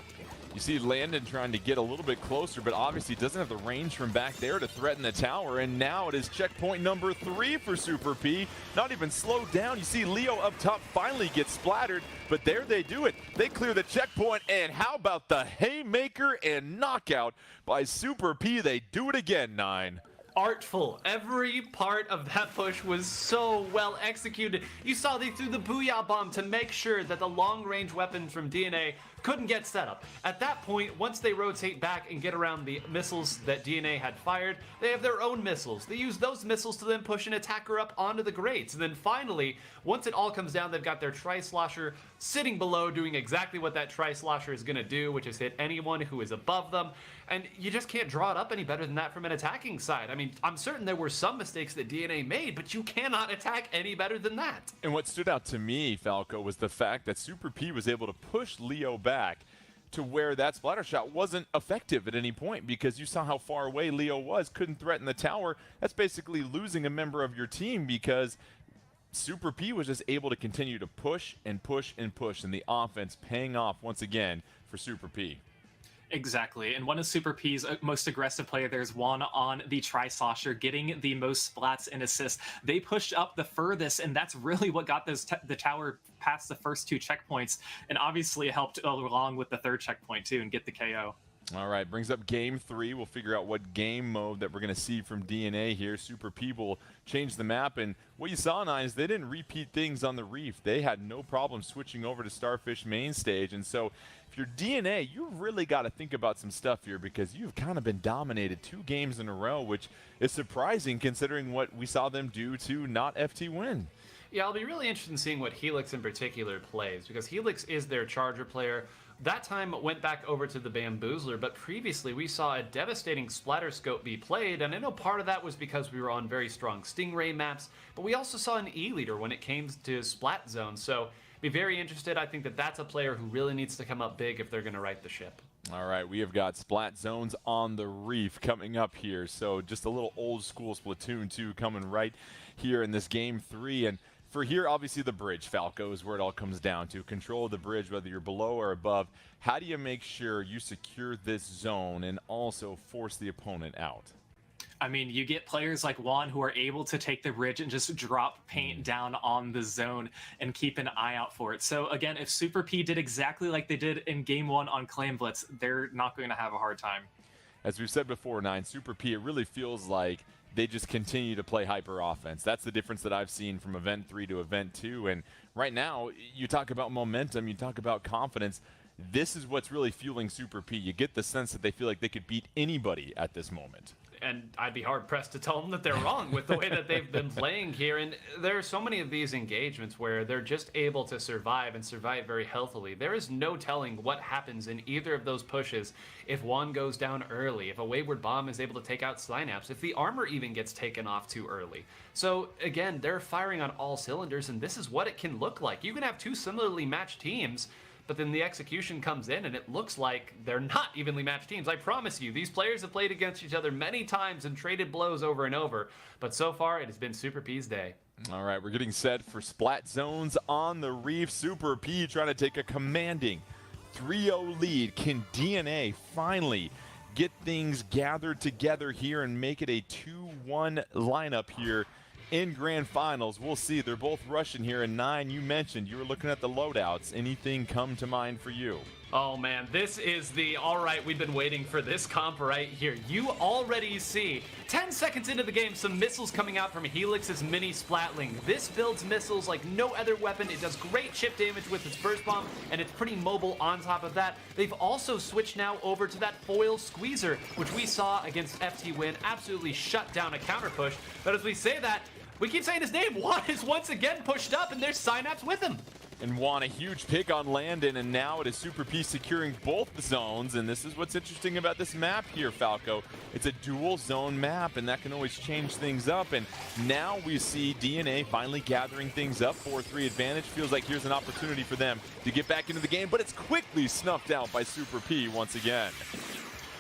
You see Landon trying to get a little bit closer, but obviously doesn't have the range from back there to threaten the tower. And now it is checkpoint number 3 for Super P. Not even slowed down. You see Leo up top finally gets splattered, but there they do it. They clear the checkpoint, and how about the haymaker and knockout by Super P? They do it again, Nine. Artful. Every part of that push was so well executed. You saw they threw the Booyah Bomb to make sure that the long-range weapons from DNA couldn't get set up. At that point, once they rotate back and get around the missiles that DNA had fired, they have their own missiles. They use those missiles to then push an attacker up onto the grates. And then finally, once it all comes down, they've got their Tri-Slosher sitting below doing exactly what that Tri-Slosher is going to do, which is hit anyone who is above them. And you just can't draw it up any better than that from an attacking side. I mean, mean, I'm certain there were some mistakes that DNA made, but you cannot attack any better than that. And what stood out to me, Falco, was the fact that Super P was able to push Leo back to where that splatter shot wasn't effective at any point, because you saw how far away Leo was, couldn't threaten the tower. That's basically losing a member of your team, because Super P was just able to continue to push and push and push, and the offense paying off once again for Super P. Exactly, and one of Super P's most aggressive player there is Juan on the Tri-Slosher, getting the most splats and assists. They pushed up the furthest, and that's really what got the tower past the first 2 checkpoints, and obviously helped along with the 3rd checkpoint too, and get the KO. All right, brings up game 3. We'll figure out what game mode that we're going to see from DNA here. Super P will change the map, and what you saw, Nine, is they didn't repeat things on the Reef. They had no problem switching over to Starfish main stage, and so if you're DNA, you really got to think about some stuff here, because you've kind of been dominated 2 games in a row, which is surprising considering what we saw them do to not FT win. Yeah, I'll be really interested in seeing what Helix in particular plays, because Helix is their charger player. That time went back over to the Bamboozler, but previously we saw a devastating splatter scope be played, and I know part of that was because we were on very strong Stingray maps, but we also saw an E-leader when it came to Splat Zone, so be very interested. I think that that's a player who really needs to come up big if they're going to right the ship. All right, we have got Splat Zones on the Reef coming up here, so just a little old school Splatoon 2 coming right here in this game 3, and for here, obviously the bridge, Falco, is where it all comes down to. Control of the bridge, whether you're below or above. How do you make sure you secure this zone and also force the opponent out? I mean, you get players like Juan who are able to take the bridge and just drop paint down on the zone and keep an eye out for it. So again, if Super P did exactly like they did in Game 1 on Claim Blitz, they're not going to have a hard time. As we've said before, Nine, Super P, it really feels like they just continue to play hyper offense. That's the difference that I've seen from Event 3 to Event 2. And right now, you talk about momentum, you talk about confidence. This is what's really fueling Super P. You get the sense that they feel like they could beat anybody at this moment. And I'd be hard-pressed to tell them that they're wrong with the way that they've been playing here. And there are so many of these engagements where they're just able to survive and survive very healthily. There is no telling what happens in either of those pushes if one goes down early, if a Wayward Bomb is able to take out Synapse, if the armor even gets taken off too early. So, again, they're firing on all cylinders, and this is what it can look like. You can have 2 similarly matched teams, but then the execution comes in and it looks like they're not evenly matched teams. I promise you, these players have played against each other many times and traded blows over and over, but so far it has been Super P's day. All right, we're getting set for Splat Zones on the Reef. Super P trying to take a commanding 3-0 lead. Can DNA finally get things gathered together here and make it a 2-1 lineup here in Grand Finals? We'll see. They're both rushing here. And Nine, you mentioned you were looking at the loadouts. Anything come to mind for you? Oh man, this is the, all right, we've been waiting for this comp right here. You already see 10 seconds into the game, some missiles coming out from Helix's mini Splatling. This builds missiles like no other weapon. It does great chip damage with its burst bomb, and it's pretty mobile on top of that. They've also switched now over to that foil squeezer, which we saw against FT Win absolutely shut down a counter push. But as we say that, we keep saying his name. Juan is once again pushed up, and there's Synapse with him. And Juan, a huge pick on Landon, and now it is Super P securing both the zones. And this is what's interesting about this map here, Falco. It's a dual zone map, and that can always change things up. And now we see DNA finally gathering things up. 4-3 advantage. Feels like here's an opportunity for them to get back into the game, but it's quickly snuffed out by Super P once again.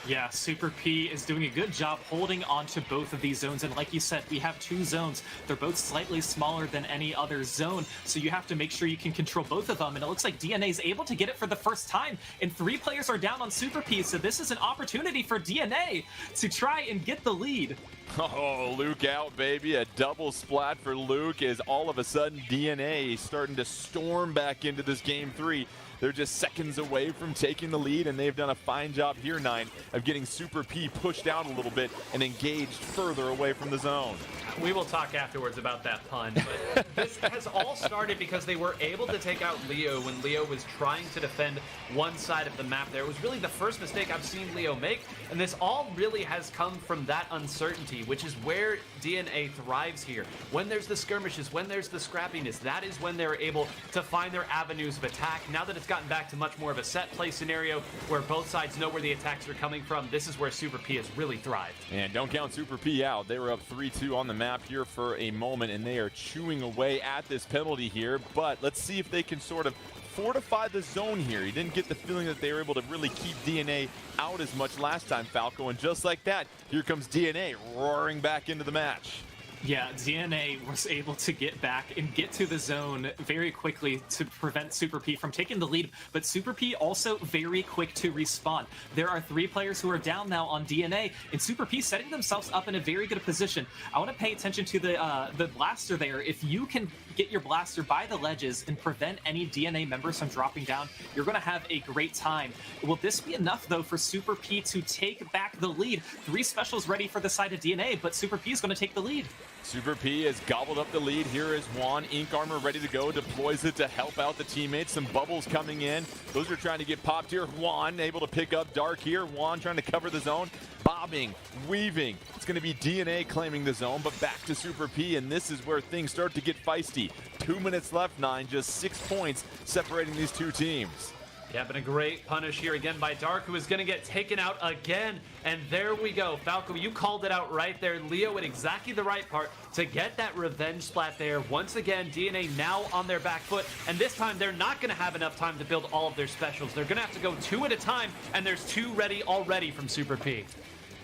Yeah, Super P is doing a good job holding on to both of these zones, and like you said, we have 2 zones. They're both slightly smaller than any other zone, so you have to make sure you can control both of them, and it looks like DNA is able to get it for the first time, and 3 players are down on Super P, so this is an opportunity for DNA to try and get the lead. Oh, Luke out, baby. A double splat for Luke as all of a sudden DNA starting to storm back into this game 3. They're just seconds away from taking the lead, and they've done a fine job here, Nine, of getting Super P pushed out a little bit and engaged further away from the zone. We will talk afterwards about that pun, but this has all started because they were able to take out Leo when Leo was trying to defend one side of the map there. It was really the first mistake I've seen Leo make, and this all really has come from that uncertainty, which is where DNA thrives here. When there's the skirmishes, when there's the scrappiness, that is when they're able to find their avenues of attack. Now that it's gotten back to much more of a set play scenario where both sides know where the attacks are coming from, this is where Super P has really thrived. And don't count Super P out. They were up 3-2 on the map here for a moment, and they are chewing away at this penalty here. But let's see if they can sort of fortify the zone here. You didn't get the feeling that they were able to really keep DNA out as much last time, Falco. And just like that, here comes DNA roaring back into the match. Yeah, DNA was able to get back and get to the zone very quickly to prevent Super P from taking the lead, but Super P also very quick to respawn. There are 3 players who are down now on DNA, and Super P setting themselves up in a very good position. I want to pay attention to the blaster there. If you can get your blaster by the ledges and prevent any DNA members from dropping down, you're going to have a great time. Will this be enough, though, for Super P to take back the lead? 3 specials ready for the side of DNA, but Super P is going to take the lead. Super P has gobbled up the lead. Here is Juan, Ink Armor ready to go, deploys it to help out the teammates. Some bubbles coming in. Those are trying to get popped here. Juan able to pick up Dark here. Juan trying to cover the zone, bobbing, weaving. It's going to be DNA claiming the zone, but back to Super P, and this is where things start to get feisty. 2 minutes left, 9, just 6 points separating these 2 teams. Yeah, but a great punish here again by Dark, who is going to get taken out again. And there we go. Falco, you called it out right there. Leo in exactly the right part to get that revenge splat there. Once again, DNA now on their back foot. And this time, they're not going to have enough time to build all of their specials. They're going to have to go 2 at a time, and there's 2 ready already from Super P.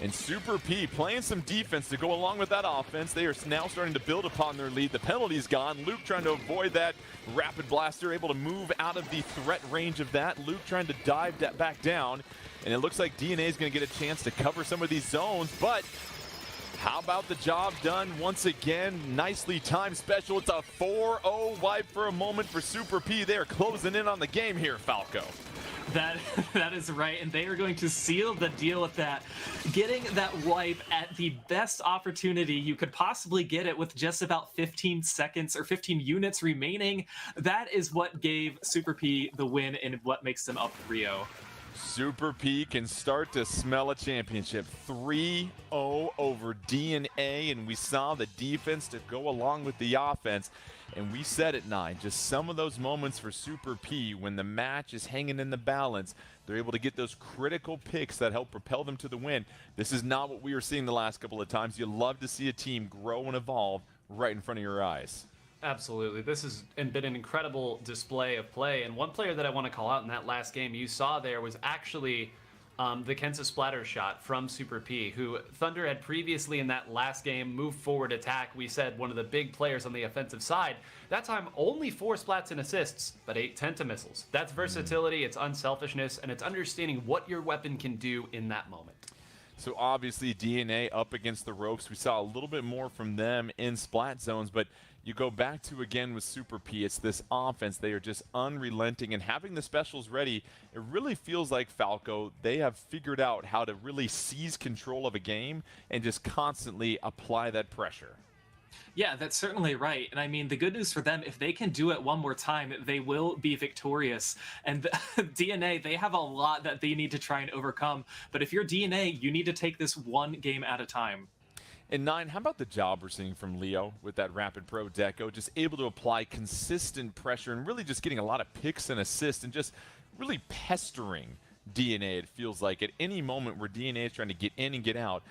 And Super P playing some defense to go along with that offense. They are now starting to build upon their lead. The penalty's gone. Luke trying to avoid that rapid blaster, able to move out of the threat range of that. Luke trying to dive back down. And it looks like DNA is going to get a chance to cover some of these zones. But how about the job done once again? Nicely timed special. It's a 4-0 wipe for a moment for Super P. They are closing in on the game here, Falco. That is right, and they are going to seal the deal with that. Getting that wipe at the best opportunity you could possibly get it with just about 15 seconds or 15 units remaining. That is what gave Super P the win and what makes them up 3-0. Super P can start to smell a championship. 3-0 over DNA, and we saw the defense to go along with the offense. And we said it, 9, just some of those moments for Super P when the match is hanging in the balance, they're able to get those critical picks that help propel them to the win. This is not what we were seeing the last couple of times. You love to see a team grow and evolve right in front of your eyes. Absolutely. This has been an incredible display of play. And one player that I want to call out in that last game you saw there was actually the Kensa splatter shot from Super P, who Thunder had previously in that last game moved forward attack. We said one of the big players on the offensive side. That time, only 4 splats and assists, but 8 Tenta missiles. That's versatility, it's unselfishness, and it's understanding what your weapon can do in that moment. So obviously DNA up against the ropes. We saw a little bit more from them in splat zones, but you go back to again with Super P, it's this offense. They are just unrelenting and having the specials ready. It really feels like Falco, they have figured out how to really seize control of a game and just constantly apply that pressure. Yeah, that's certainly right. And I mean, the good news for them, if they can do it one more time, they will be victorious. And DNA, they have a lot that they need to try and overcome. But if you're DNA, you need to take this one game at a time. And 9, how about the job we're seeing from Leo with that Rapid Pro Deco, just able to apply consistent pressure and really just getting a lot of picks and assists and just really pestering DNA. It feels like at any moment where DNA is trying to get in and get out,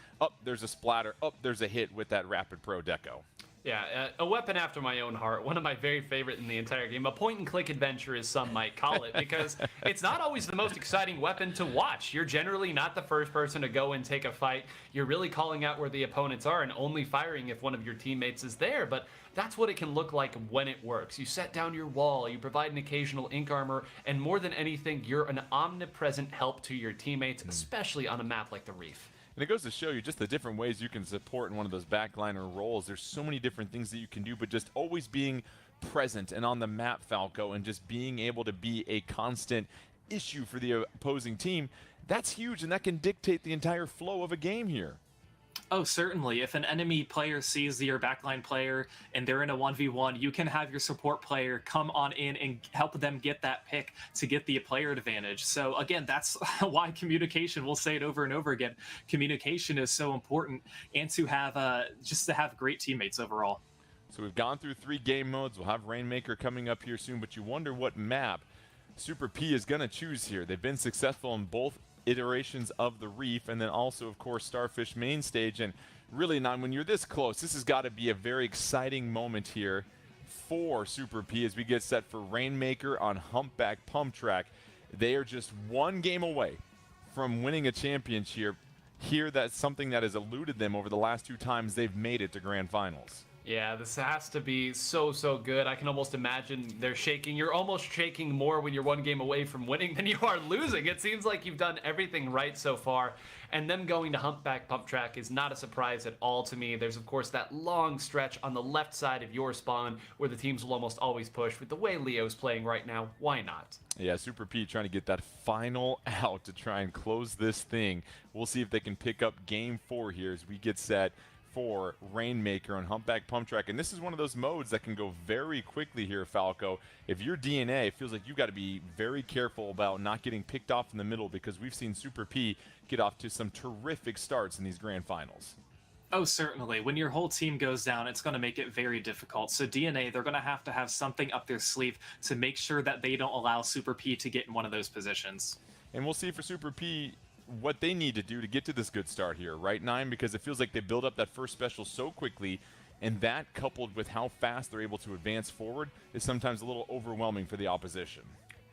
there's a splatter, there's a hit with that Rapid Pro Deco. Yeah, a weapon after my own heart, one of my very favorite in the entire game. A point-and-click adventure, as some might call it, because it's not always the most exciting weapon to watch. You're generally not the first person to go and take a fight. You're really calling out where the opponents are and only firing if one of your teammates is there, but that's what it can look like when it works. You set down your wall, you provide an occasional ink armor, and more than anything, you're an omnipresent help to your teammates, especially on a map like the Reef. And it goes to show you just the different ways you can support in one of those backliner roles. There's so many different things that you can do, but just always being present and on the map, Falco, and just being able to be a constant issue for the opposing team, that's huge, and that can dictate the entire flow of a game here. Oh, certainly. If an enemy player sees your backline player and they're in a 1v1, you can have your support player come on in and help them get that pick to get the player advantage. So again, that's why communication, we'll say it over and over again, communication is so important, and to have just to have great teammates overall. So we've gone through 3 game modes. We'll have Rainmaker coming up here soon, but you wonder what map Super P is going to choose here. They've been successful in both iterations of the Reef, and then also, of course, Starfish main stage. And really, Nine, when you're this close, this has got to be a very exciting moment here for Super P as we get set for Rainmaker on Humpback Pump Track. They are just 1 game away from winning a championship here. That's something that has eluded them over the last 2 times they've made it to Grand Finals. Yeah, this has to be so good. I can almost imagine they're shaking. You're almost shaking more when you're 1 game away from winning than you are losing. It seems like you've done everything right so far, and them going to Humpback Pump Track is not a surprise at all to me. There's, of course, that long stretch on the left side of your spawn where the teams will almost always push. With the way Leo's playing right now, why not? Yeah, Super P trying to get that final out to try and close this thing. We'll see if they can pick up game 4 here as we get set for Rainmaker on Humpback Pump Track. And this is one of those modes that can go very quickly here, Falco. If you're DNA, it feels like you've got to be very careful about not getting picked off in the middle, because we've seen Super P get off to some terrific starts in these grand finals. Oh, certainly. When your whole team goes down, it's going to make it very difficult. So DNA, they're going to have something up their sleeve to make sure that they don't allow Super P to get in one of those positions. And we'll see for Super P what they need to do to get to this good start here, right, Nine? Because it feels like they build up that first special so quickly, and that coupled with how fast they're able to advance forward is sometimes a little overwhelming for the opposition.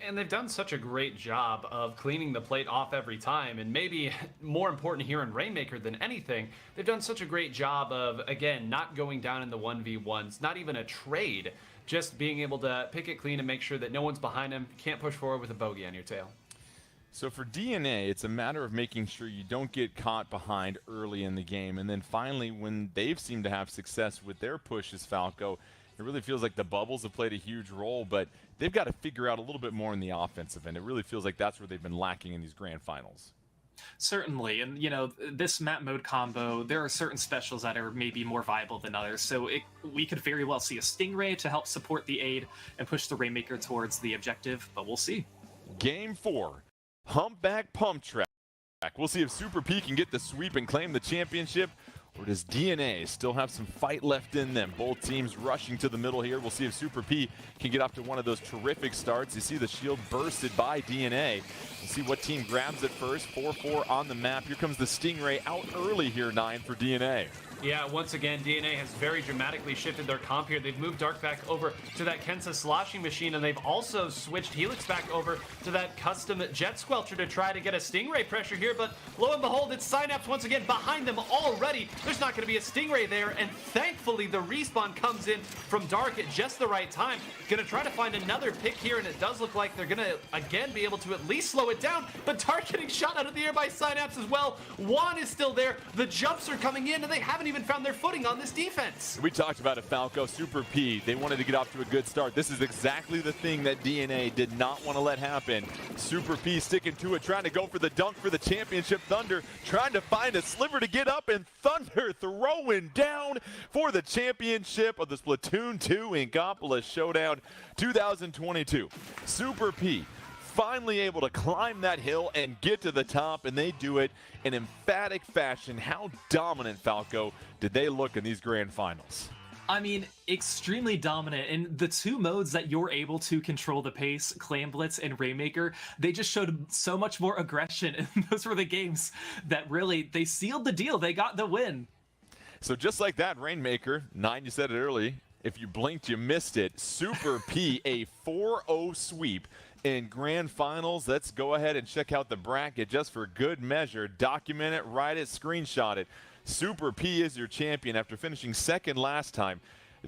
And they've done such a great job of cleaning the plate off every time, and maybe more important here in Rainmaker than anything, they've done such a great job of, again, not going down in the 1v1s, not even a trade, just being able to pick it clean and make sure that no one's behind them, can't push forward with a bogey on your tail. So for DNA, it's a matter of making sure you don't get caught behind early in the game. And then finally, when they've seemed to have success with their pushes, Falco, it really feels like the bubbles have played a huge role, but they've got to figure out a little bit more in the offensive end. It really feels like that's where they've been lacking in these grand finals. Certainly, and you know, this map mode combo, there are certain specials that are maybe more viable than others, so we could very well see a Stingray to help support the aid and push the Rainmaker towards the objective, but we'll see. Game 4. Humpback Pump Track. We'll see if Super P can get the sweep and claim the championship, or does DNA still have some fight left in them? Both teams rushing to the middle here. We'll see if Super P can get off to one of those terrific starts. You see the shield bursted by DNA. We'll see what team grabs it first. 4-4 on the map. Here comes the Stingray out early here, 9 for DNA. Yeah, once again, DNA has very dramatically shifted their comp here. They've moved Dark back over to that Kensa sloshing machine, and they've also switched Helix back over to that custom Jet Squelcher to try to get a Stingray pressure here, but lo and behold, it's Synapse once again behind them already. There's not going to be a Stingray there, and thankfully the respawn comes in from Dark at just the right time. Going to try to find another pick here, and it does look like they're going to, again, be able to at least slow it down, but Dark getting shot out of the air by Synapse as well. Juan is still there. The jumps are coming in, and they haven't even found their footing on this defense. We talked about it, Falco. Super P, they wanted to get off to a good start. This is exactly the thing that DNA did not want to let happen. Super P sticking to it, trying to go for the dunk for the championship. Thunder trying to find a sliver to get up, and Thunder throwing down for the championship of the Splatoon 2 Inkopolis Showdown 2022. Super P finally able to climb that hill and get to the top, and they do it in emphatic fashion. How dominant, Falco, did they look in these grand finals? I mean, extremely dominant. In the 2 modes that you're able to control the pace, Clam Blitz and Rainmaker, they just showed so much more aggression. And those were the games that really, they sealed the deal. They got the win. So just like that, Rainmaker, 9, you said it early. If you blinked, you missed it. Super P, a 4-0 sweep in grand finals. Let's go ahead and check out the bracket just for good measure. Document it, write it, screenshot it. Super P is your champion after finishing second last time.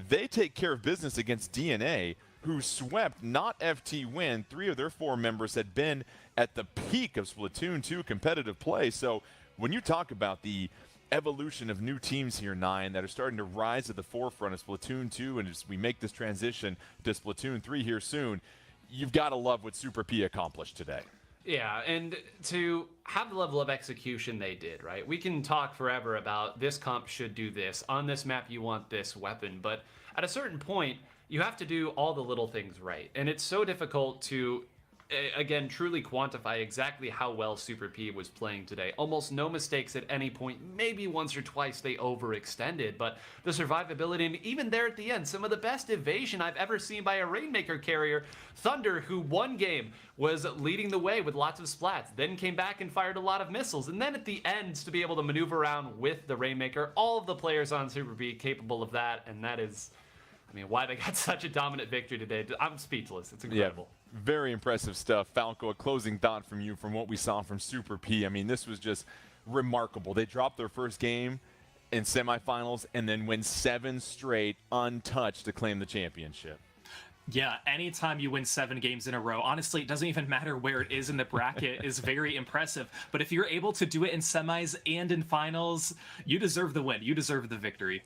They take care of business against DNA, who swept not FT win. 3 of their 4 members had been at the peak of Splatoon 2 competitive play. So when you talk about the evolution of new teams here, 9, that are starting to rise to the forefront of Splatoon 2, and as we make this transition to Splatoon 3 here soon, you've got to love what Super P accomplished today. Yeah, and to have the level of execution they did, right? We can talk forever about this comp should do this. On this map, you want this weapon. But at a certain point, you have to do all the little things right. And it's so difficult to, again, truly quantify exactly how well Super P was playing today. Almost no mistakes at any point. Maybe once or twice they overextended, but the survivability, and even there at the end, some of the best evasion I've ever seen by a Rainmaker carrier. Thunder, who one game was leading the way with lots of splats, then came back and fired a lot of missiles, and then at the end to be able to maneuver around with the Rainmaker. All of the players on Super P capable of that, and that is, I mean, why they got such a dominant victory today. I'm speechless. It's incredible. Yeah. Very impressive stuff. Falco, a closing thought from you from what we saw from Super P. I mean, this was just remarkable. They dropped their first game in semifinals and then win 7 straight untouched to claim the championship. Yeah, anytime you win 7 games in a row, honestly, it doesn't even matter where it is in the bracket, is very impressive. But if you're able to do it in semis and in finals, you deserve the win. You deserve the victory.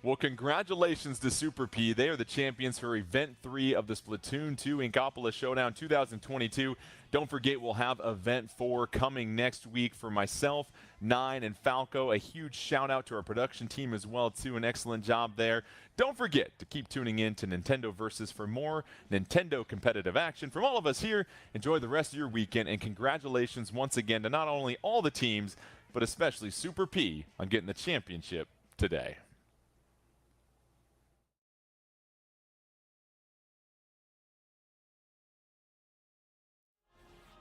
Well, congratulations to Super P. They are the champions for Event 3 of the Splatoon 2 Inkopolis Showdown 2022. Don't forget, we'll have Event 4 coming next week for myself, Nine, and Falco. A huge shout out to our production team as well, too. An excellent job there. Don't forget to keep tuning in to Nintendo Versus for more Nintendo competitive action. From all of us here, enjoy the rest of your weekend, and congratulations once again to not only all the teams, but especially Super P on getting the championship today.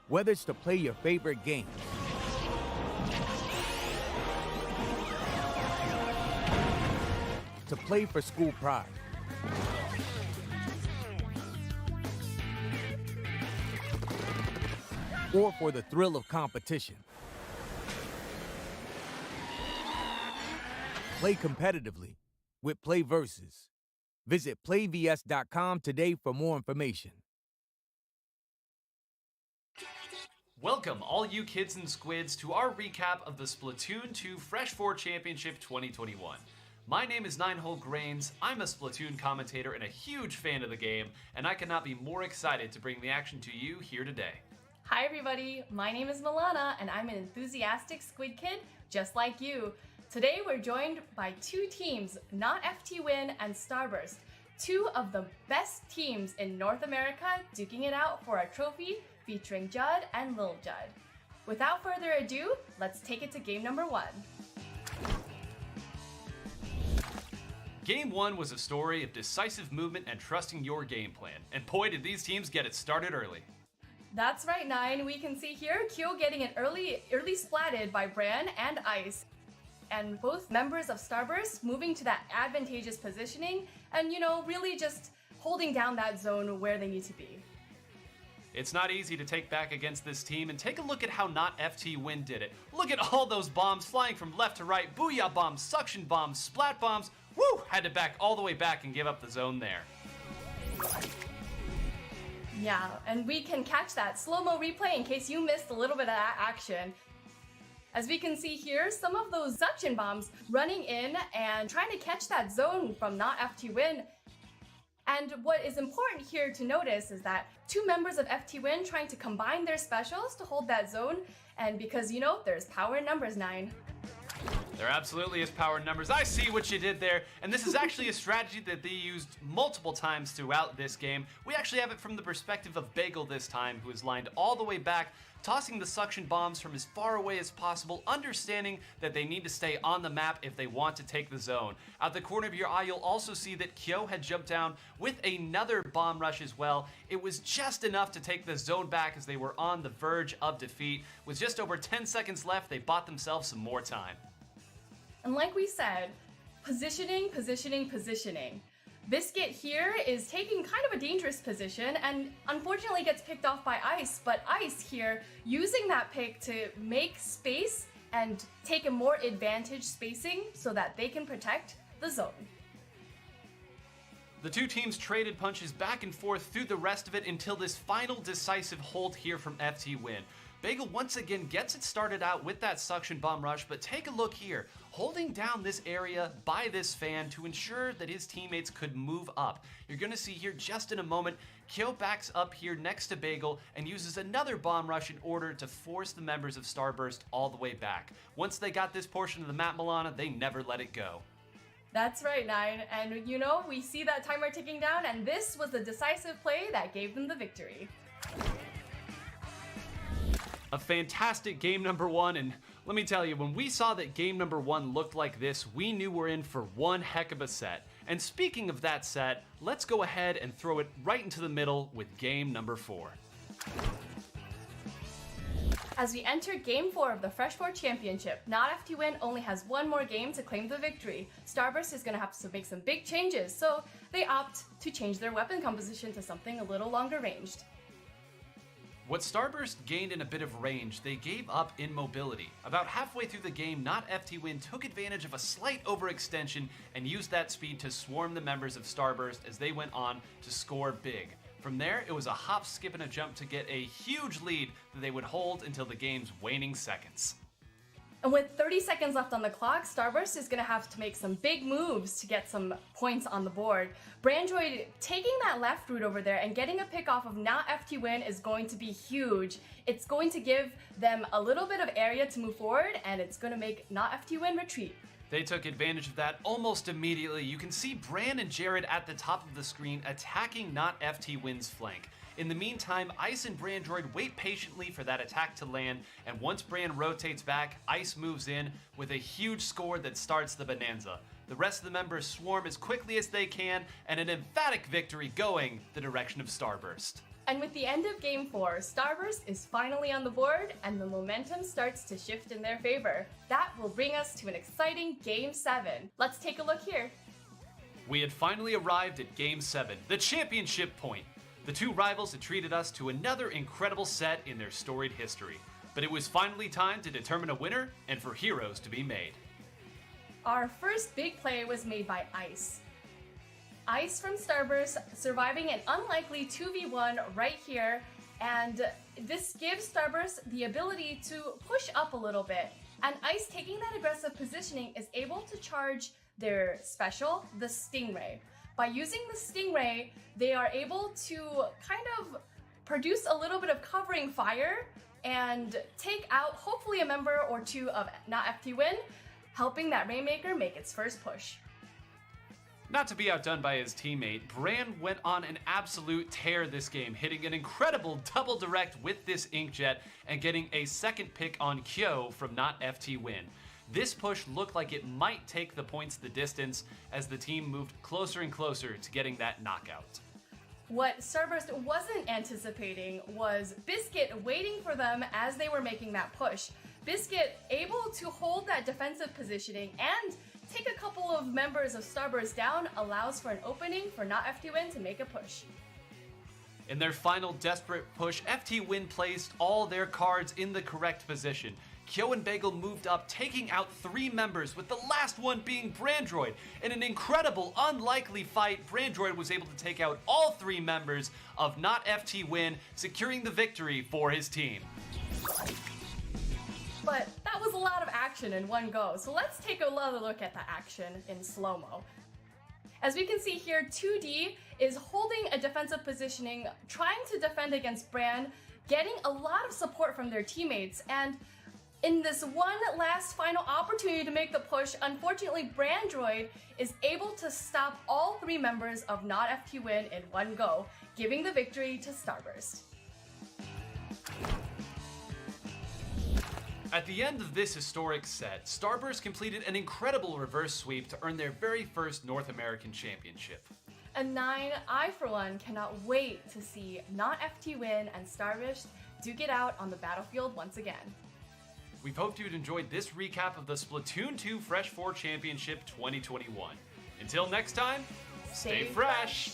Whether it's to play your favorite game, to play for school pride, or for the thrill of competition, play competitively with Play Versus. Visit playvs.com today for more information. Welcome, all you kids and squids, to our recap of the Splatoon 2 Fresh 4 Championship 2021. My name is Ninehole Grains, I'm a Splatoon commentator and a huge fan of the game, and I cannot be more excited to bring the action to you here today. Hi everybody, my name is Milana and I'm an enthusiastic squid kid just like you. Today we're joined by 2 teams, Not FT Win and Starburst, 2 of the best teams in North America duking it out for a trophy featuring Judd and Lil Judd. Without further ado, let's take it to game number 1. Game 1 was a story of decisive movement and trusting your game plan, and boy did these teams get it started early. That's right, Nine. We can see here Kyo getting an early splatted by Bran and Ice, and both members of Starburst moving to that advantageous positioning and, you know, really just holding down that zone where they need to be. It's not easy to take back against this team, and take a look at how Not FT Win did it. Look at all those bombs flying from left to right, booyah bombs, suction bombs, splat bombs. Woo! Had to back all the way back and give up the zone there. Yeah, and we can catch that slow-mo replay in case you missed a little bit of that action. As we can see here, some of those suction bombs running in and trying to catch that zone from Not FT Win. And what is important here to notice is that 2 members of FT Win trying to combine their specials to hold that zone, and because, you know, there's power in numbers, Nine. There absolutely is power in numbers. I see what you did there, and this is actually a strategy that they used multiple times throughout this game. We actually have it from the perspective of Bagel this time, who is lined all the way back, tossing the suction bombs from as far away as possible, understanding that they need to stay on the map if they want to take the zone. At the corner of your eye, you'll also see that Kyo had jumped down with another bomb rush as well. It was just enough to take the zone back as they were on the verge of defeat. With just over 10 seconds left, they bought themselves some more time. And like we said, positioning, positioning, positioning. Biscuit here is taking kind of a dangerous position and unfortunately gets picked off by Ice, but Ice here using that pick to make space and take a more advantage spacing so that they can protect the zone. The 2 teams traded punches back and forth through the rest of it until this final decisive hold here from FT Win. Bagel once again gets it started out with that suction bomb rush, but take a look here. holding down this area by this fan to ensure that his teammates could move up. You're going to see here just in a moment, Kyo backs up here next to Bagel and uses another bomb rush in order to force the members of Starburst all the way back. Once they got this portion of the map, Milana, they never let it go. That's right, Nine. And you know, we see that timer ticking down, and this was the decisive play that gave them the victory. A fantastic game number one, and let me tell you, when we saw that game number one looked like this, we knew we're in for one heck of a set. And speaking of that set, let's go ahead and throw it right into the middle with game number 4. As we enter Game 4 of the Fresh 4 Championship, Not FT Win only has one more game to claim the victory. Starburst is going to have to make some big changes, so they opt to change their weapon composition to something a little longer ranged. What Starburst gained in a bit of range, they gave up in mobility. About halfway through the game, Not FT Win took advantage of a slight overextension and used that speed to swarm the members of Starburst as they went on to score big. From there, it was a hop, skip, and a jump to get a huge lead that they would hold until the game's waning seconds. And with 30 seconds left on the clock, Starburst is going to have to make some big moves to get some points on the board. Brandroid taking that left route over there and getting a pick off of Not FT Win is going to be huge. It's going to give them a little bit of area to move forward, and it's going to make Not FT Win retreat. They took advantage of that almost immediately. You can see Bran and Jared at the top of the screen attacking Not FT Win's flank. In the meantime, Ice and Brandroid wait patiently for that attack to land, and once Bran rotates back, Ice moves in with a huge score that starts the bonanza. The rest of the members swarm as quickly as they can, and an emphatic victory going the direction of Starburst. And with the end of Game 4, Starburst is finally on the board, and the momentum starts to shift in their favor. That will bring us to an exciting Game 7. Let's take a look here. We had finally arrived at Game 7, the championship point. The two rivals had treated us to another incredible set in their storied history. But it was finally time to determine a winner and for heroes to be made. Our first big play was made by Ice. Ice from Starburst surviving an unlikely 2v1 right here, and this gives Starburst the ability to push up a little bit. And Ice, taking that aggressive positioning, is able to charge their special, the Stingray. By using the Stingray, they are able to kind of produce a little bit of covering fire and take out hopefully a member or two of Not FT Win, helping that Rainmaker make its first push. Not to be outdone by his teammate, Bran went on an absolute tear this game, hitting an incredible double direct with this Inkjet and getting a second pick on Kyo from Not FT Win. This push looked like it might take the points the distance as the team moved closer and closer to getting that knockout. What Starburst wasn't anticipating was Biscuit waiting for them as they were making that push. Biscuit able to hold that defensive positioning and take a couple of members of Starburst down allows for an opening for Not FT Win to make a push. In their final desperate push, FT Win placed all their cards in the correct position. Kyo and Bagel moved up, taking out 3 members, with the last one being Brandroid. In an incredible, unlikely fight, Brandroid was able to take out all 3 members of Not FT Win, securing the victory for his team. But that was a lot of action in one go, so let's take another look at the action in slow-mo. As we can see here, 2D is holding a defensive positioning, trying to defend against Bran, getting a lot of support from their teammates, and in this one last final opportunity to make the push, unfortunately Brandroid is able to stop all 3 members of Not FT Win in one go, giving the victory to Starburst. At the end of this historic set, Starburst completed an incredible reverse sweep to earn their very first North American Championship. And 9, I for one cannot wait to see Not FT Win and Starburst duke it out on the battlefield once again. We've hoped you'd enjoyed this recap of the Splatoon 2 Fresh 4 Championship 2021. Until next time, stay fresh!